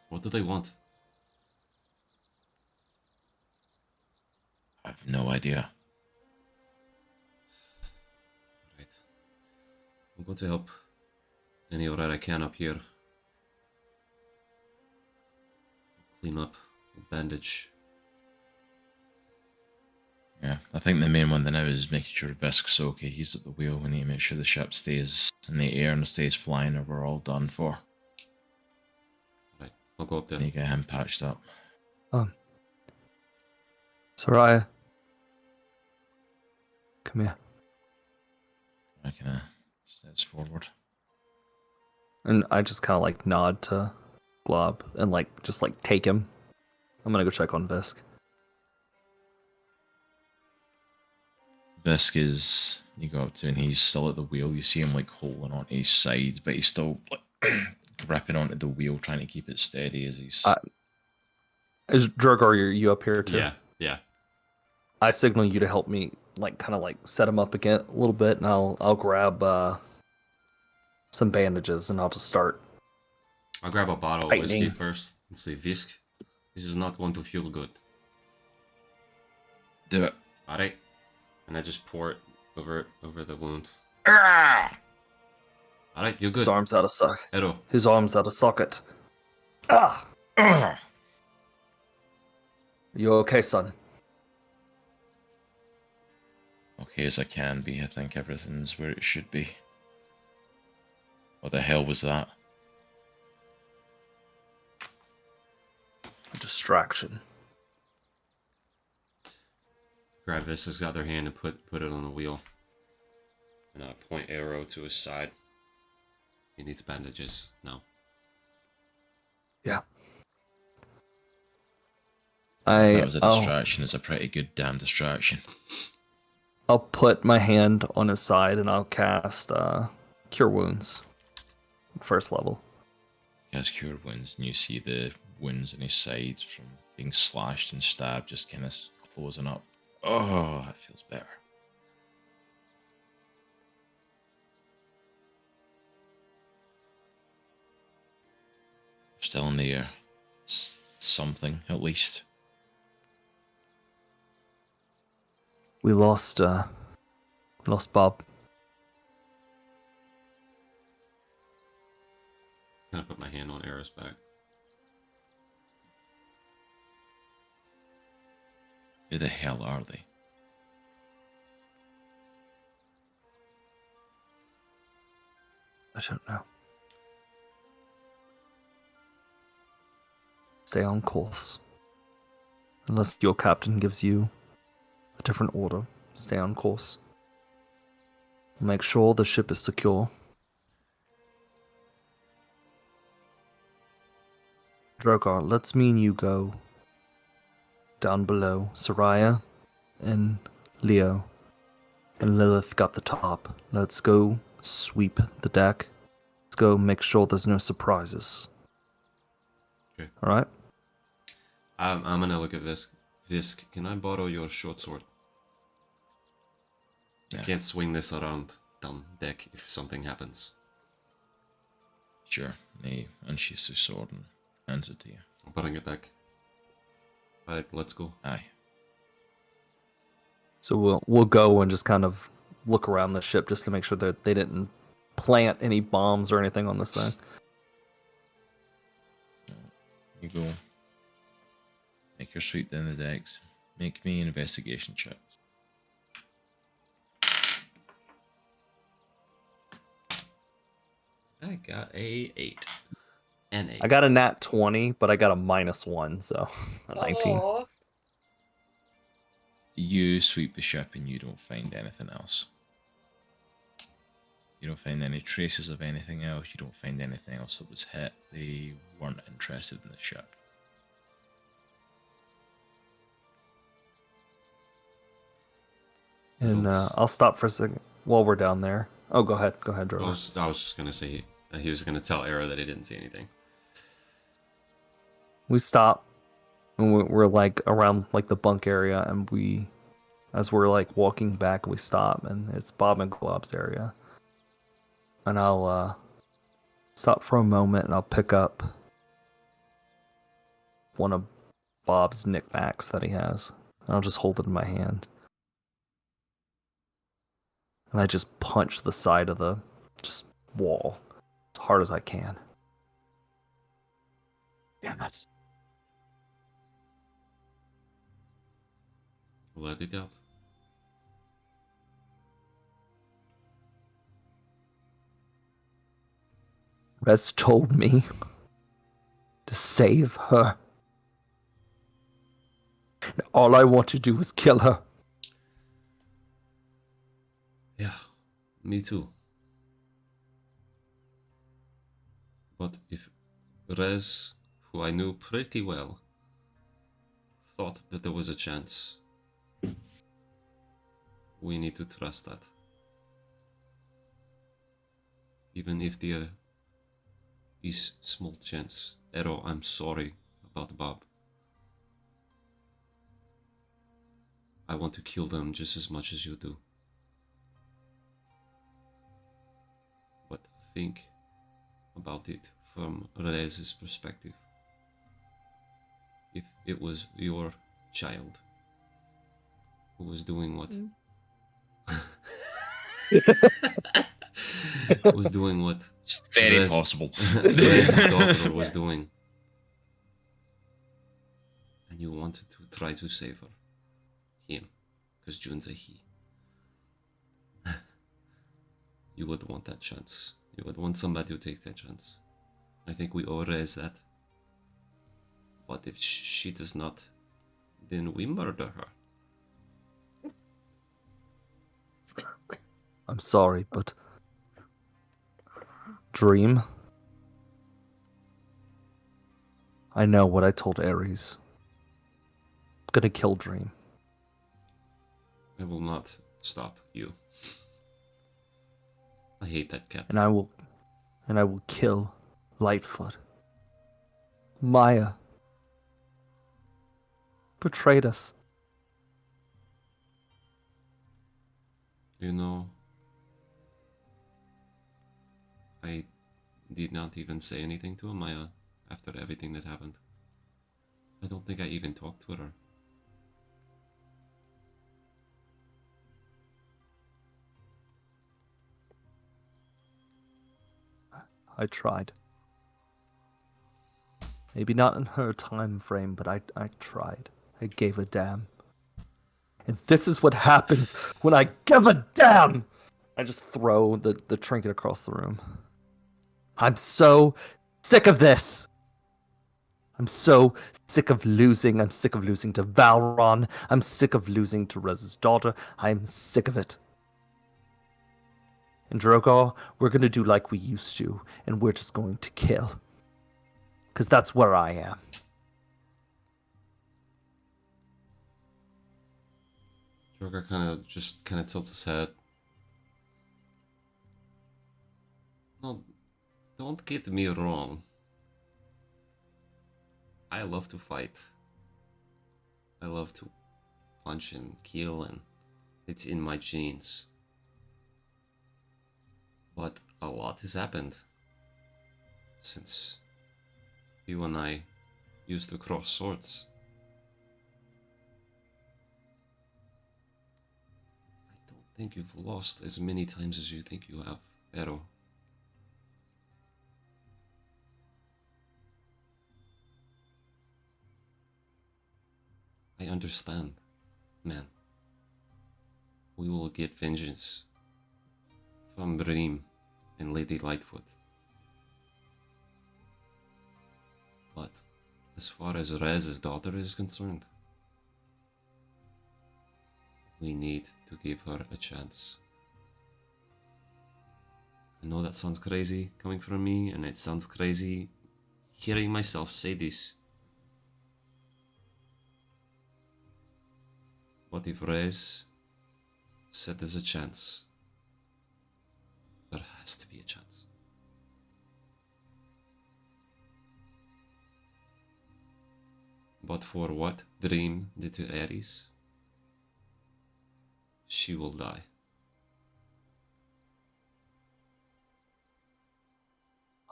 What do they want? I have no idea. Right. I'm going to help any way I can up here. Clean up, bandage. Yeah, I think the main one now is making sure Visk's okay. He's at the wheel. We need to make sure the ship stays in the air and stays flying or we're all done for. Right, I'll go up there. We need to get him patched up. Saraya. Come here. I kind of steps forward. And I just kind of like nod to Glob and like just like take him. I'm gonna go check on Visk. Visk is, you go up to and he's still at the wheel. You see him like holding on to his sides, but he's still like gripping onto the wheel, trying to keep it steady as he's. Is Droghar, you up here too? Yeah, yeah. I signal you to help me, like kind of like set him up again a little bit, and I'll grab some bandages and I'll just start. I'll grab a bottle of whiskey Tightening. first and say, Visk, this is not going to feel good. Do it. Alright. And I just pour it over the wound. Ah! Alright, you're good. His arm's out of socket. Aero. His arm's out of socket. Ah! Ah! You okay, son? Okay as I can be. I think everything's where it should be. What the hell was that? A distraction. Grab Visk's other hand and put it on the wheel. And I point Aero to his side. He needs bandages now. Yeah. That was a distraction. It's a pretty good damn distraction. I'll put my hand on his side and I'll cast Cure Wounds. First level. Cast Cure Wounds, and you see the wounds on his sides from being slashed and stabbed just kind of closing up. Oh, that feels better. Still in the air. Something, at least. We lost Bob. I'm gonna put my hand on Aero's back. Who the hell are they? I don't know. Stay on course. Unless your captain gives you a different order, stay on course. Make sure the ship is secure. Droghar, let's me and you go down below. Saraya and Leo and Lilith got the top. Let's go sweep the deck. Let's go make sure there's no surprises. Okay. Alright? I'm gonna look at this. Visk, can I borrow your short sword? Yeah. I can't swing this around down deck if something happens. Sure. He unsheathes his sword and hands it to you. I'm putting it back. Alright, let's go. Aye. So we'll go and just kind of look around the ship just to make sure that they didn't plant any bombs or anything on this thing. You go. Make your sweep down the decks. Make me investigation checks. I got a 8. And 8. I got a nat 20, but I got a -1, so a 19. Aw. You sweep the ship and you don't find anything else. You don't find any traces of anything else. You don't find anything else that was hit. They weren't interested in the ship. And I'll stop for a second while we're down there. Oh, go ahead, I Droghar. was just gonna say he was gonna tell Aero that he didn't see anything. We stop, and we're like around like the bunk area, and as we're like walking back, we stop, and it's Bob and Glob's area. And I'll stop for a moment, and I'll pick up one of Bob's knickknacks that he has, and I'll just hold it in my hand. And I just punch the side of the wall as hard as I can. Damn it. Let it out. Rez told me to save her. And all I want to do is kill her. Yeah, me too. But if Rez, who I knew pretty well, thought that there was a chance, We need to trust that. Even if there is small chance. Aero, I'm sorry about Bob. I want to kill them just as much as you do. But think about it from Rez's perspective. If it was your child who was doing what? Was doing what? It's very possible. Rez's daughter was doing. And you wanted to try to save her. Him. Because June's a he. You would want that chance. You would want somebody to take that chance. I think we owe Rez that. But if she does not, then we murder her. I'm sorry, but Dream. I know what I told Aries. I'm gonna kill Dream. I will not stop you. I hate that cat. And I will kill Lightfoot. Maya betrayed us. You know, I did not even say anything to Maya after everything that happened. I don't think I even talked to her. I tried. Maybe not in her time frame, but I tried. I gave a damn. And this is what happens when I give a damn! I just throw the trinket across the room. I'm so sick of this! I'm so sick of losing. I'm sick of losing to Valron. I'm sick of losing to Rez's daughter. I'm sick of it. In Droghar, we're going to do like we used to, and we're just going to kill. Because that's where I am. Droghar kind of tilts his head. No, don't get me wrong. I love to fight. I love to punch and kill, and it's in my genes. But a lot has happened since you and I used to cross swords. I don't think you've lost as many times as you think you have, Aero. I understand, man. We will get vengeance from Bream and Lady Lightfoot. But as far as Rez's daughter is concerned, we need to give her a chance. I know that sounds crazy coming from me, and it sounds crazy hearing myself say this. But if Rez said there's a chance, there has to be a chance. But for what Dream did to Aries, she will die.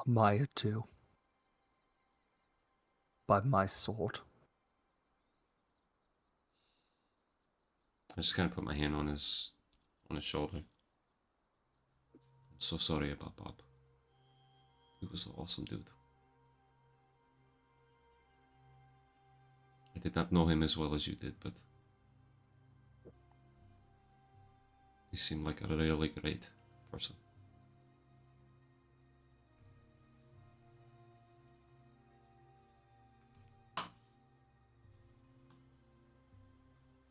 Maya too. By my sword. I just kind of put my hand on his shoulder. I'm so sorry about Bob. He was an awesome dude. I did not know him as well as you did, but he seemed like a really great person.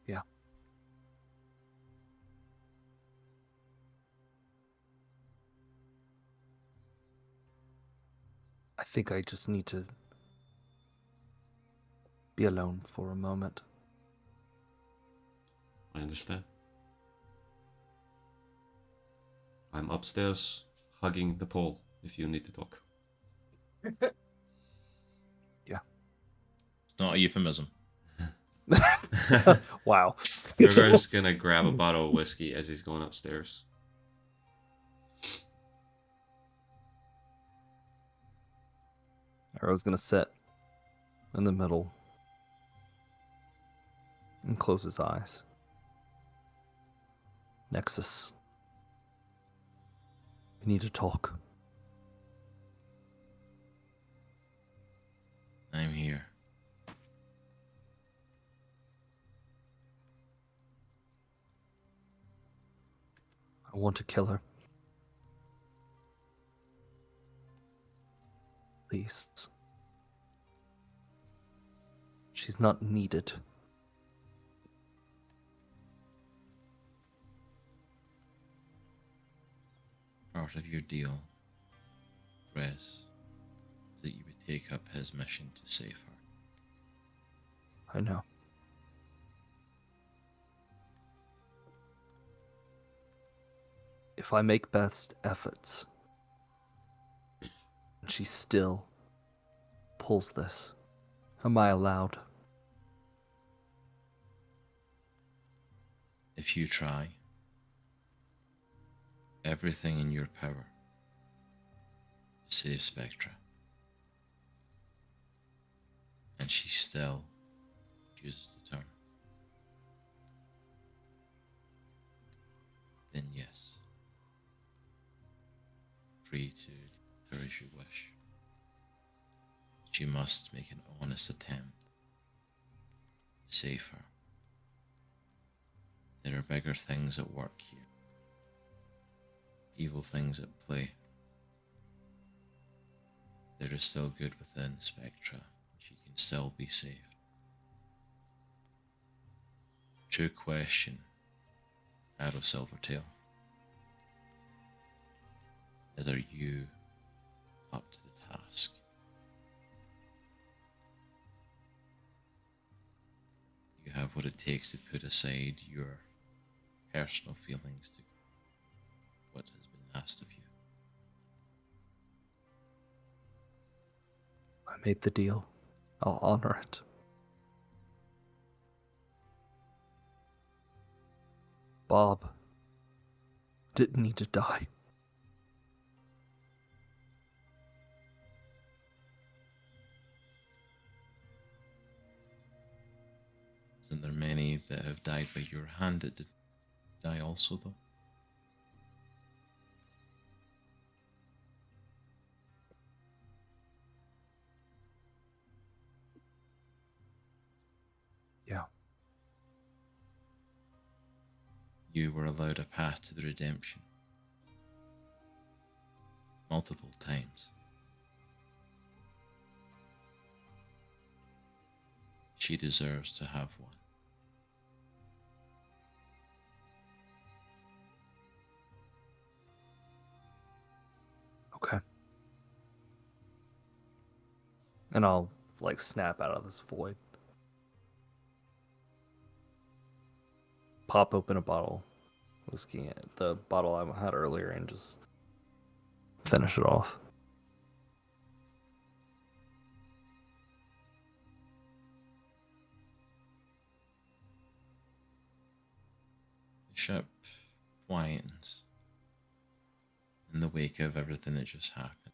Yeah. I think I just need to be alone for a moment. I understand. I'm upstairs hugging the pole if you need to talk. It's not a euphemism. Wow. Drogar's gonna grab a bottle of whiskey as he's going upstairs. Aero's gonna sit in the middle and close his eyes. Nexus. We need to talk. I'm here. I want to kill her. Please. She's not needed. Part of your deal, Rez, that you would take up his mission to save her. I know. If I make best efforts, and she still pulls this, am I allowed? If you try everything in your power to save Spectra, and she still chooses to turn, then yes, free to do as you wish. But you must make an honest attempt to save her. There are bigger things at work here. Evil things at play. There is still good within Spectra. She can still be saved. True question, Aero Silvertail. Are you up to the task? You have what it takes to put aside your personal feelings to what has been asked of you. I made the deal. I'll honor it. Bob didn't need to die. Isn't there many that have died by your hand that did die also, though? Yeah. You were allowed a path to the redemption. Multiple times. She deserves to have one. Okay. And I'll, like, snap out of this void. Pop open a bottle of whiskey, the bottle I had earlier, and just finish it off. The ship quietens in the wake of everything that just happened.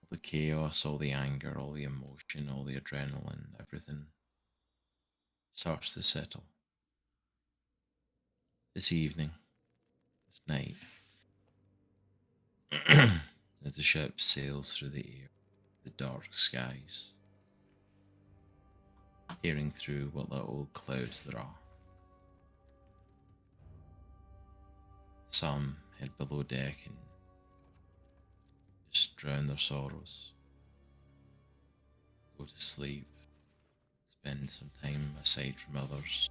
All the chaos, all the anger, all the emotion, all the adrenaline, everything starts to settle. This evening, this night, as the ship sails through the air, the dark skies, peering through what little clouds there are. Some head below deck and just drown their sorrows, go to sleep, spend some time aside from others,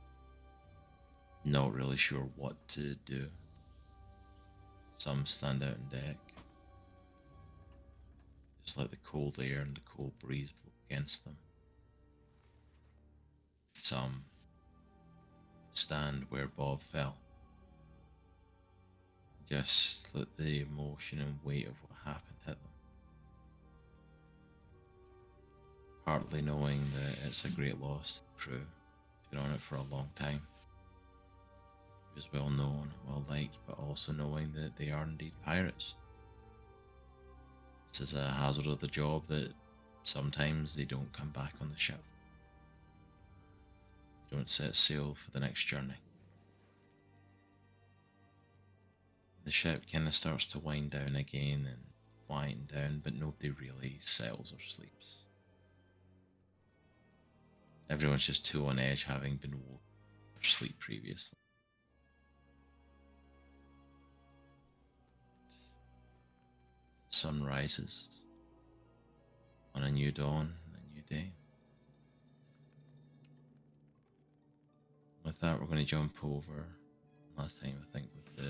not really sure what to do. Some stand out on deck, just let the cold air and the cold breeze blow against them. Some stand where Bob fell, just let the emotion and weight of what happened hit them. Partly knowing that it's a great loss to the crew. Been on it for a long time. He was well known, well liked, but also knowing that they are indeed pirates. This is a hazard of the job that sometimes they don't come back on the ship. They don't set sail for the next journey. The ship kind of starts to wind down again and wind down, but nobody really settles or sleeps. Everyone's just too on edge, having been woken or sleep previously. Sun rises on a new dawn, a new day. With that, we're going to jump over last time, I think, with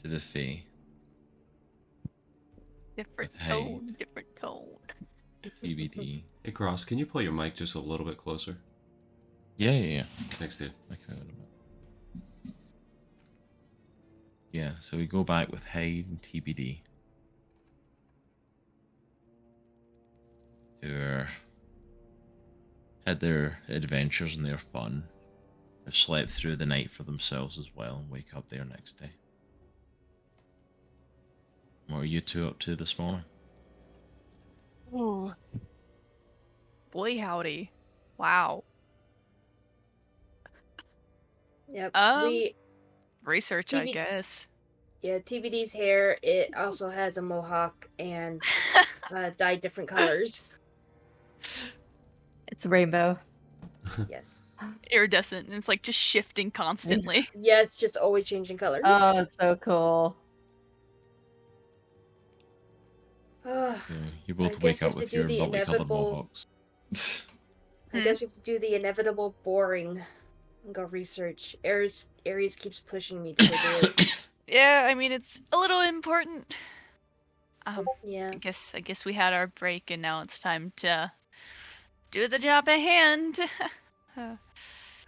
to the Fae. Different With tone, Hyde. different tone. TBD. Hey, Cross, can you pull your mic just a little bit closer? Yeah. Thanks, dude. I can a bit. Yeah, so we go back with Hyde and TBD. Who had their adventures and their fun. Have slept through the night for themselves as well and wake up there next day. What are you two up to this morning? Ooh. Boy howdy. Wow. Yep. Um, Research, I TV guess. Yeah, TBD's hair, it also has a mohawk and dyed different colors. It's a rainbow. Yes. Iridescent, and it's like just shifting constantly. Yes, just always changing colors. Oh, it's so cool. Yeah, you both I wake guess we up have to with do your the multicolored inevitable- mohawks. I guess we have to do the inevitable boring and go research. Aries keeps pushing me to do it. Yeah, I mean it's a little important. Yeah. I guess we had our break, and now it's time to do the job at hand.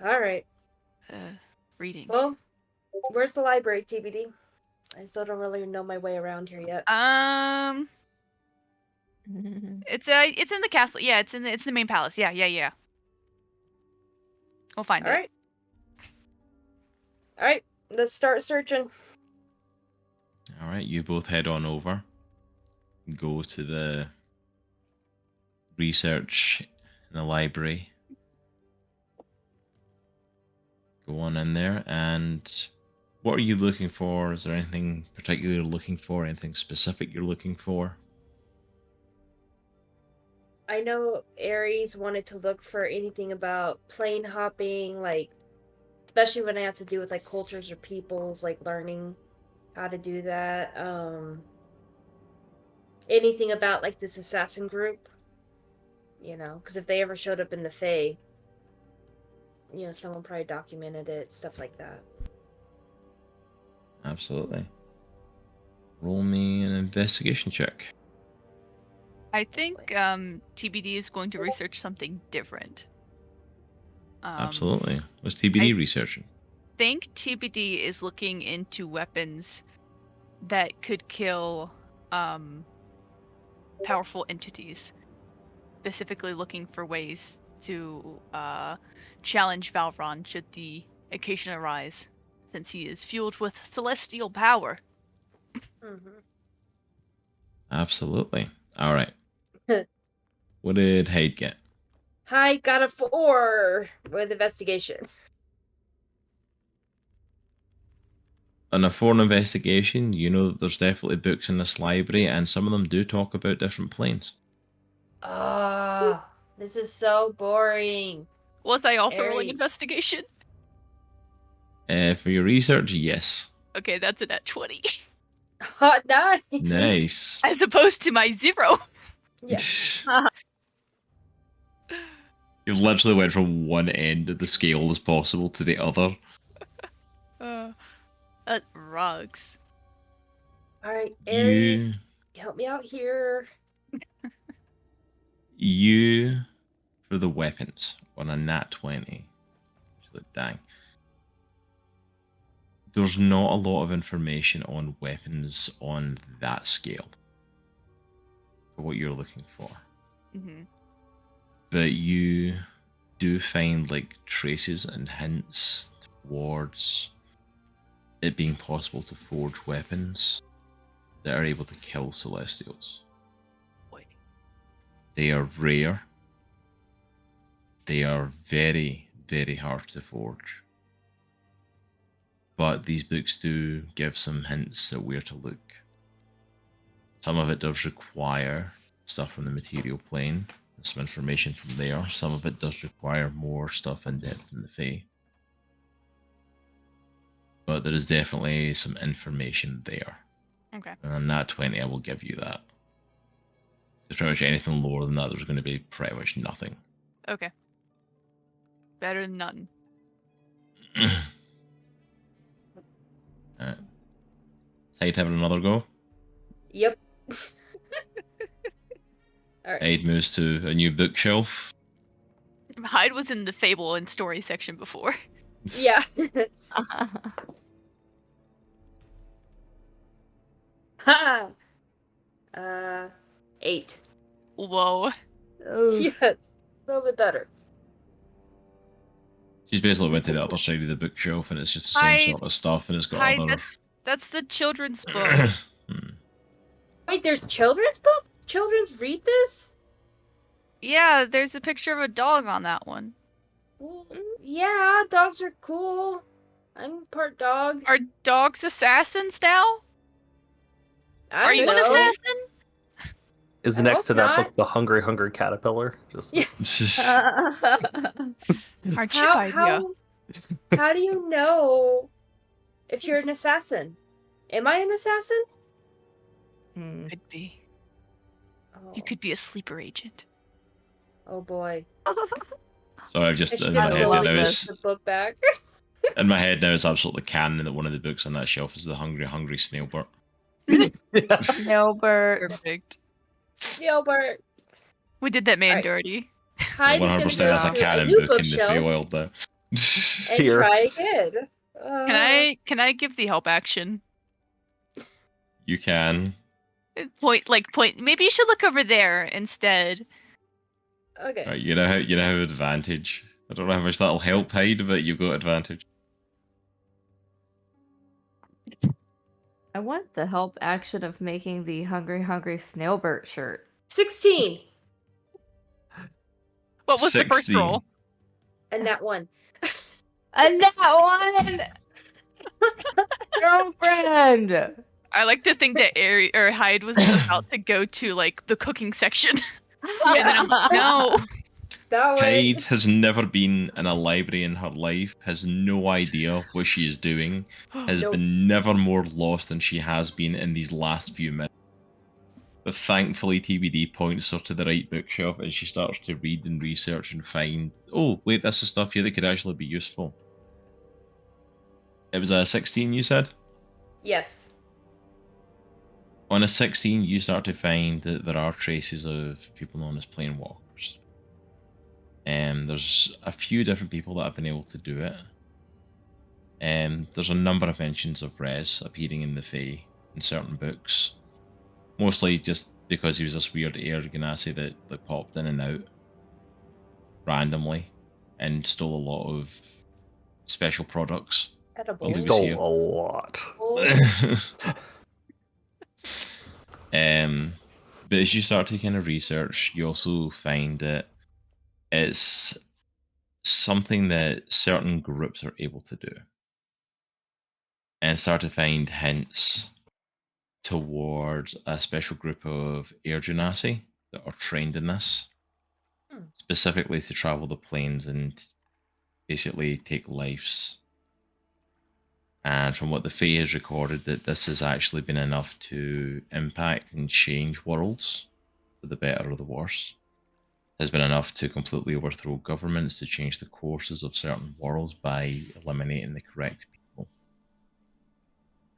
Alright. Reading. Well, where's the library, TBD? I still don't really know my way around here yet. It's in the castle. Yeah, it's in the main palace. Yeah. We'll find it. Alright, let's start searching. Alright, you both head on over. Go to the research in the library. Go on in there, and what are you looking for? Is there anything particular you're looking for? Anything specific you're looking for? I know Aries wanted to look for anything about plane hopping, like, especially when it has to do with, like, cultures or peoples, like, learning how to do that. Anything about, like, this assassin group, you know, because if they ever showed up in the Fae, you know, someone probably documented it, stuff like that. Absolutely. Roll me an investigation check. I think TBD is going to research something different. Absolutely. What's TBD researching? I think TBD is looking into weapons that could kill powerful entities. Specifically looking for ways to challenge Valron should the occasion arise, since he is fueled with celestial power. Absolutely. All right. What did Hyde get? I got a 4 with investigation. On a foreign investigation, you know that there's definitely books in this library, and some of them do talk about different planes. Ah, this is so boring. Was I also rolling Aries. investigation? For your research, yes. Okay, that's a net 20. Hot night. Nice. As opposed to my 0. Yeah. You've literally went from one end of the scale as possible to the other. That rocks. Alright, Aries, You, help me out here. you, for the weapons on a nat 20. Actually, dang. there's not a lot of information on weapons on that scale for what you're looking for. Mm-hmm. But you do find like traces and hints towards it being possible to forge weapons that are able to kill Celestials. Boy. They are rare. They are very, very hard to forge. But these books do give some hints at where to look. Some of it does require stuff from the material plane, some information from there. Some of it does require more stuff in depth in the Fae. But there is definitely some information there. Okay. And on that 20, I will give you that. There's pretty much anything lower than that, there's going to be pretty much nothing. Okay. Better than none. Alright. Hyde having another go. Yep. Alright. Hyde moves to a new bookshelf. Hyde was in the fable and story section before. Yeah. Ha! 8. Whoa. Oh, Yes. A little bit better. She's basically went to the other side of the bookshelf and it's just the same Hyde- sort of stuff and it's got Hyde, other... that's the children's book. Wait, there's children's books? Children's read this? Yeah, there's a picture of a dog on that one. Well, yeah, dogs are cool. I'm part dog. Are dogs assassins now? I Are you don't an know. assassin? Is I next hope to that not. book the Hungry Hungry Caterpillar? Just Yeah. Hardship How, idea. how do you know if you're an assassin? Am I an assassin? Hmm. Could be. Oh, You could be a sleeper agent. oh boy. Sorry, I've I just should in just my head love now this. is the book back. in my head now it's absolutely canon that one of the books on that shelf is the Hungry Snailbert. No, Bert. Perfect. Gilbert. We did that man Alright. dirty. Hyde is 100% going to that's a go to a canon new book in the bookshelf Feywild there. and Here. try again. Can I give the help action? You can. Point. Maybe you should look over there instead. Okay. Right, you know how advantage. I don't know how much that'll help Hyde, but you've got advantage. I want the help action of making the Hungry Hungry Snailbert shirt. 16. What was the first 16. roll? And that one. And that one! Girlfriend! I like to think that Hyde was about to go to like the cooking section, and then I'm like, no. That one. Hyde has never been in a library in her life, has no idea what she is doing, has Nope. been never more lost than she has been in these last few minutes. But thankfully TBD points her to the right bookshelf and she starts to read and research and find, oh wait, this is stuff here that could actually be useful. It was a 16 you said? Yes. On a 16 you start to find that there are traces of people known as planewalkers. There's a few different people that have been able to do it. There's a number of mentions of Rez appearing in the Fae in certain books. Mostly just because he was this weird air ganassi that popped in and out randomly and stole a lot of special products. He Edible. He stole here. a lot. But as you start to kind of research, you also find that it's something that certain groups are able to do. And start to find hints towards a special group of air genasi that are trained in this, specifically to travel the planes and basically take lives. And from what the Fae has recorded, that this has actually been enough to impact and change worlds for the better or the worse. It has been enough to completely overthrow governments, to change the courses of certain worlds by eliminating the correct people.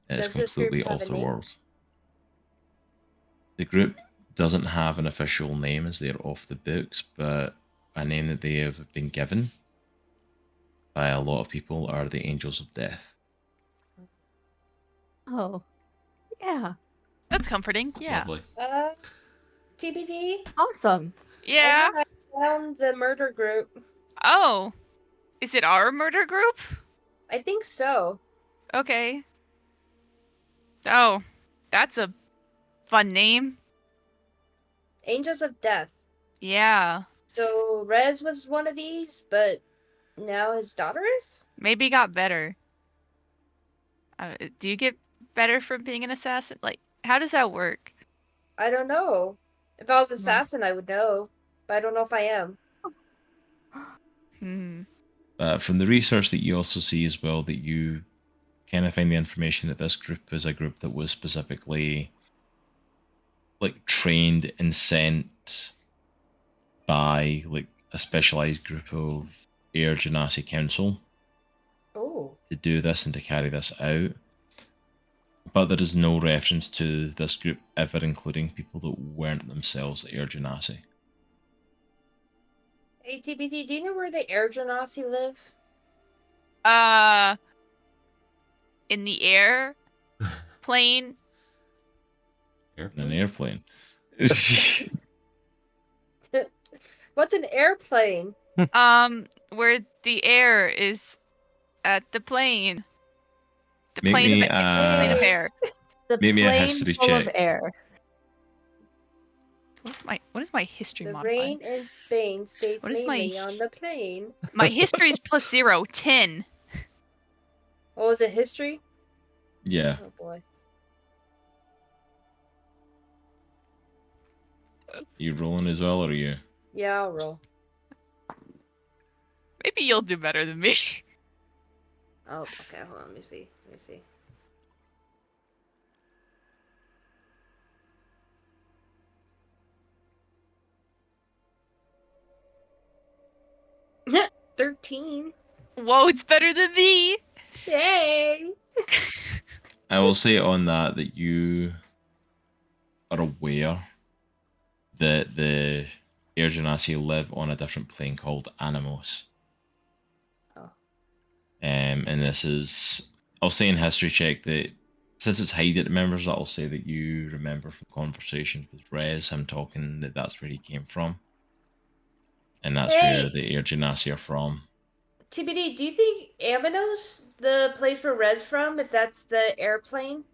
It's Does this group completely have a alter name? worlds. The group doesn't have an official name as they're off the books, but a name that they have been given by a lot of people are the Angels of Death. Oh, yeah. That's comforting. Yeah. Lovely. TBD. Awesome. Yeah. I found the murder group. Oh. Is it our murder group? I think so. Okay. Oh. That's a fun name. Angels of Death. Yeah. So Rez was one of these, but now his daughter is? Maybe got better. Do you get better from being an assassin? Like, how does that work? I don't know. If I was assassin, I would know. But I don't know if I am. Hmm. From the research that you also see as well, that you kind of find the information that this group is a group that was specifically like trained and sent by like a specialized group of Air Genasi Council Oh. to do this and to carry this out. But there is no reference to this group ever including people that weren't themselves Air Genasi. Hey, TBT, do you know where the Air Genasi live? In the air, plane. In an airplane. What's an airplane? Where the air is at the plane. The Make plane me, of plane of air. The Make me a plane history full check. of air. What is my history The modifier? rain in Spain stays What is my mainly on the plane. My history is +0, 10. What was it, history? Yeah. Oh boy. You rolling as well, or are you? Yeah, I'll roll. Maybe you'll do better than me. Oh, okay, hold on, let me see. Let me see. $13. Whoa, it's better than me. Yay! I will say on that you are aware that the Air Genasi live on a different plane called Animos. Oh. And this is, I'll say in history check that since it's Hyde that remembers that, I'll say that you remember from conversations with Rez, him talking that that's where he came from. And that's where the Air Genasi are from. TBD, do you think Aminos, the place where Rez from, if that's the airplane?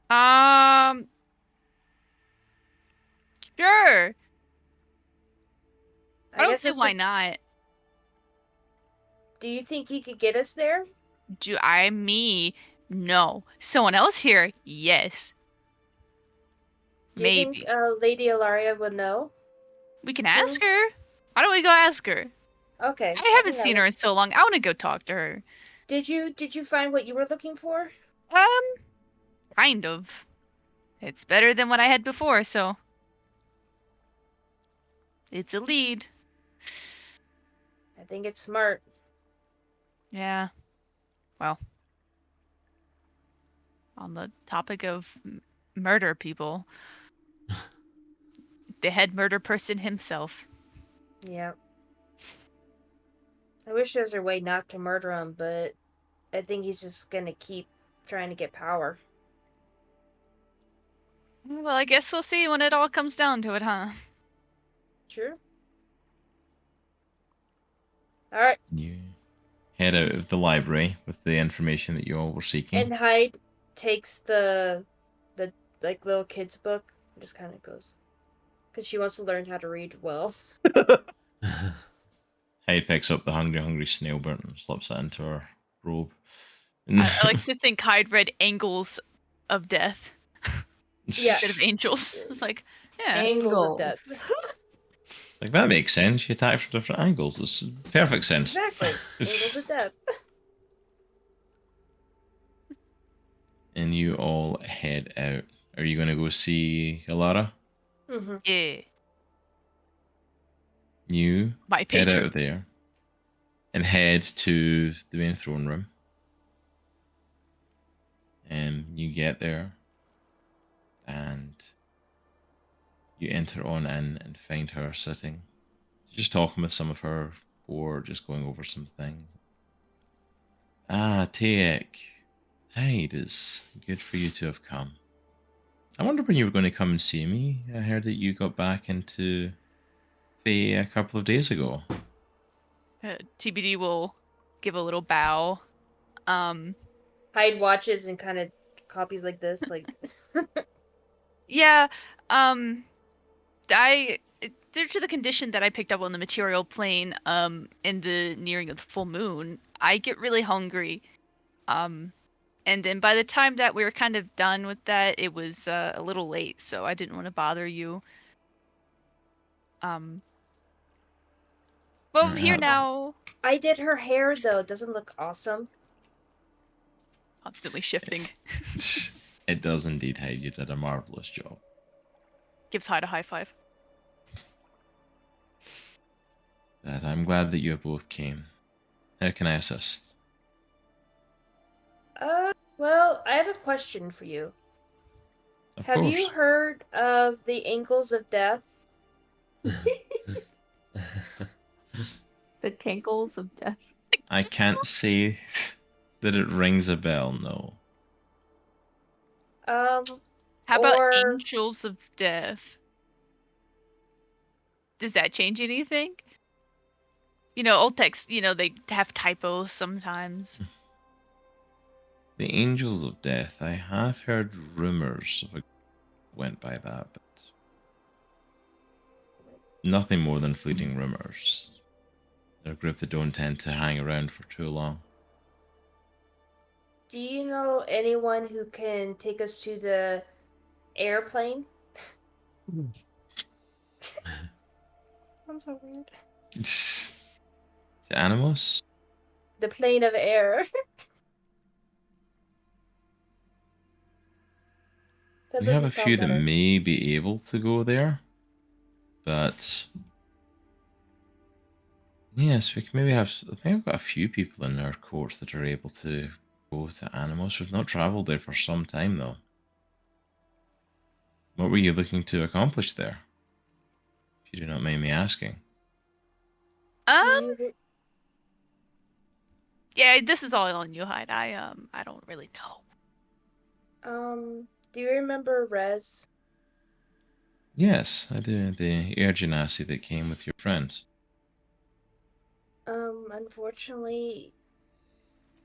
Sure. I don't guess see it's why not. Do you think he could get us there? No. Someone else here? Yes. Do you Maybe. think Lady Ilaria would know? We can ask her. Why don't we go ask her? Okay. I haven't seen her in so long. I want to go talk to her. Did you find what you were looking for? Kind of. It's better than what I had before, so it's a lead. I think it's smart. Yeah. Well, on the topic of murder people, the head murder person himself. Yep. I wish there's a way not to murder him, but I think he's just gonna keep trying to get power. Well, I guess we'll see when it all comes down to it, huh? Sure. Alright. You head out of the library with the information that you all were seeking. And Hyde takes the like little kid's book and just kind of goes, because she wants to learn how to read well. Hyde picks up the hungry snail bird and slips it into her robe. I like to think Hyde read Angles of Death instead of Angels. It's like, yeah. Angles of Death. Like, that makes sense. You attack from different angles. It's perfect sense. Exactly. Angles of Death. And you all head out. Are you going to go see Ilara? Mm-hmm. Yeah. You My head patron. out of there and head to the main throne room. And you get there and you enter on in and find her sitting, just talking with some of her, or just going over some things. Ah, Taek, Hyde, it's good for you to have come. I wonder when you were going to come and see me. I heard that you got back into Fae a couple of days ago. TBD will give a little bow. Hyde watches and kind of copies like this, like. Yeah. I due to the condition that I picked up on the material plane, in the nearing of the full moon, I get really hungry. And then by the time that we were kind of done with that, it was a little late, so I didn't want to bother you. But I'm here now. I did her hair though. Doesn't look awesome. Constantly shifting. It does indeed, Hyde. You did a marvelous job. Gives Hyde a high five. I'm glad that you both came. How can I assist? Well, I have a question for you. Of Have course. you heard of the Ankles of Death? The Tinkles of Death. I can't say that it rings a bell, no. How about Or- Angels of Death? Does that change anything? You know, old texts, they have typos sometimes. The Angels of Death, I have heard rumors of a went by that, but nothing more than fleeting rumors. They're a group that don't tend to hang around for too long. Do you know anyone who can take us to the airplane? Sounds so weird. To Animos? The plane of air. That We have a doesn't sound few that better. may be able to go there, but yes, we can maybe have. I think I've got a few people in our court that are able to go to Animos. We've not travelled there for some time though. What were you looking to accomplish there? If you do not mind me asking. Yeah, this is all on you, Hyde. I don't really know. Do you remember Rez? Yes, I do. The air genasi that came with your friends. Unfortunately,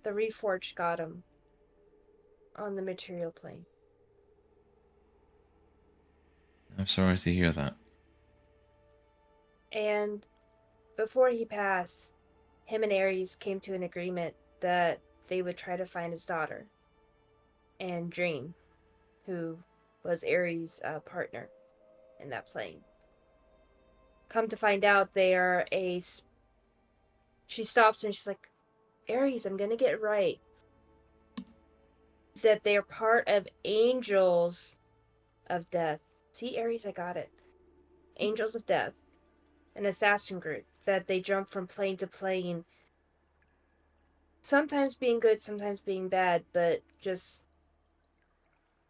the Reforged got him on the material plane. I'm sorry to hear that. And before he passed, him and Aries came to an agreement that they would try to find his daughter. And Dream, who was Aries' partner in that plane. Come to find out, they are She stops and she's like, Aries, I'm gonna get it right. That they're part of Angels of Death. See, Aries, I got it. Angels of Death. An assassin group. That they jump from plane to plane. Sometimes being good, sometimes being bad, but just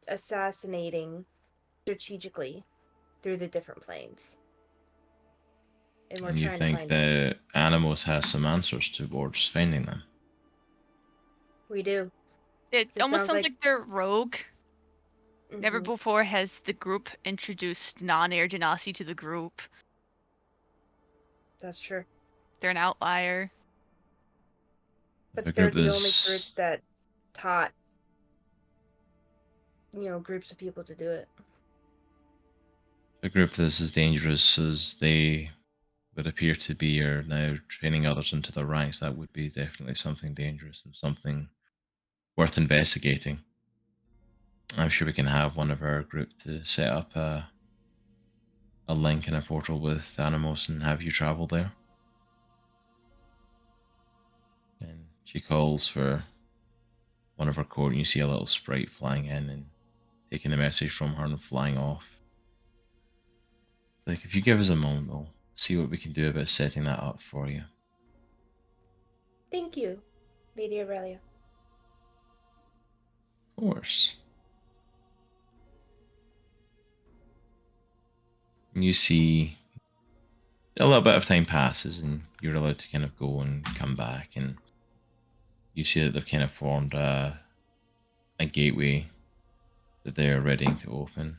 assassinating strategically through the different planes. And we're And you trying to think find them. that Animos has some answers towards finding them? We do. It This almost sounds sounds like- like they're rogue. Never Mhm. before has the group introduced non-air genasi to the group. That's true. They're an outlier. But The they're group the only is- group that taught, groups of people to do it. A group that's as dangerous as they would appear to be are now training others into their ranks. That would be definitely something dangerous and something worth investigating. I'm sure we can have one of our group to set up a link in a portal with Animos and have you travel there. And she calls for one of her court, and you see a little sprite flying in and taking the message from her and flying off. Like, if you give us a moment, we'll see what we can do about setting that up for you. Thank you, Lady Aurelia. Of course. You see a little bit of time passes and you're allowed to kind of go and come back, and you see that they've kind of formed a a gateway that they're ready to open.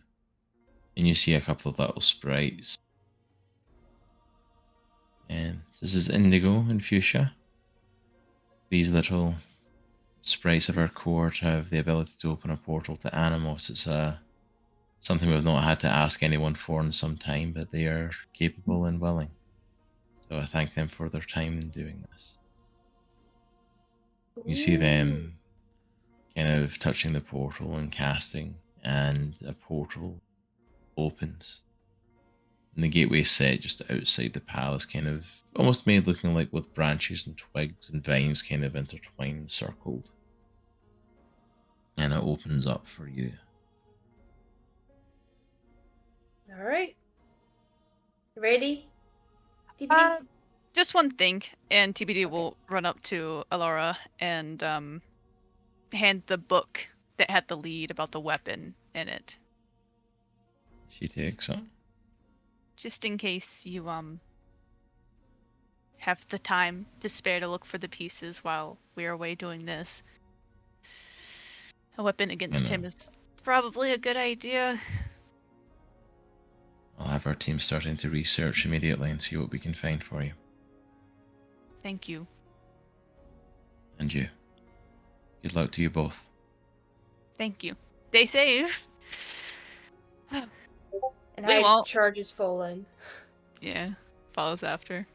And you see a couple of little sprites. And this is Indigo and Fuchsia. These little sprites of our court have the ability to open a portal to Animos. It's something we've not had to ask anyone for in some time, but they are capable and willing. So I thank them for their time in doing this. You see them kind of touching the portal and casting, and a portal opens. And the gateway set just outside the palace, kind of almost made looking like with branches and twigs and vines kind of intertwined, circled. And it opens up for you. All right. Ready? TBD? Just one thing, and TBD will run up to Alora and hand the book that had the lead about the weapon in it. She takes it. Just in case you have the time to spare to look for the pieces while we're away doing this. A weapon against him is probably a good idea. I'll have our team starting to research immediately and see what we can find for you. Thank you. And you. Good luck to you both. Thank you. Stay safe. And Hyde charges full in. Yeah, follows after.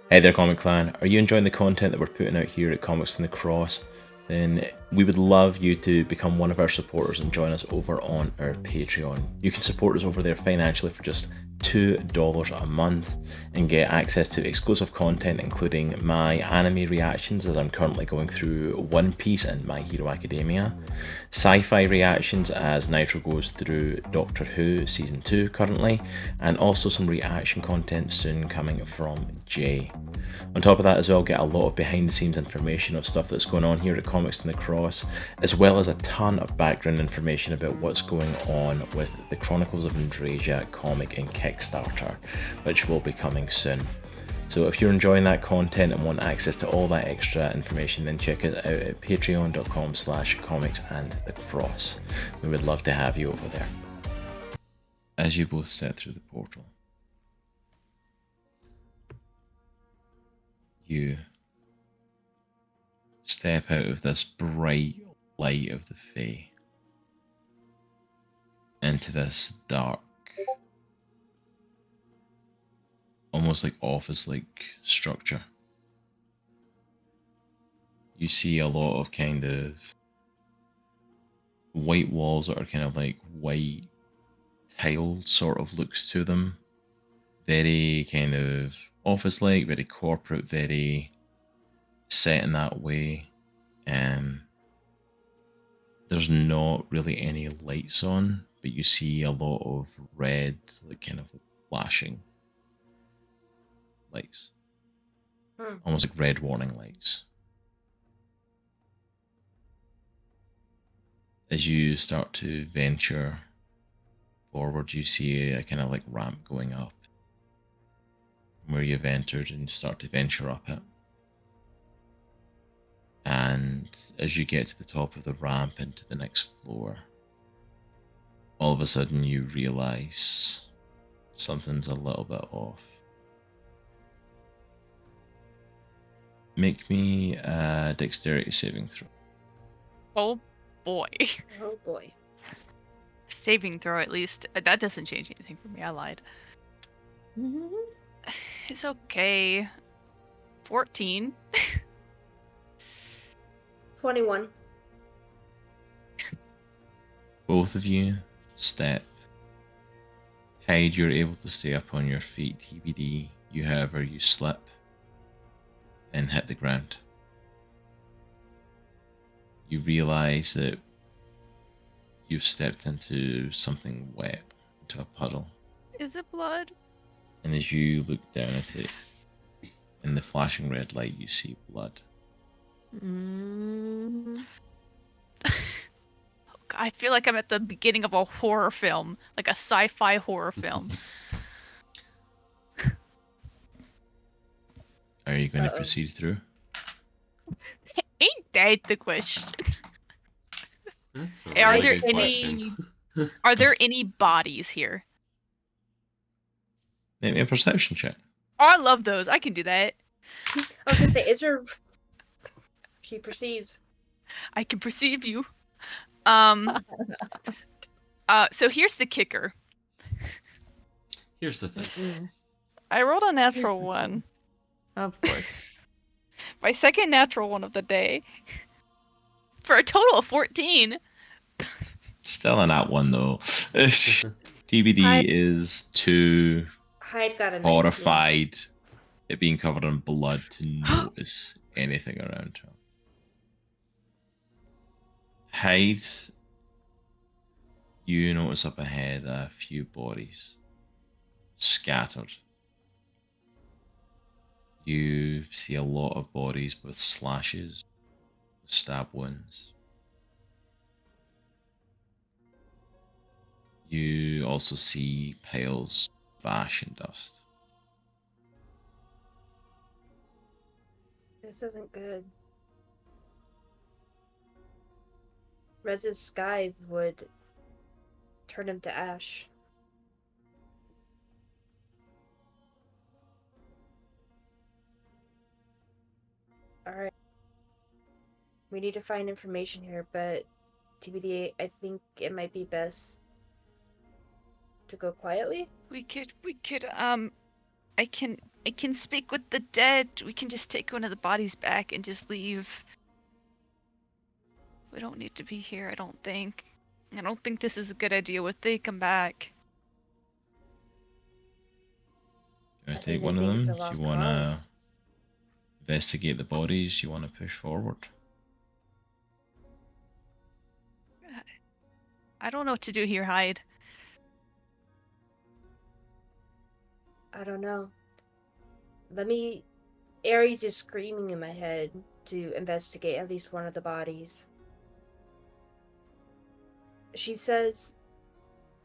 Hey there, Comic Clan. Are you enjoying the content that we're putting out here at Comics from the Cross? Then we would love you to become one of our supporters and join us over on our Patreon. You can support us over there financially for just $2 a month and get access to exclusive content, including my anime reactions as I'm currently going through One Piece and My Hero Academia, sci-fi reactions as Nitro goes through Doctor Who Season 2 currently, and also some reaction content soon coming from Jaye. On top of that as well, get a lot of behind the scenes information of stuff that's going on here at Comics from the Cross, as well as a ton of background information about what's going on with the Chronicles of Andriesia comic and Kickstarter, which will be coming soon. So if you're enjoying that content and want access to all that extra information, then check it out at patreon.com/comicsandthecross. We would love to have you over there. As you both step through the portal, you step out of this bright light of the Fae into this dark, almost like office-like structure. You see a lot of kind of white walls that are kind of like white tiled sort of looks to them. Very kind of office-like, very corporate, very set in that way. There's not really any lights on, but you see a lot of red, like kind of flashing lights. Almost like red warning lights. As you start to venture forward, you see a kind of like ramp going up from where you've entered, and you start to venture up it. And as you get to the top of the ramp into the next floor, all of a sudden you realize something's a little bit off. Make me a dexterity saving throw. Oh boy. Oh boy. Saving throw at least. That doesn't change anything for me. I lied. It's okay. 14. 21. Both of you step. Hyde, you're able to stay up on your feet. TBD, you however, you slip and hit the ground. You realize that you've stepped into something wet, into a puddle. Is it blood? And as you look down at it, in the flashing red light, you see blood. I feel like I'm at the beginning of a horror film, like a sci-fi horror film. Are you going to proceed through? Ain't that the question? That's a Are really there good any- question. Are there any bodies here? Make me a perception check. Oh, I love those. I can do that. I was gonna say, is there? She perceives. I can perceive you. So here's the kicker. Here's the thing. Mm-mm. I rolled a natural Here's the one. thing. Of course. My second natural one of the day. For a total of 14. Still an at one though. TBD Hyde- is too Hyde got a 19. horrified at being covered in blood to notice anything around her. Hyde, you notice up ahead a few bodies scattered. You see a lot of bodies with slashes, stab wounds. You also see piles of ash and dust. This isn't good. Rez's scythe would turn him to ash. Alright. We need to find information here, but TBD, I think it might be best to go quietly. We could I can speak with the dead. We can just take one of the bodies back and just leave. We don't need to be here, I don't think. I don't think this is a good idea if they come back. Do you I want to think take they one of think them? it's a Do lost you want to cause. investigate the bodies? Do you want to push forward? I don't know what to do here, Hyde. I don't know. Aries is screaming in my head to investigate at least one of the bodies. She says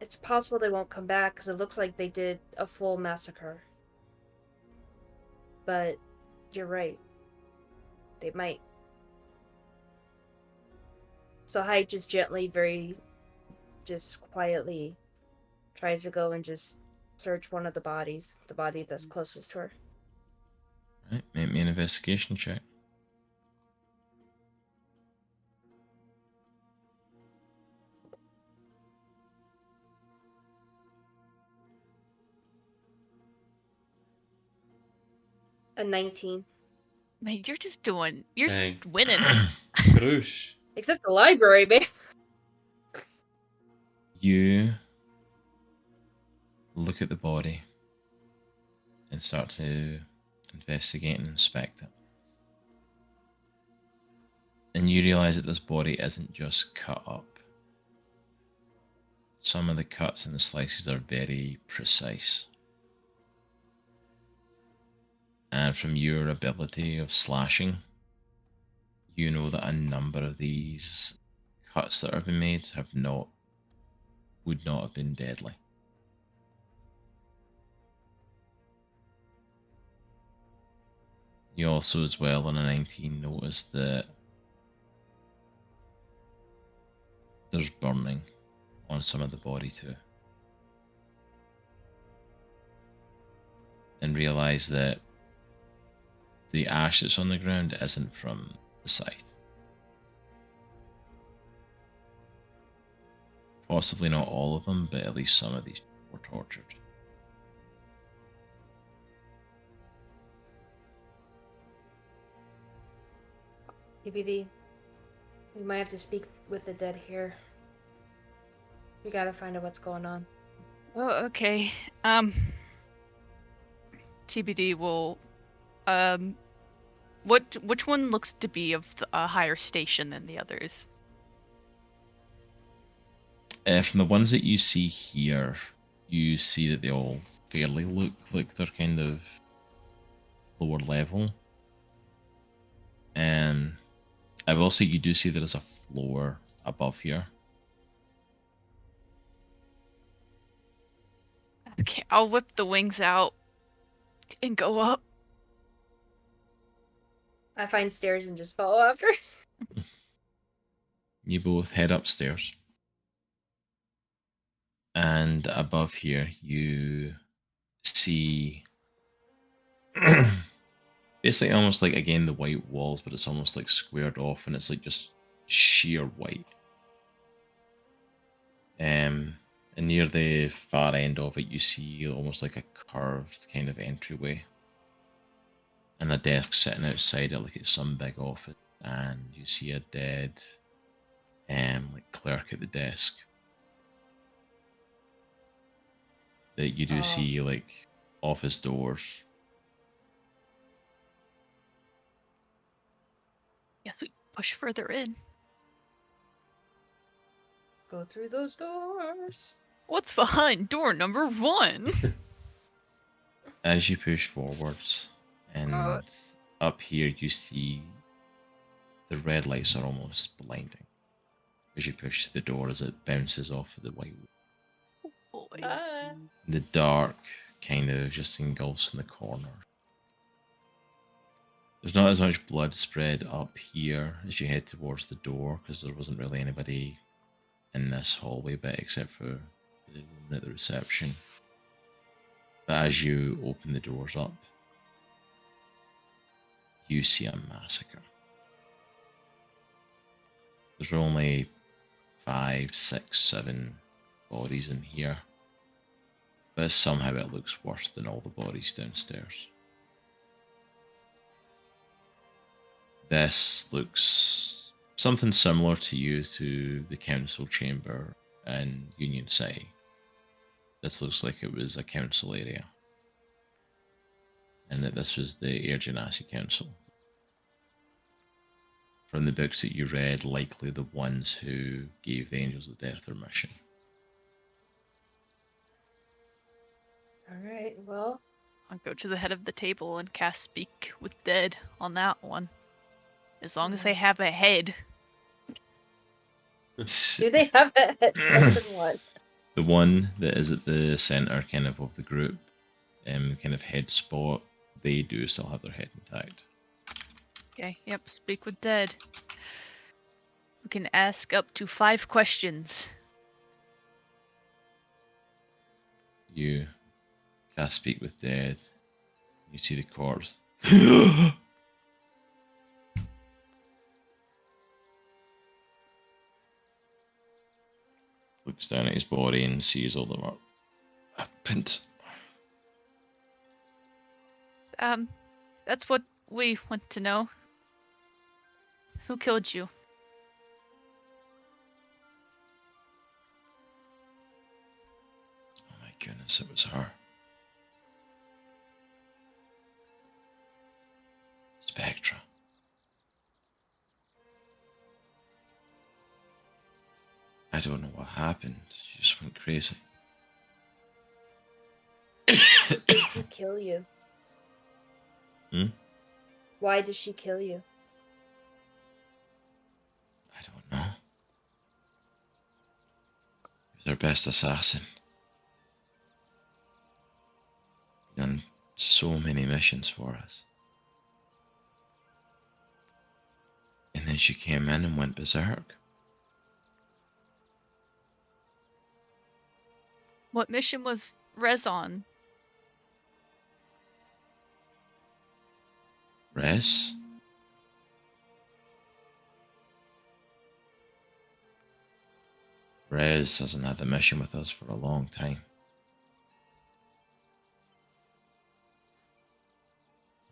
it's possible they won't come back because it looks like they did a full massacre. But you're right. They might. So Hyde just gently, just quietly tries to go and just search one of the bodies, the body that's closest to her. Right, make me an investigation check. A 19. Man, you're just winning. Bruce. Except the library, man. You look at the body and start to investigate and inspect it. And you realize that this body isn't just cut up. Some of the cuts and the slices are very precise. And from your ability of slashing, you know that a number of these cuts that have been made would not have been deadly. You also, as well, on a 19, notice that there's burning on some of the body too. And realize that the ash that's on the ground isn't from the scythe. Possibly not all of them, but at least some of these people were tortured. TBD. We might have to speak with the dead here. We gotta find out what's going on. Oh, okay. TBD will which one looks to be of a higher station than the others? From the ones that you see here, you see that they all fairly look like they're kind of lower level. And I will say you do see there is a floor above here. Okay, I'll whip the wings out and go up. I find stairs and just follow after. you both head upstairs. And above here, you see basically almost like, again, the white walls, but it's almost like squared off, and it's like just sheer white. And near the far end of it, you see almost like a curved kind of entryway. And a desk sitting outside it like it's some big office. And you see a dead like clerk at the desk. That you do see like office doors. Yes, we push further in. Go through those doors. What's behind door number 1? As you push forwards, and up here you see the red lights are almost blinding as you push the door as it bounces off of the white wall. The dark kind of just engulfs in the corner. There's not as much blood spread up here as you head towards the door, because there wasn't really anybody in this hallway bit except for the woman at the reception. But as you open the doors up, you see a massacre. There's only 5, 6, 7 bodies in here, but somehow it looks worse than all the bodies downstairs. This looks something similar to you to the council chamber in Union City. This looks like it was a council area, and that this was the Air Genasi Council. From the books that you read, likely the ones who gave the Angels of Death their mission. Alright, well. I'll go to the head of the table and cast Speak with Dead on that one. As long as they have a head. Do they have a head? Question one. The one that is at the center kind of the group, kind of head spot, they do still have their head intact. Okay, yep, Speak with Dead. We can ask up to 5 questions. You cast Speak with Dead. You see the corpse. Looks down at his body and sees all the mark. That's what we want to know. Who killed you? Oh my goodness, it was her. Spectra. I don't know what happened. She just went crazy. Who kill you? Hmm? Why did she kill you? I don't know. He was our best assassin. Done so many missions for us. And then she came in and went berserk. What mission was Rez on? Rez? Rez hasn't had a mission with us for a long time.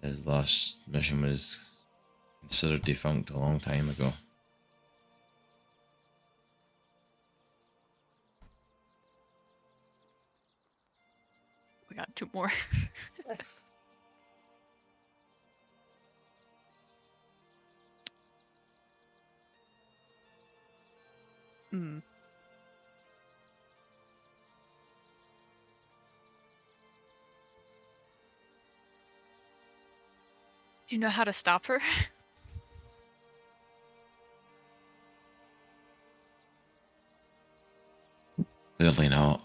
His last mission was considered defunct a long time ago. We got 2 more. Hmm. Do you know how to stop her? Clearly not.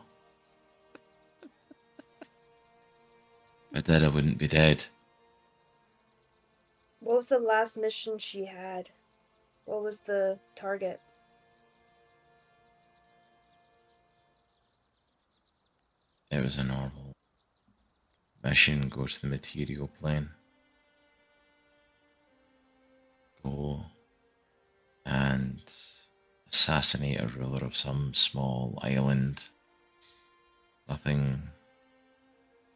If I did, I wouldn't be dead. What was the last mission she had? What was the target? was a normal mission. Go to the material plane. Go and assassinate a ruler of some small island. Nothing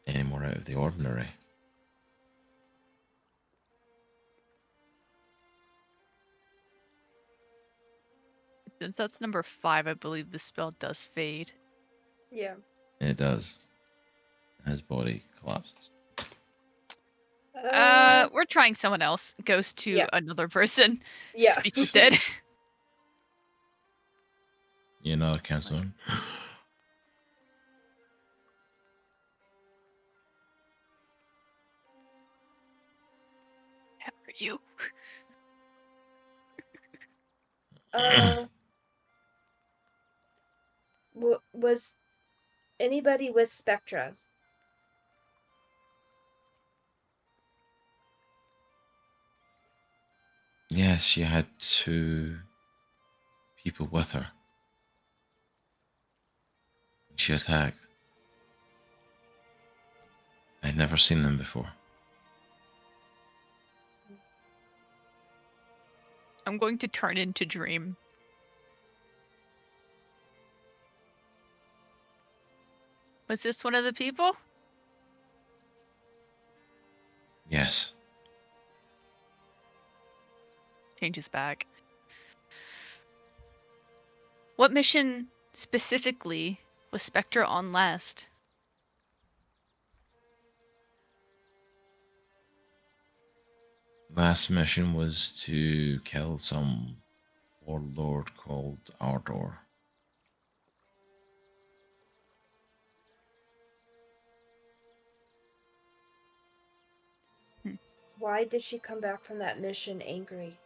any more out of the ordinary. Since that's number 5, I believe the spell does fade. Yeah. It does. His body collapses. We're trying someone else. Goes to Yeah. another person. Yeah. Speak with dead. You know, counselor. How are you? Was anybody with Spectra? Yes, she had 2 people with her. She attacked. I'd never seen them before. I'm going to turn into Dream. Was this one of the people? Yes. Changes back. What mission specifically was Spectra on last? Last mission was to kill some warlord called Ardor. Why did she come back from that mission angry?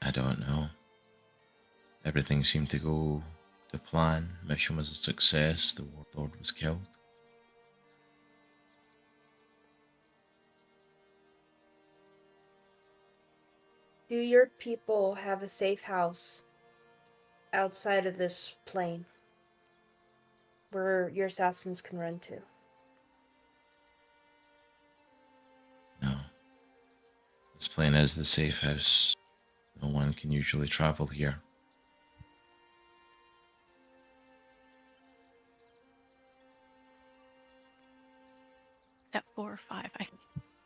I don't know. Everything seemed to go to plan. Mission was a success. The warlord was killed. Do your people have a safe house outside of this plane where your assassins can run to? No. This plane is the safe house. No one can usually travel here. At 4 or 5.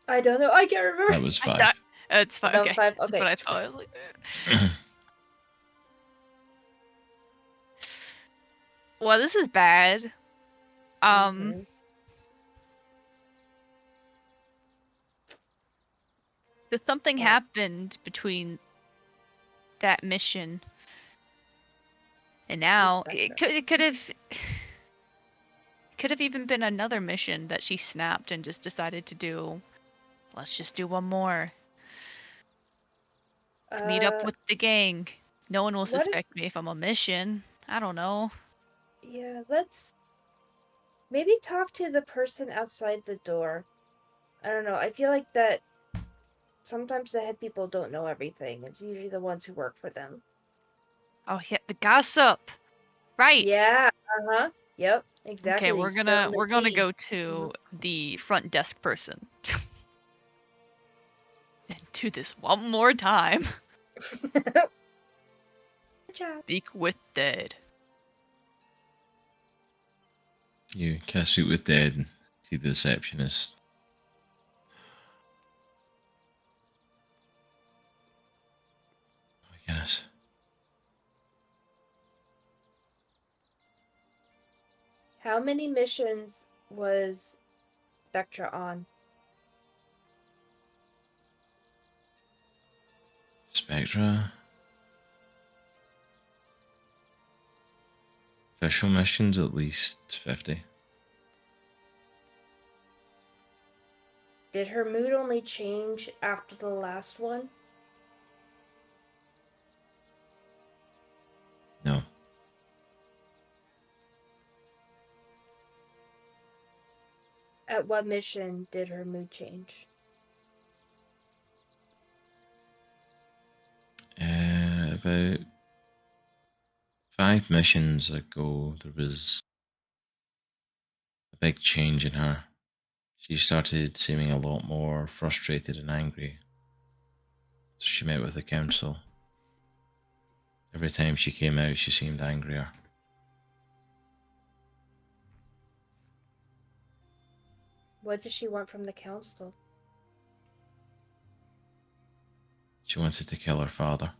I don't know. I can't remember. That was 5. It's 5. No, Okay. 5, That's okay. what I thought. I was like, well, this is bad. Mhm. If something Yeah. happened between that mission and now, it could have even been another mission that she snapped and just decided to do. Let's just do one more. Meet up with the gang. No one will what if- suspect me if I'm on mission. I don't know. Yeah, let's maybe talk to the person outside the door. I don't know. I feel like that sometimes the head people don't know everything. It's usually the ones who work for them. Oh yeah, the gossip. Right. Yeah. Uh-huh. Yep. Exactly. Okay, we're Spill gonna the tea. go to the front desk person. And do this one more time. Good job. Speak with dead. You cast Speak with Dead and see the receptionist. Oh my goodness. How many missions was Spectra on? Spectra. Official missions at least 50. Did her mood only change after the last one? No. At what mission did her mood change? About 5 missions ago, there was a big change in her. She started seeming a lot more frustrated and angry. So she met with the council. Every time she came out, she seemed angrier. What does she want from the council? She wanted to kill her father.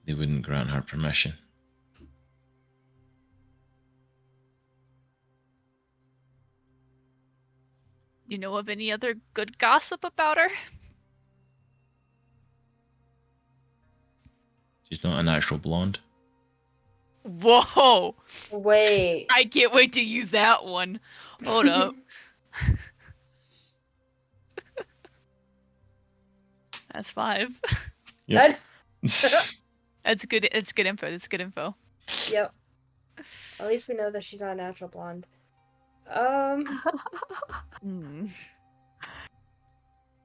They wouldn't grant her permission. You know of any other good gossip about her? She's not a natural blonde. Whoa! Wait. I can't wait to use that one. Hold up. That's 5. Yep. That's good. It's good info. That's good info. Yep. At least we know that she's not a natural blonde. Hmm.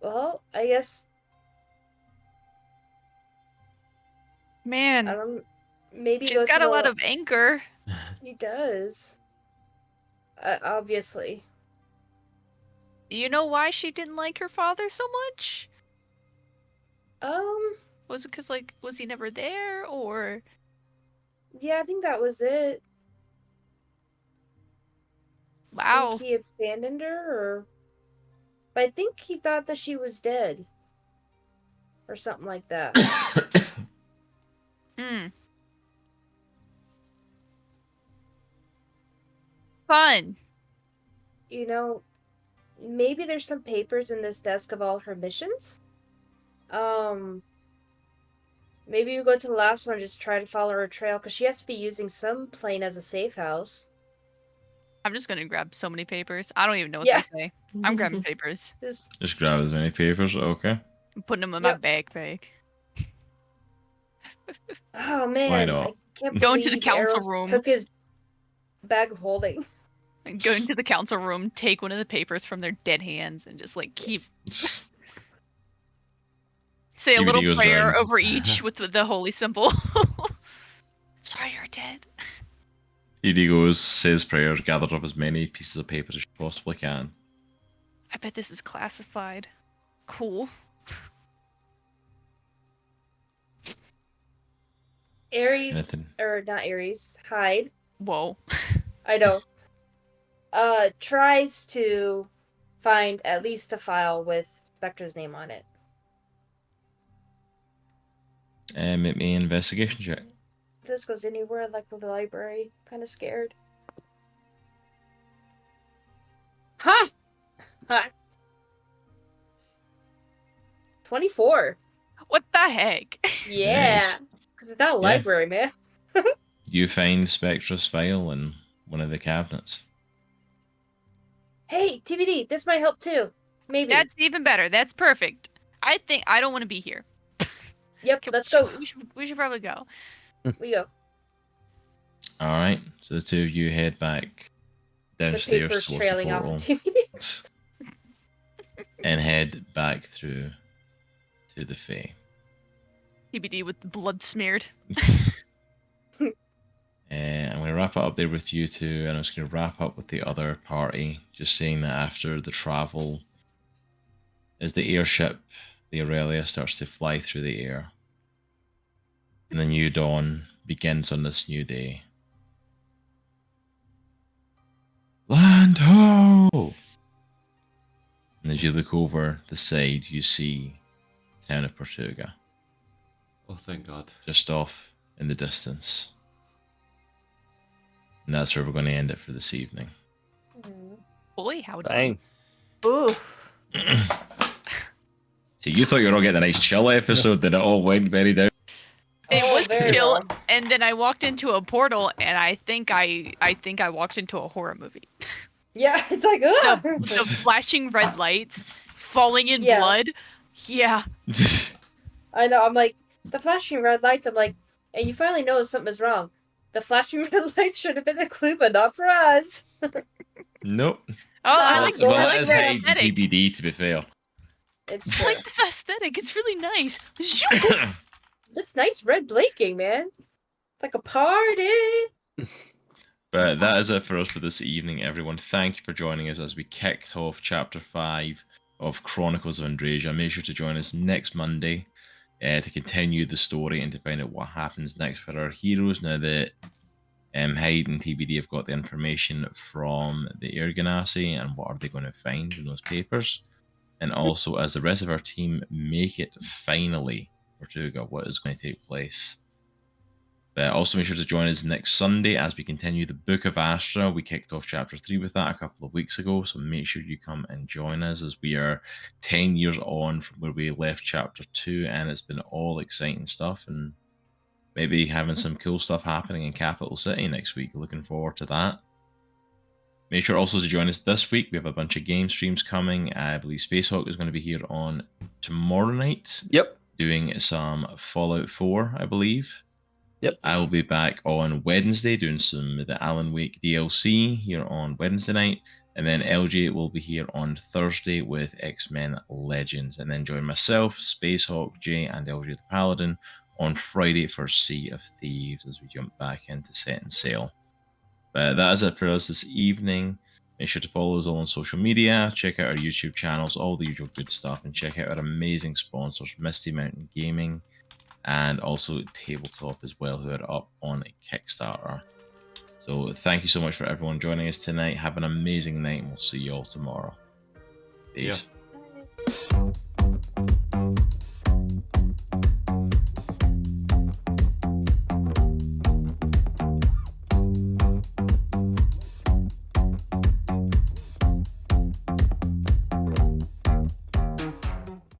Well, I guess I Man, don't. Maybe she's go got to a the lot of anger. He does. Obviously. You know why she didn't like her father so much? Was it because, like, was he never there, or? Yeah, I think that was it. Wow. Think he abandoned her, or? But I think he thought that she was dead, or something like that. Hmm. Fun. You know, maybe there's some papers in this desk of all her missions. Maybe you go to the last one and just try to follow her trail, because she has to be using some plane as a safe house. I'm just gonna grab so many papers. I don't even know what Yeah. they say. I'm grabbing papers. Just grab as many papers, okay. I'm putting them in Yep. my backpack. Oh man, Why not? I can't Go into the believe council Aeros room. took his bag of holding. Go into the council room, take one of the papers from their dead hands, and just, like, keep... Say a TBD little goes prayer down. over each with the holy symbol. Sorry, you're dead. TBD goes, says prayers, gathers up as many pieces of paper as she possibly can. I bet this is classified. Cool. Aries, Anything? or not Aries, Hyde. Whoa. I know. Tries to find at least a file with Spectre's name on it. Make me an investigation check. If this goes anywhere like the library, kind of scared. Ha! Ha! 24. What the heck? Yeah. Nice. Because it's not a Yeah. library, man. You find Spectra's file in one of the cabinets. Hey, TBD, this might help too. Maybe. That's even better. That's perfect. I think I don't want to be here. Yep, Okay, let's go. We should probably go. We go. Alright, so the two of you head back The downstairs paper's towards trailing the off portal of TBD. and head back through to the Fae. TBD with the blood smeared. I'm going to wrap it up there with you two, and I'm just going to wrap up with the other party, just saying that after the travel, as the airship, the Aurelia, starts to fly through the air, and the new dawn begins on this new day. Land ho! And as you look over the side, you see the town of Portuga, Oh, thank God. just off in the distance. And that's where we're going to end it for this evening. Boy, howdy. Dang. Oof. So you thought you were all getting a nice chill episode, then it all went very down. It Oh, was very chill, well. and then I walked into a portal, and I think I walked into a horror movie. Yeah, it's like, ugh! The flashing red lights, falling in Yeah. blood. Yeah. I know, I'm like, the flashing red lights, I'm like, and you finally know something is wrong. The flashing red lights should have been a clue, but not for us. Nope. Oh, I like Well, I Well, like it's the Hyde and aesthetic. TBD, to be fair. It's I true. like this aesthetic. It's really nice. This nice red blinking, man. It's like a party. But that is it for us for this evening, everyone. Thank you for joining us as we kicked off Chapter 5 of Chronicles of Andriesia. Make sure to join us next Monday to continue the story and to find out what happens next for our heroes now that Hyde and TBD have got the information from the Aerowen and what are they going to find in those papers. And also, as the rest of our team make it finally, Portuga, what is going to take place. Also, make sure to join us next Sunday as we continue the Book of Astra. We kicked off Chapter 3 with that a couple of weeks ago, so make sure you come and join us as we are 10 years on from where we left Chapter 2, and it's been all exciting stuff, and maybe having some cool stuff happening in Capital City next week. Looking forward to that. Make sure also to join us this week. We have a bunch of game streams coming. I believe Spacehawk is going to be here on tomorrow night. Yep. Doing some Fallout 4, I believe. Yep. I will be back on Wednesday doing some of the Alan Wake DLC here on Wednesday night. And then LJ will be here on Thursday with X-Men Legends. And then join myself, Spacehawk, Jaye, and LJ the Paladin on Friday for Sea of Thieves as we jump back into Setting Sail. But that is it for us this evening. Make sure to follow us all on social media. Check out our YouTube channels, all the usual good stuff. And check out our amazing sponsors, Misty Mountain Gaming, and also Tabletop as well, who are up on Kickstarter. So thank you so much for everyone joining us tonight. Have an amazing night, and we'll see you all tomorrow. Peace. Yeah.